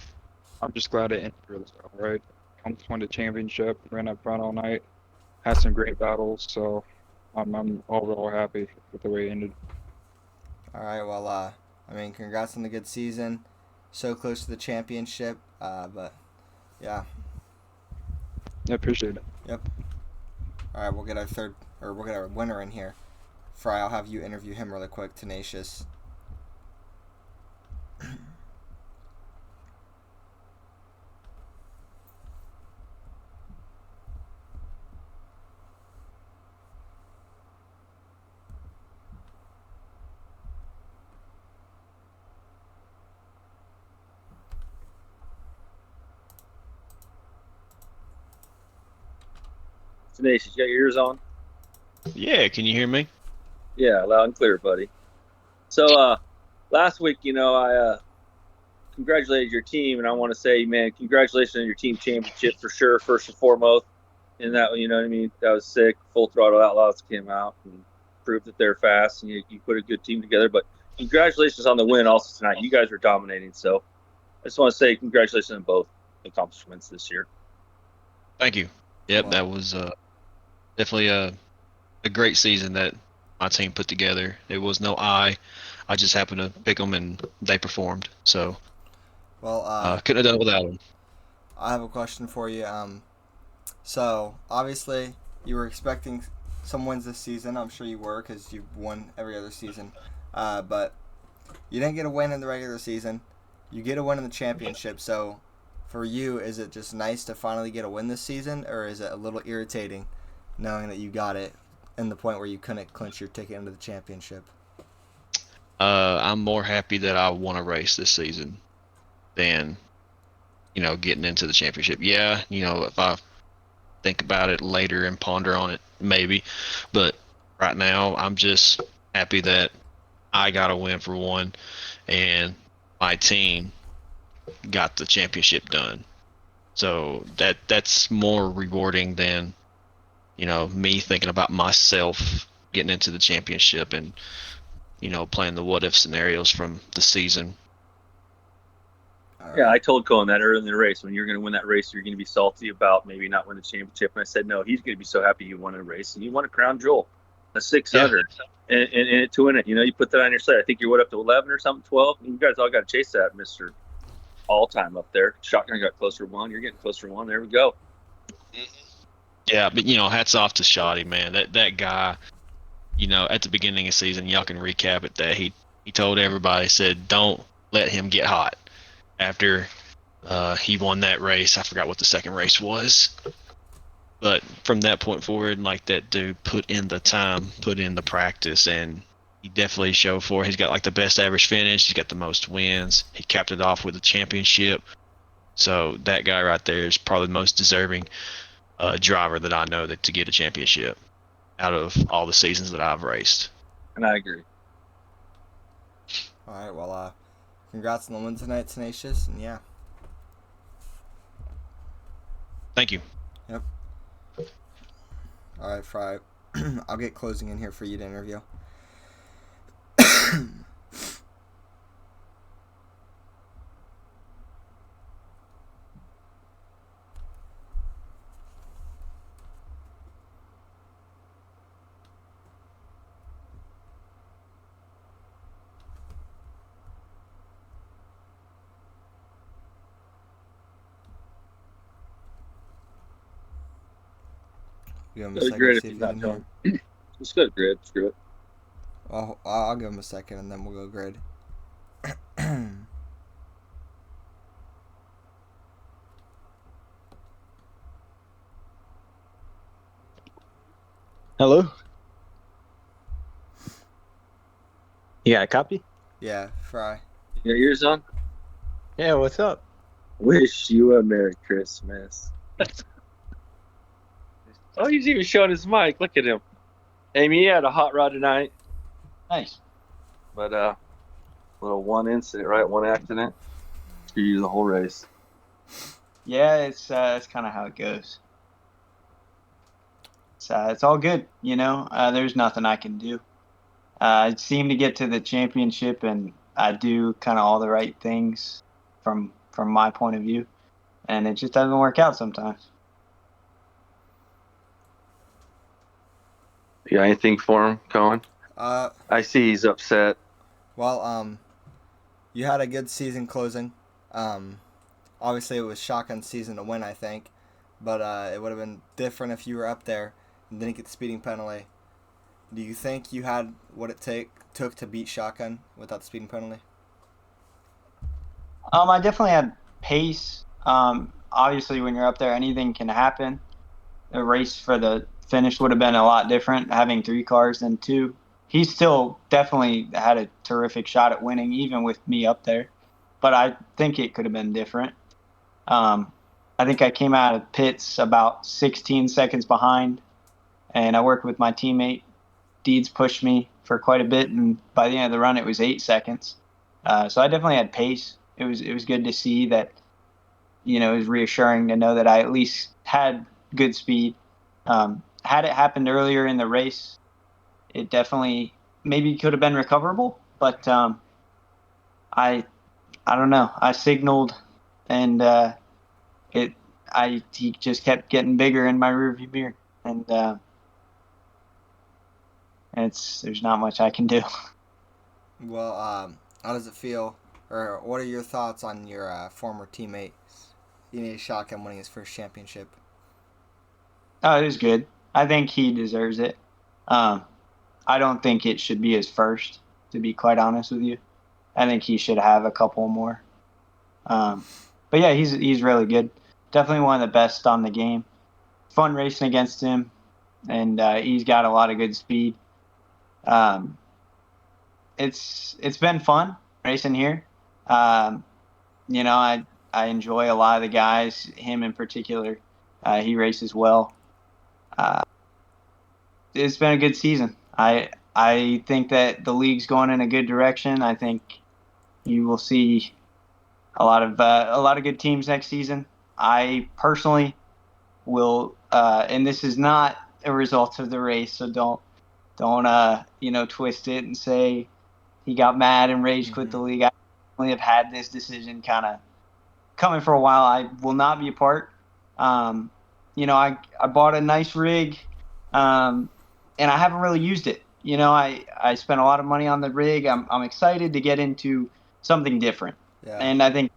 I'm just glad it ended really well, right? Almost won the championship, ran up front all night, had some great battles, so I'm overall happy with the way it ended. All right, well, I mean, congrats on the good season. So close to the championship, but yeah. Yeah, appreciate it. Yep. All right, we'll get our winner in here. Fry, I'll have you interview him really quick. Tenacious. Tenacious, you got your ears on? Yeah, can you hear me? Yeah, loud and clear, buddy. So, last week, I congratulated your team, and I want to say, man, congratulations on your team championship for sure, first and foremost. And that, you know what I mean? That was sick. Full Throttle Outlaws came out and proved that they're fast, and you put a good team together. But congratulations on the win also tonight. You guys were dominating. So I just want to say congratulations on both accomplishments this year. Thank you. Yep, Well- that was definitely a great season that my team put together. It was no I just happened to pick them and they performed. So Well, couldn't have done it without them. I have a question for you. So obviously you were expecting some wins this season. I'm sure you were because you've won every other season. But you didn't get a win in the regular season. You get a win in the championship. So for you, is it just nice to finally get a win this season, or is it a little irritating knowing that you got it in the point where you couldn't clinch your ticket into the championship? I'm more happy that I won a race this season than getting into the championship. Yeah, if I think about it later and ponder on it, maybe. But right now, I'm just happy that I got a win for one, and my team got the championship done. So that's more rewarding than me thinking about myself getting into the championship and playing the what if scenarios from the season. All Yeah, right. I told Cohen that early in the race. When you're going to win that race, you're going to be salty about maybe not winning the championship. And I said, no, he's going to be so happy you won a race. And you won a crown jewel, a 600. And to win it, you put that on your slate. I think you're up to 11 or something, 12. You guys all got to chase that, Mr. All-time up there. Shotgun got closer to one. You're getting closer to one. There we go. Yeah, but hats off to Shoddy, man. That guy, at the beginning of the season, y'all can recap it, that he told everybody, said, don't let him get hot. After he won that race, I forgot what the second race was. But from that point forward, like, that dude put in the time, put in the practice, and he definitely showed for it. He's got like the best average finish. He's got the most wins. He capped it off with a championship. So that guy right there is probably the most deserving driver that I know that to get a championship out of all the seasons that I've raced. And I agree. All right. Well, congrats on the win tonight, Tenacious, and yeah. Thank you. Yep. All right, Fry. I'll get closing in here for you to interview. Give him a Go to second Grid to if see if he's he not can hear. telling. Let's go to Grid. Screw it. I'll give him a second and then we'll go grid. Hello? You got a copy? Yeah, Fry. You got yours on? Yeah, what's up? Wish you a Merry Christmas. Oh, he's even showing his mic. Look at him. Amy, you had a hot rod tonight, Nice. but little one incident, right? One accident. Screw you the whole race. Yeah, it's kind of how it goes. It's all good, There's nothing I can do. I seem to get to the championship, and I do kind of all the right things from my point of view, and it just doesn't work out sometimes. You got anything for him, Cohen? I see he's upset. Well, you had a good season closing. Obviously it was shotgun season to win, I think, but it would have been different if you were up there and didn't get the speeding penalty. Do you think you had what it took to beat Shotgun without the speeding penalty? I definitely had pace. Obviously, when you're up there, anything can happen. The race for the finish would have been a lot different having 3 cars than 2. He still definitely had a terrific shot at winning, even with me up there. But I think it could have been different. I think I came out of pits about 16 seconds behind, and I worked with my teammate. Deeds pushed me for quite a bit, and by the end of the run, it was 8 seconds. So I definitely had pace. It was good to see that. It was reassuring to know that I at least had good speed. Had it happened earlier in the race, it definitely maybe could have been recoverable, but I don't know. I signaled, and he just kept getting bigger in my rearview mirror, and there's not much I can do. Well, how does it feel, or what are your thoughts on your former teammate, Shotgun, winning his first championship? Oh, it was good. I think he deserves it. I don't think it should be his first, to be quite honest with you. I think he should have a couple more. But yeah, he's really good. Definitely one of the best on the game. Fun racing against him, and he's got a lot of good speed. It's been fun racing here. I enjoy a lot of the guys. Him in particular, he races well. It's been a good season. I think that the league's going in a good direction. I think you will see a lot of good teams next season. I personally will, and this is not a result of the race, so don't twist it and say he got mad and rage quit the league. I only have had this decision kind of coming for a while. I will not be a part. I bought a nice rig, and I haven't really used it. I spent a lot of money on the rig. I'm excited to get into something different. Yeah. And I think,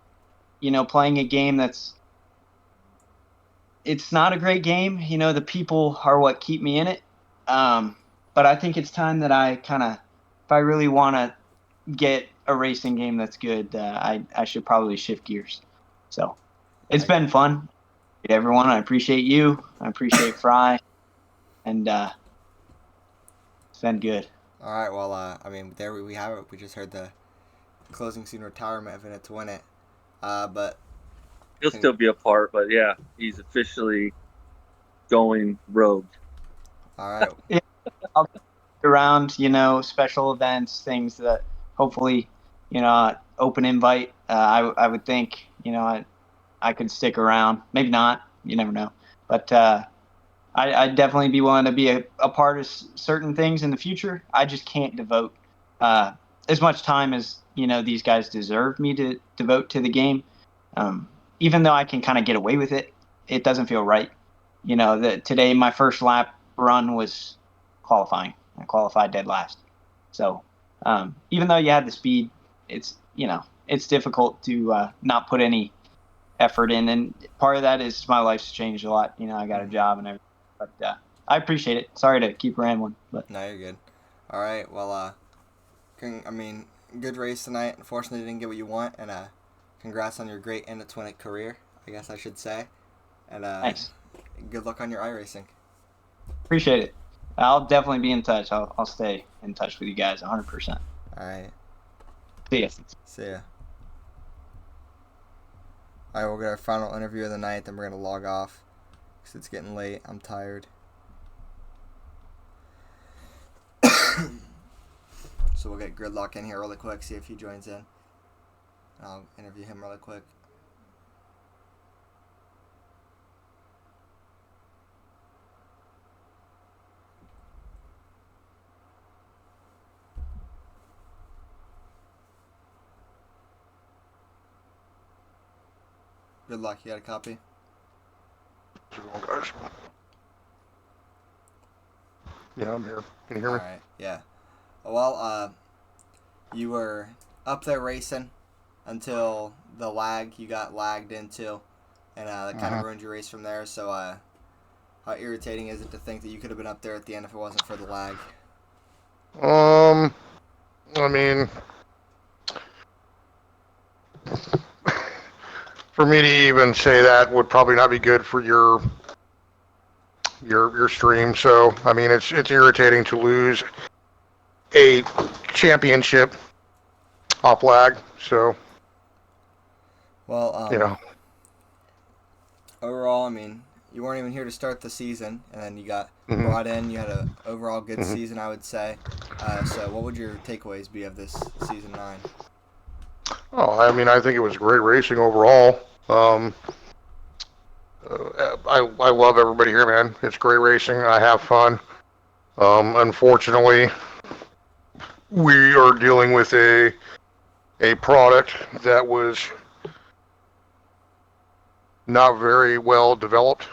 playing a game it's not a great game. The people are what keep me in it. But I think it's time that I if I really want to get a racing game that's good, I should probably shift gears. So it's been fun. Everyone, I appreciate you. I appreciate Fry. And it's been good. All right, well, there we have it. We just heard the closing scene retirement event to win it. But he'll still be a part, but yeah, he's officially going rogue. All right. Yeah, I'll be around, special events, things that hopefully, open invite. I would think, I could stick around. Maybe not. You never know. But I'd definitely be willing to be a part of certain things in the future. I just can't devote as much time as these guys deserve me to devote to the game. Even though I can kind of get away with it, it doesn't feel right. Today my first lap run was qualifying. I qualified dead last. So even though you have the speed, it's difficult to not put any effort in, and part of that is my life's changed a lot. I got a job and everything. But I appreciate it. Sorry to keep rambling, but no, you're good. All right, well, good race tonight. Unfortunately, you didn't get what you want, and congrats on your great II2WI career, I guess I should say. And thanks. Good luck on your iRacing. Appreciate it. I'll definitely be in touch. I'll stay in touch with you guys 100%. All right. See ya. See ya. All right, we'll get our final interview of the night, then we're going to log off because it's getting late. I'm tired. So we'll get Gridlock in here really quick, see if he joins in. I'll interview him really quick. Good luck. You got a copy? Guys. Yeah, I'm here. Can you hear me? All right. Yeah. Well, you were up there racing until the lag you got lagged into, and that kind of ruined your race from there. So, How irritating is it to think that you could have been up there at the end if it wasn't for the lag? I mean, for me to even say that would probably not be good for your stream. So, I mean, it's irritating to lose a championship off lag. So, Well, you know, overall, I mean, you weren't even here to start the season, and then you got Mhm. brought in. You had an overall good Mhm. season, I would say. So, what would your takeaways be of this season 9? oh, I mean, I think it was great racing overall. I love everybody here, man. It's great racing. I have fun. Unfortunately, we are dealing with a product that was not very well developed,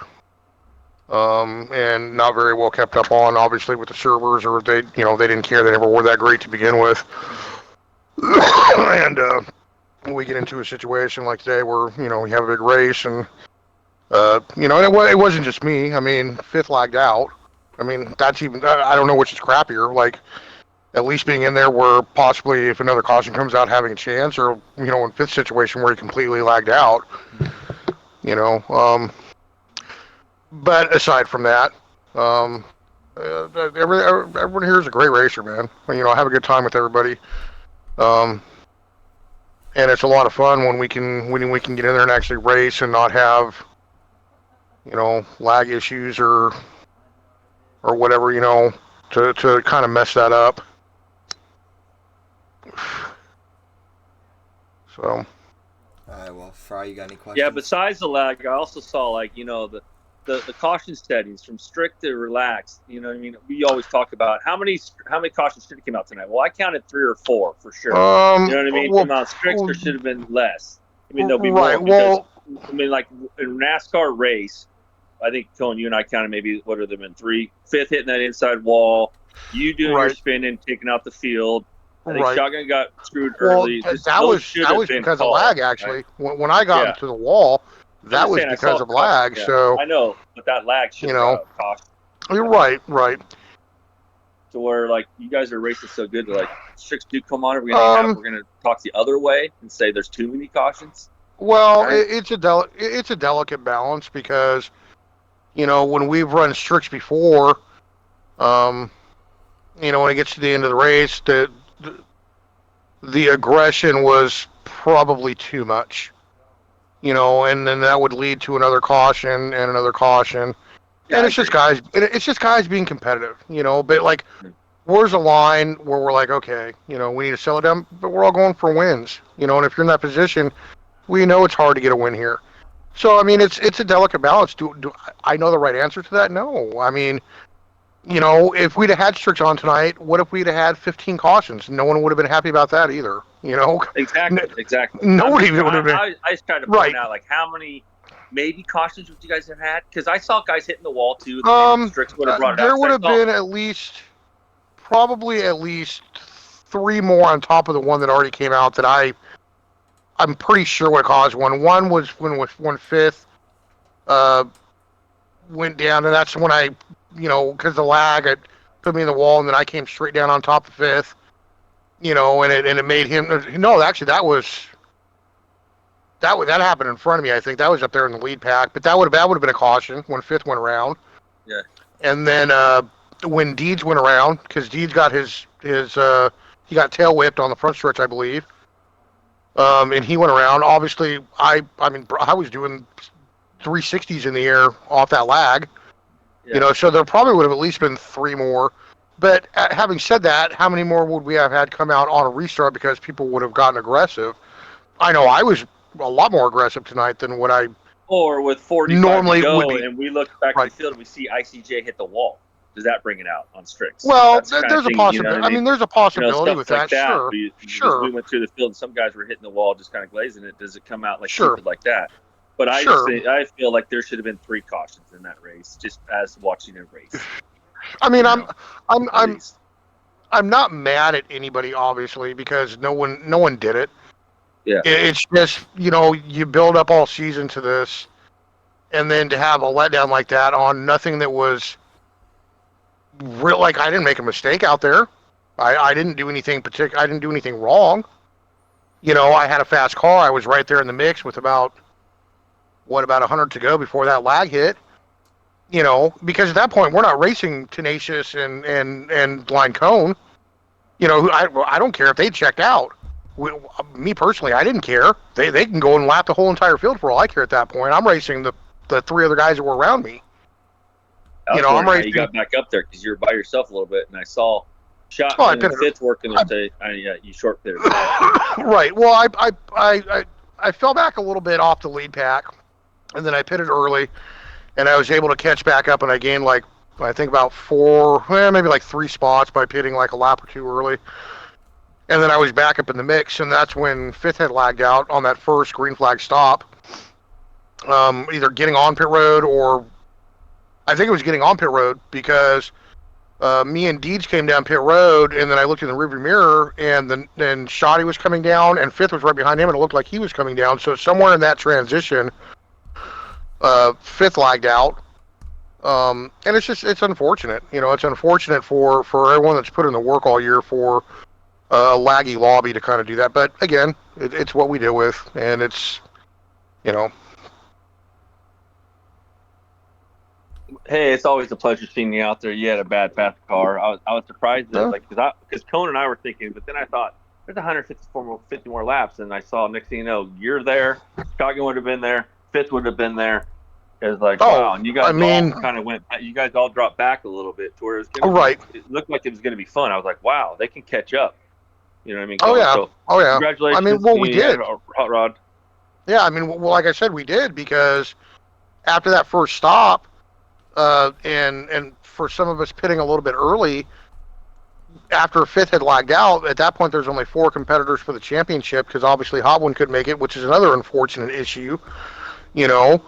and not very well kept up on. Obviously, with the servers, or they didn't care. They never were that great to begin with. And we get into a situation like today where we have a big race, and and it wasn't just me. I mean, fifth lagged out. I mean, that's even I don't know which is crappier. Like, at least being in there where possibly if another caution comes out having a chance, or in fifth situation where he completely lagged out. You know, but aside from that, everyone here is a great racer, man. I have a good time with everybody, and it's a lot of fun when we can get in there and actually race and not have lag issues or whatever to kind of mess that up. So. Alright, well, Fry, you got any questions? Yeah, besides the lag, I also saw the caution settings from strict to relaxed. You know what I mean? We always talk about how many cautions should have came out tonight. Well, I counted 3 or 4 for sure. You know what I mean? Well, Came out strict, there should have been less. I mean, there'll be right, more because well, I mean, like in NASCAR race, I think Cohen, you and I counted maybe what have there been 3, 5th hitting that inside wall, you doing your right, spinning, taking out the field. I think right. Shotgun got screwed Well, early. that Those was should have been because called, of lag. Actually, right? when I got Yeah. into the wall, I'm that just was saying, I because saw of lag. yeah, So I know, but that lag should have got a caution. You're right, right. To where like you guys are racing so good, like tricks do come on. We're gonna talk the other way and say there's too many cautions. Well, right? it's a delicate balance because when we've run tricks before, when it gets to the end of the race, the aggression was probably too much. And then that would lead to another caution and another caution. Yeah, and it's just guys being competitive, but like, where's a line where we're like, okay, we need to settle down, but we're all going for wins, and if you're in that position, we know it's hard to get a win here. So, I mean, it's a delicate balance. Do I know the right answer to that? No. I mean, if we'd have had Strix on tonight, what if we'd have had 15 cautions? No one would have been happy about that either, Exactly. Nobody would have been. I just tried to point out, like, how many maybe cautions would you guys have had? Because I saw guys hitting the wall, too. Strix would have brought it out. There would have been probably at least 3 more on top of the one that already came out that I'm pretty sure what caused one. One was when fifth went down, and that's when I, because the lag, it put me in the wall, and then I came straight down on top of fifth, and it made him. No, actually, that happened in front of me. I think that was up there in the lead pack, but that would have been a caution when fifth went around. Yeah. And then when Deeds went around, because Deeds got he got tail whipped on the front stretch, I believe. And he went around. Obviously, I was doing 360s in the air off that lag. Yeah. So there probably would have at least been 3 more. But having said that, how many more would we have had come out on a restart because people would have gotten aggressive? I know I was a lot more aggressive tonight than what I or with 45 normally to go, would be. And we look back to the field and we see ICJ hit the wall. Does that bring it out on Strix? Well, there's a possibility. I mean, there's a possibility with like that. Sure. We went through the field and some guys were hitting the wall, just kind of glazing it. Does it come out like Sure. stupid like that? But I feel like there should have been 3 cautions in that race, just as watching a race. I mean, I'm not mad at anybody, obviously, because no one did it. Yeah. It's just you build up all season to this, and then to have a letdown like that on nothing that was real. Like, I didn't make a mistake out there. I didn't do anything particular. I didn't do anything wrong. You know, I had a fast car. I was right there in the mix with about 100 to go before that lag hit. You know, because at that point we're not racing Tenacious and Line Cone. You know, I don't care if they checked out. Me personally, I didn't care. They can go and lap the whole entire field for all I care at that point. I'm racing the three other guys that were around me. I was You know, I'm wondering how racing. you got back up there because you were by yourself a little bit, and I saw Oh, I Shotgun and Fitz working there. Yeah, you short pitted. Right. Well, I fell back a little bit off the lead pack, and then I pitted early, and I was able to catch back up, and I gained like I think about maybe like 3 spots by pitting like a lap or 2 early. And then I was back up in the mix, and that's when Fifth had lagged out on that first green flag stop. Either getting on pit road or I think it was getting on pit road because me and Deeds came down pit road, and then I looked in the rearview mirror, and then Shoddy was coming down, and Fifth was right behind him, and it looked like he was coming down. So somewhere in that transition, Fifth lagged out. And it's unfortunate. You know, it's unfortunate for everyone that's put in the work all year for a laggy lobby to kind of do that. But again, it's what we deal with, and it's, you know. Hey, it's always a pleasure seeing you out there. You had a bad fast car. I was surprised that because Cone and I were thinking, but then I thought there's 150 more laps, and I saw next thing you know you're there. Shotgun would have been there. Fifth would have been there. It was like wow, and you guys all kind of went. You guys all dropped back a little bit to where it was it looked like it was going to be fun. I was like, wow, they can catch up. You know what I mean? So, congratulations. I mean, well, we did. Hot rod. Yeah, I mean, well, like I said, we did because after that first stop, and for some of us pitting a little bit early, after Fifth had lagged out, at that point there's only 4 competitors for the championship because obviously Hot One couldn't make it, which is another unfortunate issue, you know.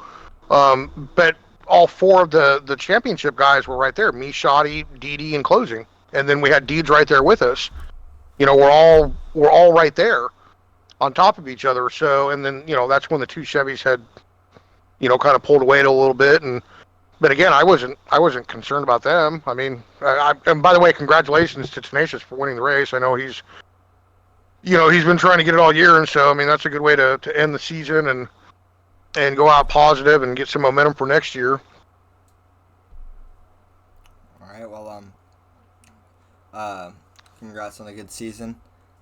But all 4 of the championship guys were right there. Me, Shoddy, DD, and closing, and then we had Deeds right there with us. You know, we're all right there on top of each other. So, and then, you know, that's when the 2 Chevys had, you know, kind of pulled away a little bit. But again, I wasn't concerned about them. I mean, and by the way, congratulations to Tenacious for winning the race. I know he's been trying to get it all year, and so I mean that's a good way to end the season and go out positive and get some momentum for next year. All right. Well, congrats on a good season.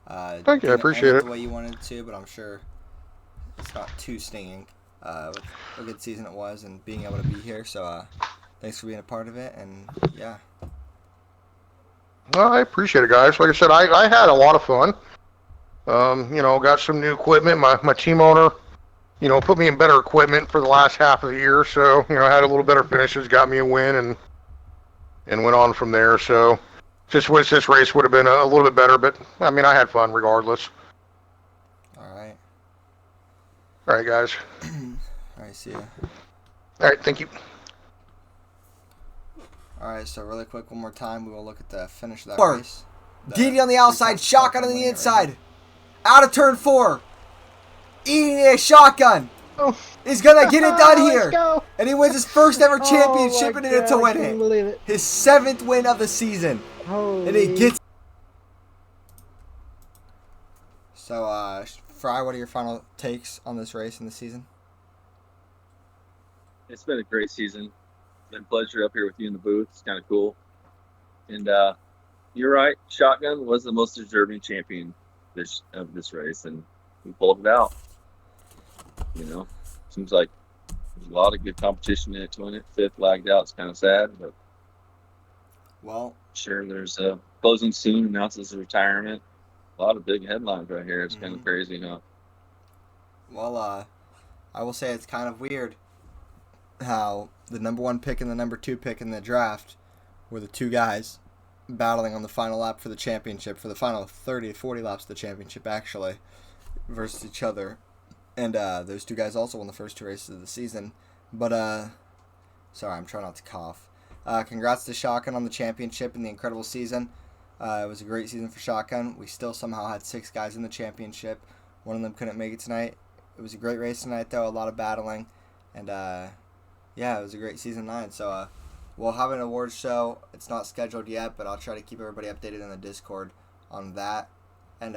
Thank you. I appreciate it. The way you wanted to, but I'm sure it's not too stinging. What a good season it was, and being able to be here. So, thanks for being a part of it, and yeah. Well, I appreciate it, guys. Like I said, I had a lot of fun. You know, got some new equipment. My team owner, you know, put me in better equipment for the last half of the year. So, you know, I had a little better finishes, got me a win, and went on from there. So, just wish this race would have been a little bit better, but I mean, I had fun regardless. All right, guys. All right, see ya. All right, thank you. All right, so really quick, one more time, we will look at the finish of that race. DD on the outside, shotgun on the inside. Out of turn 4. Eating a shotgun. He's going to get it done here. Go. And he wins his first ever championship and in it to win it. Believe it. His 7th win of the season. Holy. And he gets... So, Fry, what are your final takes on this race and the season? It's been a great season. It's been a pleasure up here with you in the booth. It's kind of cool. And you're right. Shotgun was the most deserving champion of this race, and we pulled it out. You know, seems like there's a lot of good competition in it to win it. Fifth lagged out. It's kind of sad, but sure, there's a closing soon announces a retirement. A lot of big headlines right here. It's kind of crazy, huh? Well, I will say it's kind of weird how the number 1 pick and the number 2 pick in the draft were the 2 guys battling on the final lap for the championship, for the final 30 to 40 laps of the championship, actually, versus each other. And those 2 guys also won the first 2 races of the season. But, sorry, I'm trying not to cough. Congrats to Shotgun on the championship and the incredible season. It was a great season for Shotgun. We still somehow had 6 guys in the championship. One of them couldn't make it tonight. It was a great race tonight, though. A lot of battling. And Yeah, it was a great season 9. So we'll have an awards show. It's not scheduled yet, but I'll try to keep everybody updated in the Discord on that. And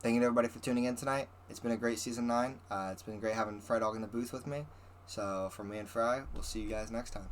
thank you to everybody for tuning in tonight. It's been a great season 9. It's been great having Fry Dog in the booth with me. So from me and Fry, we'll see you guys next time.